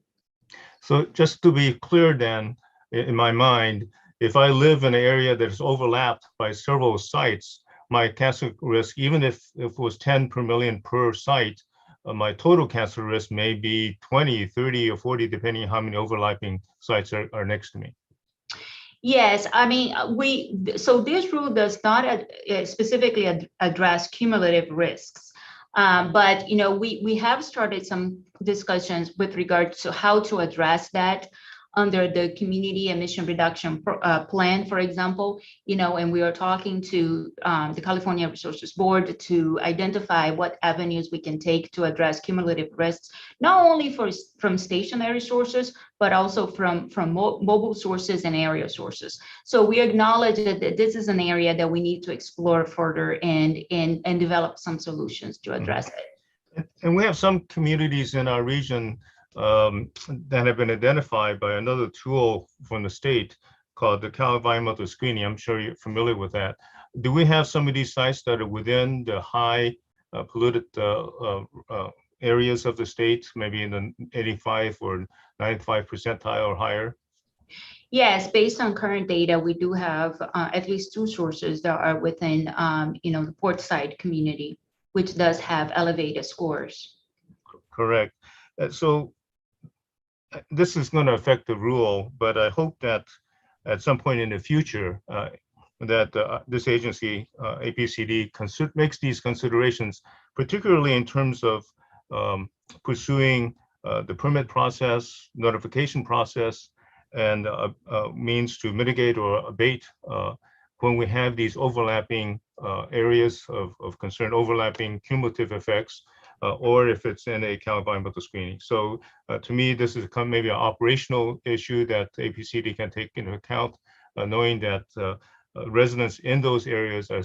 [SPEAKER 3] So just to be clear then, in my mind, if I live in an area that's overlapped by several sites, my cancer risk, even if it was 10 per million per site, my total cancer risk may be 20, 30, or 40, depending on how many overlapping sites are next to me.
[SPEAKER 15] Yes, I mean, so this rule does not specifically address cumulative risks. But, we have started some discussions with regard to how to address that under the community emission reduction plan, for example, and we are talking to the California Resources Board to identify what avenues we can take to address cumulative risks, not only from stationary sources, but also from mobile sources and area sources. So we acknowledge that this is an area that we need to explore further and develop some solutions to address it.
[SPEAKER 3] And we have some communities in our region that have been identified by another tool from the state called the Cal Environmental Screening. I'm sure you're familiar with that. Do we have some of these sites that are within the high polluted areas of the state, maybe in the 85 or 95 percentile or higher?
[SPEAKER 15] Yes, based on current data, we do have at least 2 sources that are within, the Portside community, which does have elevated scores. Correct.
[SPEAKER 3] So this is going to affect the rule, but I hope that at some point in the future that this agency, APCD, makes these considerations, particularly in terms of pursuing the permit process, notification process, and means to mitigate or abate when we have these overlapping areas of concern, overlapping cumulative effects, or if it's in a Cal Environmental Screening. So to me, this is maybe an operational issue that APCD can take into account, knowing that residents in those areas are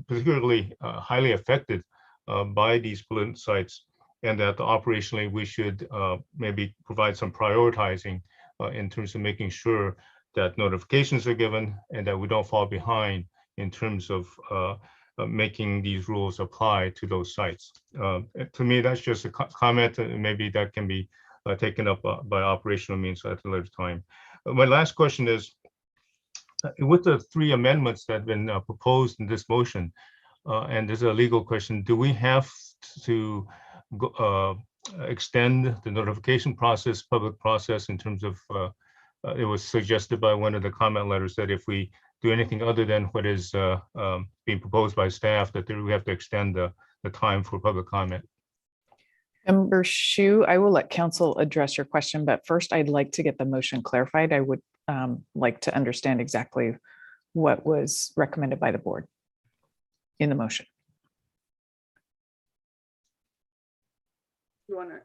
[SPEAKER 3] particularly highly affected by these pollutant sites, and that operationally we should maybe provide some prioritizing in terms of making sure that notifications are given and that we don't fall behind in terms of making these rules apply to those sites. To me, that's just a comment, and maybe that can be taken up by operational means at a later time. My last question is, with the 3 amendments that have been proposed in this motion, and this is a legal question, do we have to extend the notification process, public process, in terms of, it was suggested by one of the comment letters that if we do anything other than what is being proposed by staff, that we have to extend the time for public comment.
[SPEAKER 10] Member Shu, I will let council address your question, but first I'd like to get the motion clarified. I would like to understand exactly what was recommended by the board in the motion.
[SPEAKER 8] You want to?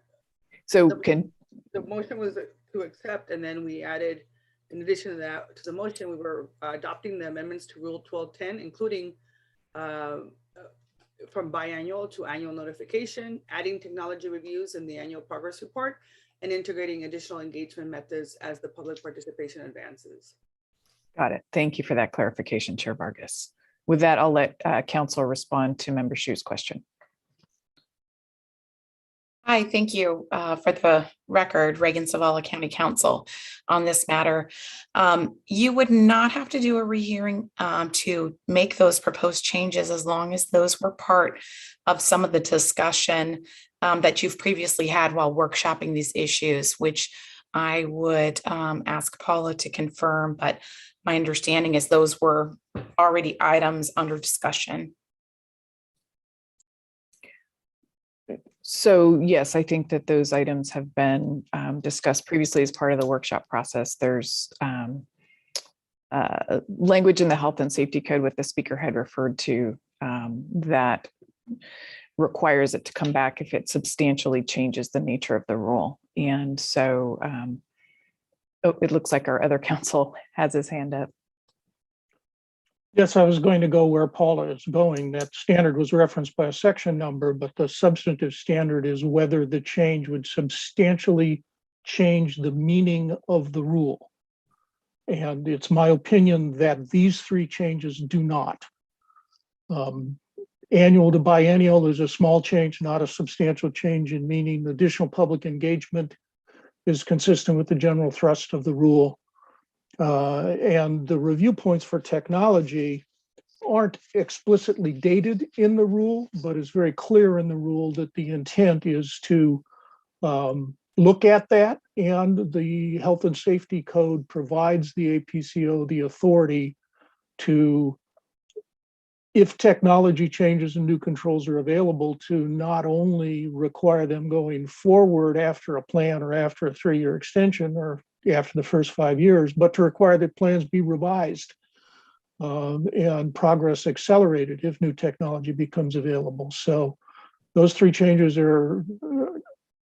[SPEAKER 10] So
[SPEAKER 8] The motion was to accept, and then we added, in addition to that, to the motion, we were adopting the amendments to Rule 1210, including from biannual to annual notification, adding technology reviews in the annual progress report, and integrating additional engagement methods as the public participation advances.
[SPEAKER 10] Got it. Thank you for that clarification, Chair Vargas. With that, I'll let council respond to Member Shu's question.
[SPEAKER 11] Hi, thank you. For the record, Reagan Zavala County Council on this matter. You would not have to do a rehearing to make those proposed changes as long as those were part of some of the discussion that you've previously had while workshopping these issues, which I would ask Paula to confirm, but my understanding is those were already items under discussion.
[SPEAKER 10] So yes, I think that those items have been discussed previously as part of the workshop process. There's language in the health and safety code, what the speaker had referred to, that requires it to come back if it substantially changes the nature of the rule. And so it looks like our other council has his hand up.
[SPEAKER 23] Yes, I was going to go where Paula is going. That standard was referenced by a section number, but the substantive standard is whether the change would substantially change the meaning of the rule. And it's my opinion that these three changes do not. Annual to biennial is a small change, not a substantial change in meaning. Additional public engagement is consistent with the general thrust of the rule. And the review points for technology aren't explicitly dated in the rule, but it's very clear in the rule that the intent is to look at that, and the health and safety code provides the APCO the authority to, if technology changes and new controls are available, to not only require them going forward after a plan or after a 3-year extension or after the first 5 years, but to require that plans be revised and progress accelerated if new technology becomes available. So those three changes are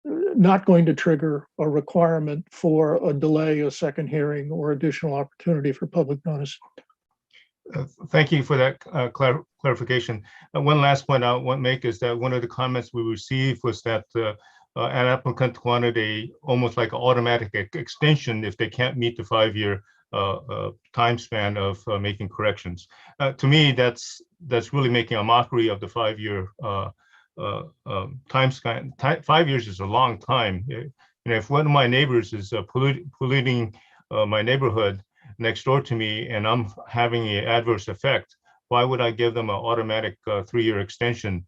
[SPEAKER 23] not going to trigger a requirement for a delay, a second hearing, or additional opportunity for public notice.
[SPEAKER 3] Thank you for that clarification. One last point I want to make is that one of the comments we received was that an applicant wanted almost like an automatic extension if they can't meet the 5-year time span of making corrections. To me, that's really making a mockery of the 5-year time span. 5 years is a long time. If one of my neighbors is polluting my neighborhood next door to me and I'm having an adverse effect, why would I give them an automatic 3-year extension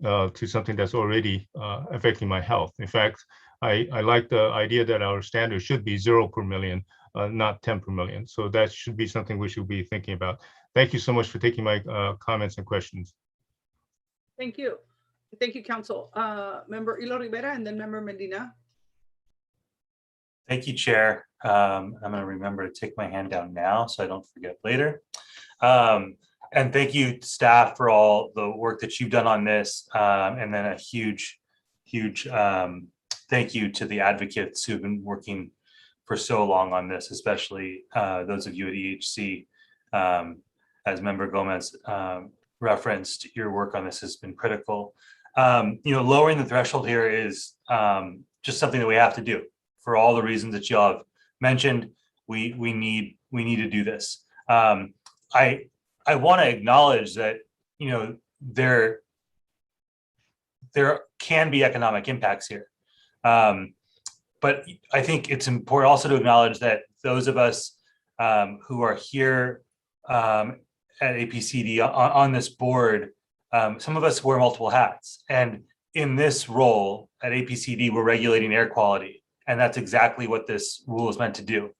[SPEAKER 3] to something that's already affecting my health? In fact, I like the idea that our standard should be 0 per million, not 10 per million. So that should be something we should be thinking about. Thank you so much for taking my comments and questions.
[SPEAKER 8] Thank you. Thank you, Council. Member Ilo Rivera and then Member Medina.
[SPEAKER 7] Thank you, Chair. I'm going to remember to take my hand down now so I don't forget later. And thank you, staff, for all the work that you've done on this. And then a huge thank you to the advocates who've been working for so long on this, especially those of you at EHC. As Member Gomez referenced, your work on this has been critical. Lowering the threshold here is just something that we have to do for all the reasons that y'all have mentioned. We need to do this. I want to acknowledge that there can be economic impacts here, but I think it's important also to acknowledge that those of us who are here at APCD on this board, some of us wear multiple hats, and in this role at APCD, we're regulating air quality, and that's exactly what this rule is meant to do.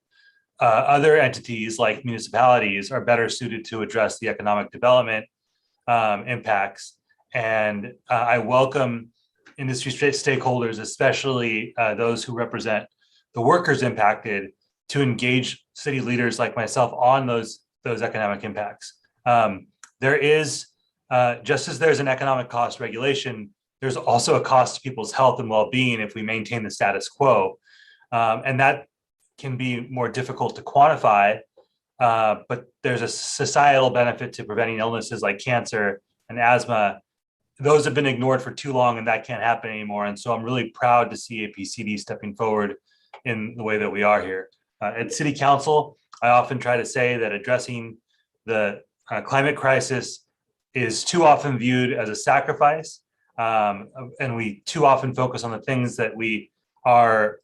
[SPEAKER 7] other entities like municipalities are better suited to address the economic development impacts. And I welcome industry stakeholders, especially those who represent the workers impacted, to engage city leaders like myself on those economic impacts. There is, just as there's an economic cost regulation, there's also a cost to people's health and well-being if we maintain the status quo. And that can be more difficult to quantify, but there's a societal benefit to preventing illnesses like cancer and asthma. Those have been ignored for too long, and that can't happen anymore. And so I'm really proud to see APCD stepping forward in the way that we are here. At City Council, I often try to say that addressing the climate crisis is too often viewed as a sacrifice, and we too often focus on the things that we are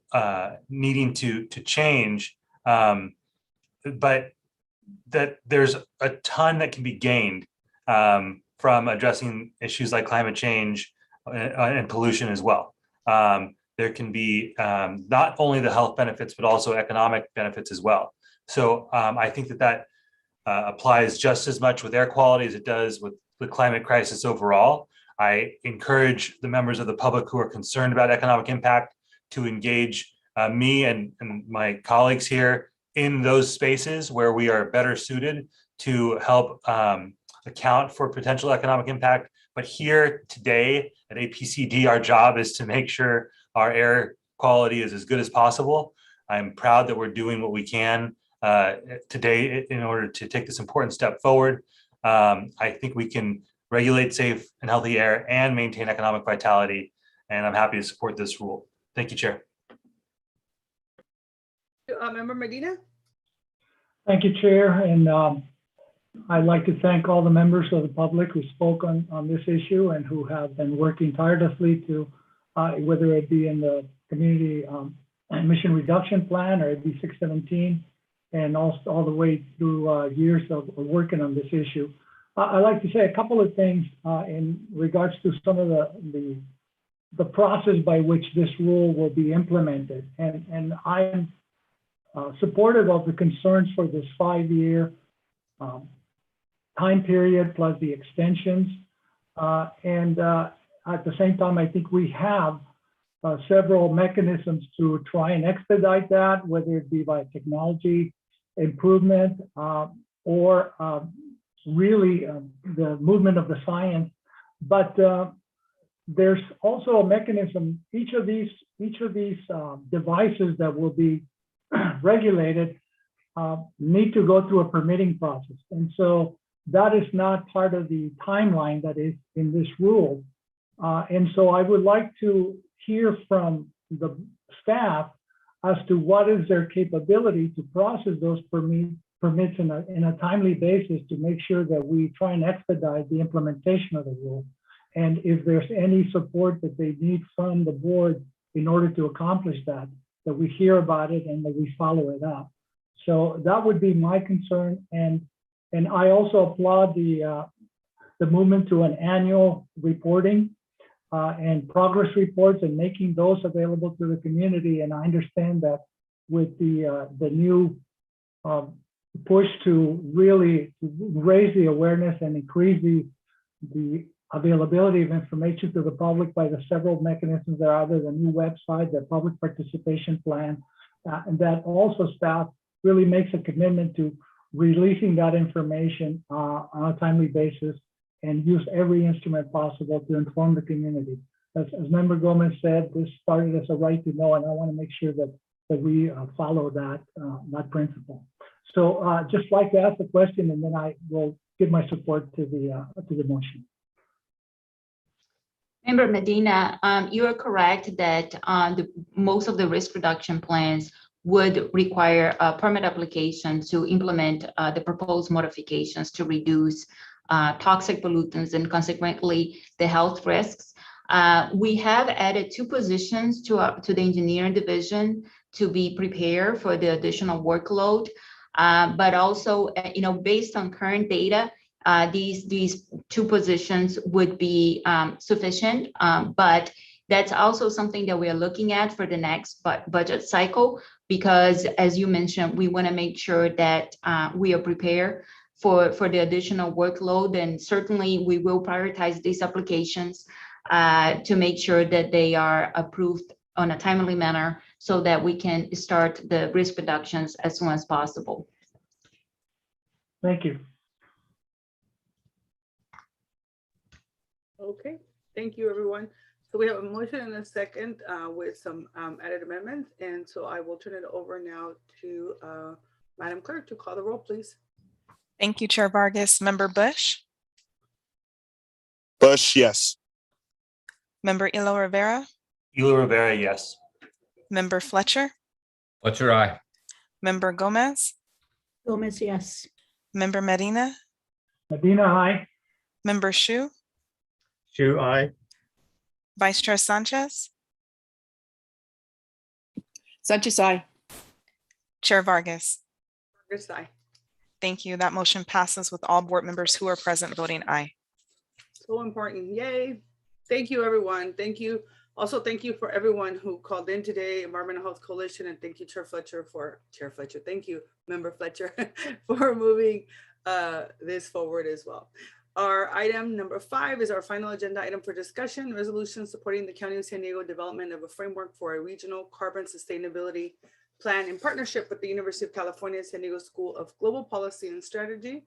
[SPEAKER 7] needing to change, but that there's a ton that can be gained from addressing issues like climate change and pollution as well. There can be not only the health benefits, but also economic benefits as well. So I think that applies just as much with air quality as it does with the climate crisis overall. I encourage the members of the public who are concerned about economic impact to engage me and my colleagues here in those spaces where we are better suited to help account for potential economic impact. But here today at APCD, our job is to make sure our air quality is as good as possible. I'm proud that we're doing what we can today in order to take this important step forward. I think we can regulate safe and healthy air and maintain economic vitality, and I'm happy to support this rule. Thank you, Chair.
[SPEAKER 8] Member Medina?
[SPEAKER 23] Thank you, Chair. And I'd like to thank all the members of the public who spoke on this issue and who have been working tirelessly to, whether it be in the community emission reduction plan or AB 617, and also all the way through years of working on this issue. I'd like to say a couple of things in regards to some of the process by which this rule will be implemented. And I'm supportive of the concerns for this 5-year time period plus the extensions. And at the same time, I think we have several mechanisms to try and expedite that, whether it be by technology improvement or really the movement of the science. But there's also a mechanism. Each of these devices that will be regulated need to go through a permitting process, and so that is not part of the timeline that is in this rule. And so I would like to hear from the staff as to what is their capability to process those permits in a timely basis to make sure that we try and expedite the implementation of the rule. And if there's any support that they need from the board in order to accomplish that we hear about it and that we follow it up. So that would be my concern. And I also applaud the movement to an annual reporting and progress reports and making those available to the community. And I understand that with the new push to really raise the awareness and increase the availability of information to the public by the several mechanisms that are either the new website, the public participation plan, and that also staff really makes a commitment to releasing that information on a timely basis and use every instrument possible to inform the community. As Member Gomez said, this started as a right to know, and I want to make sure that we follow that principle. So just like to ask the question, and then I will give my support to the motion.
[SPEAKER 15] Member Medina, you are correct that most of the risk reduction plans would require a permit application to implement the proposed modifications to reduce toxic pollutants and consequently the health risks. We have added 2 positions to the engineering division to be prepared for the additional workload, but also, based on current data, these 2 positions would be sufficient, but that's also something that we are looking at for the next budget cycle. because as you mentioned, we want to make sure that we are prepared for the additional workload. And certainly we will prioritize these applications to make sure that they are approved on a timely manner so that we can start the risk reductions as soon as possible.
[SPEAKER 23] Thank you.
[SPEAKER 8] Okay, thank you, everyone. So we have a motion and a second with some added amendments. And so I will turn it over now to Madam Clerk to call the roll, please.
[SPEAKER 1] Thank you, Chair Vargas. Member Bush?
[SPEAKER 2] Bush, yes.
[SPEAKER 1] Member Ilo Rivera?
[SPEAKER 7] Ilo Rivera, yes.
[SPEAKER 1] Member Fletcher?
[SPEAKER 14] Fletcher, aye.
[SPEAKER 1] Member Gomez?
[SPEAKER 6] Gomez, yes.
[SPEAKER 1] Member Medina?
[SPEAKER 23] Medina, aye.
[SPEAKER 1] Member Shu?
[SPEAKER 3] Shu, aye.
[SPEAKER 1] Vice Chair Sanchez?
[SPEAKER 5] Sanchez, aye.
[SPEAKER 1] Chair Vargas?
[SPEAKER 8] Vargas, aye.
[SPEAKER 1] Thank you. That motion passes with all board members who are present voting aye.
[SPEAKER 8] So important. Yay. Thank you, everyone. Thank you. Also, thank you for everyone who called in today, Environmental Health Coalition, and thank you, Chair Fletcher. Thank you, Member Fletcher, for moving this forward as well. Our item number 5 is our final agenda item for discussion, resolution supporting the County of San Diego development of a framework for a regional carbon sustainability plan in partnership with the University of California, San Diego School of Global Policy and Strategy.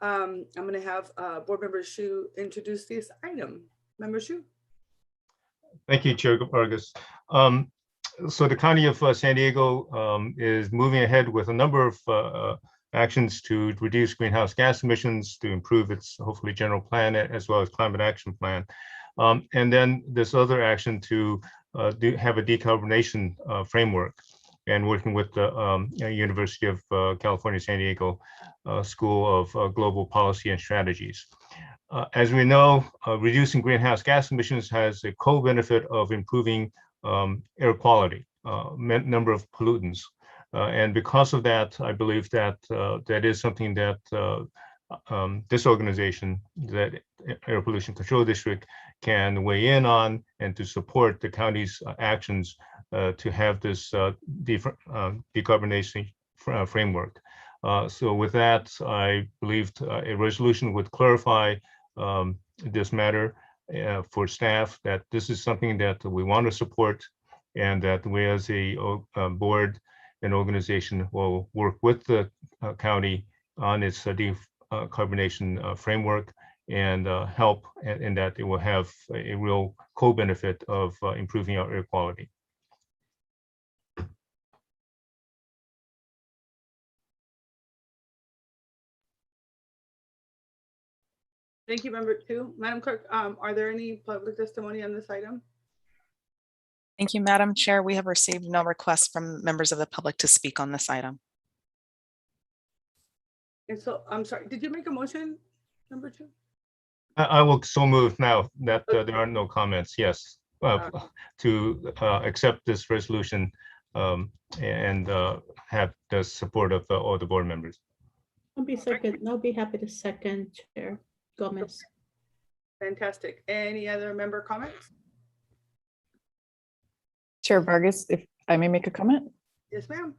[SPEAKER 8] I'm going to have Board Member Shu introduce this item. Member Shu.
[SPEAKER 3] Thank you, Chair Vargas. So the County of San Diego is moving ahead with a number of actions to reduce greenhouse gas emissions, to improve its hopefully general plan as well as climate action plan. And then this other action to have a decarbonization framework, and working with the University of California, San Diego School of Global Policy and Strategies. As we know, reducing greenhouse gas emissions has a co-benefit of improving air quality, number of pollutants. And because of that, I believe that that is something that this organization, that Air Pollution Control District, can weigh in on and to support the county's actions to have this decarbonization framework. So with that, I believed a resolution would clarify this matter for staff, that this is something that we want to support, and that we as a board and organization will work with the county on its decarbonization framework, and help in that it will have a real co-benefit of improving our air quality.
[SPEAKER 8] Thank you, Member 2. Madam Clerk, are there any public testimony on this item?
[SPEAKER 1] Thank you, Madam Chair. We have received no requests from members of the public to speak on this item.
[SPEAKER 8] And so, I'm sorry, did you make a motion, Member 2?
[SPEAKER 3] I will so move now that there are no comments. Yes, to accept this resolution and have the support of all the board members.
[SPEAKER 6] I'll be happy to second, Chair Gomez.
[SPEAKER 8] Fantastic. Any other member comments?
[SPEAKER 10] Chair Vargas, if I may make a comment?
[SPEAKER 8] Yes, ma'am.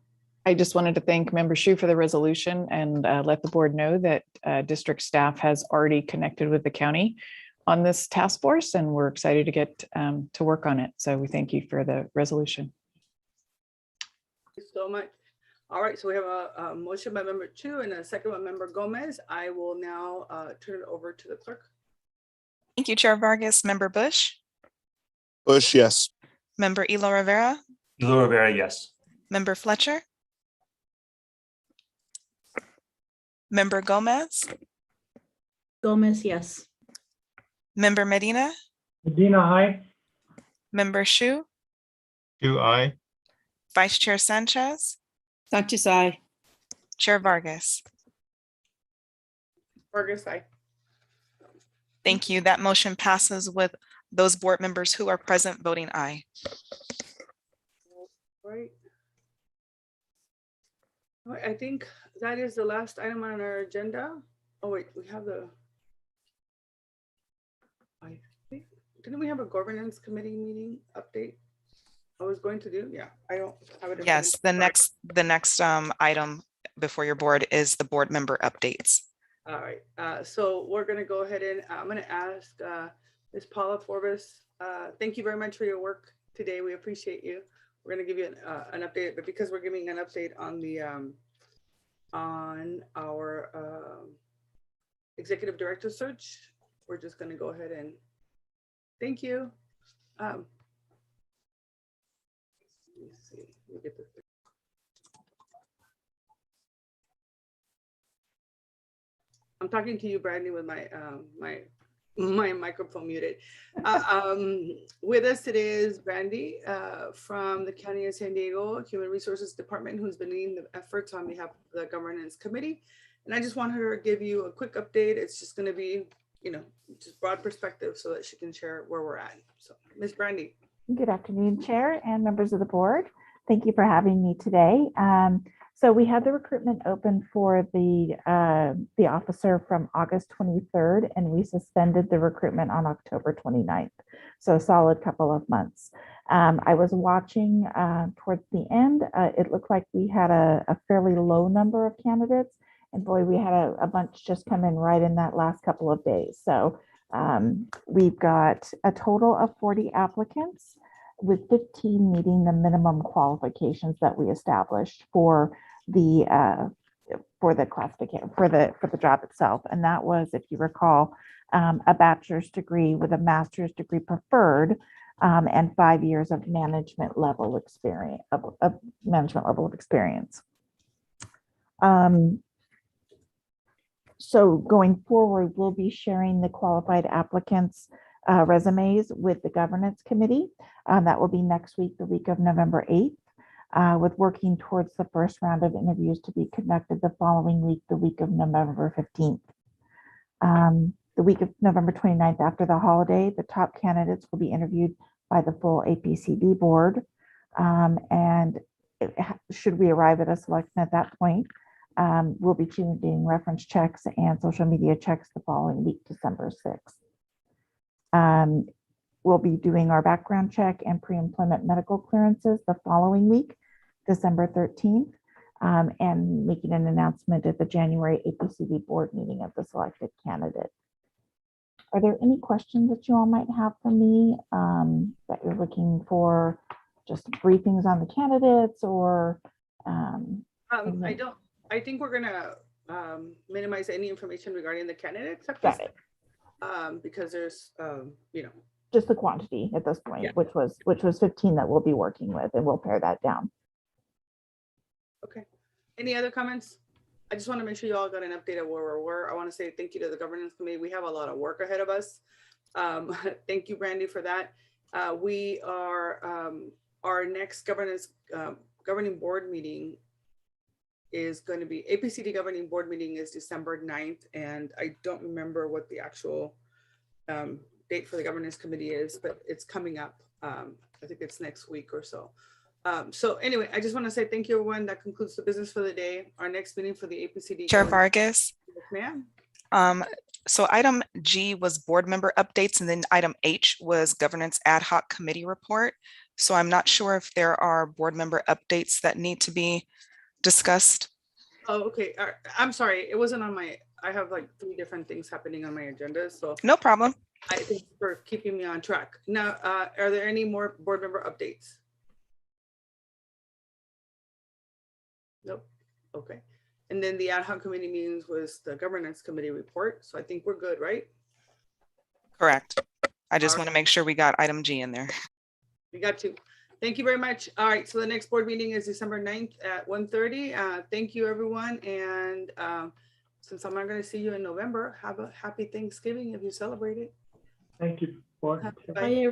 [SPEAKER 10] I just wanted to thank Member Shu for the resolution and let the board know that district staff has already connected with the county on this task force, and we're excited to get to work on it. So we thank you for the resolution.
[SPEAKER 8] Thank you so much. All right, so we have a motion by Member 2 and a second by Member Gomez. I will now turn it over to the clerk.
[SPEAKER 1] Thank you, Chair Vargas. Member Bush?
[SPEAKER 2] Bush, yes.
[SPEAKER 1] Member Ilo Rivera?
[SPEAKER 7] Ilo Rivera, yes.
[SPEAKER 1] Member Fletcher? Member Gomez?
[SPEAKER 6] Gomez, yes.
[SPEAKER 1] Member Medina?
[SPEAKER 23] Medina, aye.
[SPEAKER 1] Member Shu?
[SPEAKER 3] Shu, aye.
[SPEAKER 1] Vice Chair Sanchez?
[SPEAKER 5] Sanchez, aye.
[SPEAKER 1] Chair Vargas?
[SPEAKER 8] Vargas, aye.
[SPEAKER 1] Thank you. That motion passes with those board members who are present voting aye.
[SPEAKER 8] Right. All right, I think that is the last item on our agenda. Oh wait, we have the. Didn't we have a governance committee meeting update? I was going to do, yeah, I don't have it. in front of
[SPEAKER 1] Yes,
[SPEAKER 8] me.
[SPEAKER 1] the next item before your board is the board member updates.
[SPEAKER 8] All right, so we're gonna go ahead and I'm gonna ask Ms. Paula Forbes. Thank you very much for your work today. We appreciate you. We're gonna give you an update, but because we're giving an update on the on our executive director search, we're just gonna go ahead and thank you. Let me see. Let me get this. I'm talking to you, Brandy, with my my microphone muted. With us today is Brandy from the County of San Diego Human Resources Department, who's been leading the efforts on behalf of the Governance Committee. And I just want her to give you a quick update. It's just going to be, you know, just broad perspective so that she can share where we're at. So, Ms. Brandy.
[SPEAKER 12] Good afternoon, Chair and members of the board. Thank you for having me today. So we had the recruitment open for the officer from August 23rd, and we suspended the recruitment on October 29th. So a solid couple of months. I was watching towards the end. It looked like we had a fairly low number of candidates, and boy, we had a bunch just come in right in that last couple of days. So we've got a total of 40 applicants, with 15 meeting the minimum qualifications that we established for the classification for the job itself. And that was, if you recall, a bachelor's degree with a master's degree preferred, and 5 years of management level experience So going forward, we'll be sharing the qualified applicants' resumes with the governance committee. That will be next week, the week of November 8th, with working towards the first round of interviews to be conducted the following week, the week of November 15th. The week of November 29th, after the holiday, the top candidates will be interviewed by the full APCD board. And should we arrive at a selection at that point, we'll be doing reference checks and social media checks the following week, December 6th. We'll be doing our background check and pre-employment medical clearances the following week, December 13th, and making an announcement at the January APCD board meeting of the selected candidate. Are there any questions that you all might have for me that you're looking for, just briefings on the candidates, or?
[SPEAKER 8] I think we're gonna minimize any information regarding the candidates.
[SPEAKER 12] Got it.
[SPEAKER 8] Because there's, you know,
[SPEAKER 12] just the quantity at this point,
[SPEAKER 8] yeah.
[SPEAKER 12] which was 15 that we'll be working with, and we'll pare that down.
[SPEAKER 8] Okay. Any other comments? I just want to make sure you all got an update of where we were. I want to say thank you to the governance committee. We have a lot of work ahead of us. Thank you, Brandy, for that. We are our next governing board meeting is going to be APCD governing board meeting is December 9th, and I don't remember what the actual date for the governance committee is, but it's coming up. I think it's next week or so. So anyway, I just want to say thank you, everyone. That concludes the business for the day. Our next meeting for the APCD.
[SPEAKER 1] Chair Vargas.
[SPEAKER 8] Yes, ma'am.
[SPEAKER 1] So item G was board member updates, and then item H was governance ad hoc committee report. So I'm not sure if there are board member updates that need to be discussed.
[SPEAKER 8] Oh, okay. I'm sorry. It wasn't on my, I have like 3 different things happening on my agenda. So
[SPEAKER 1] no problem.
[SPEAKER 8] I thank you for keeping me on track. Now, are there any more board member updates? Nope. Okay. And then the ad hoc committee meetings was the governance committee report. So I think we're good, right?
[SPEAKER 1] Correct. I just want to make sure we got item G in there.
[SPEAKER 8] We got to. Thank you very much. All right. So the next board meeting is December 9th at 1:30. Thank you, everyone. And since I'm not going to see you in November, have a happy Thanksgiving if you celebrate it.
[SPEAKER 23] Thank you.
[SPEAKER 8] Bye.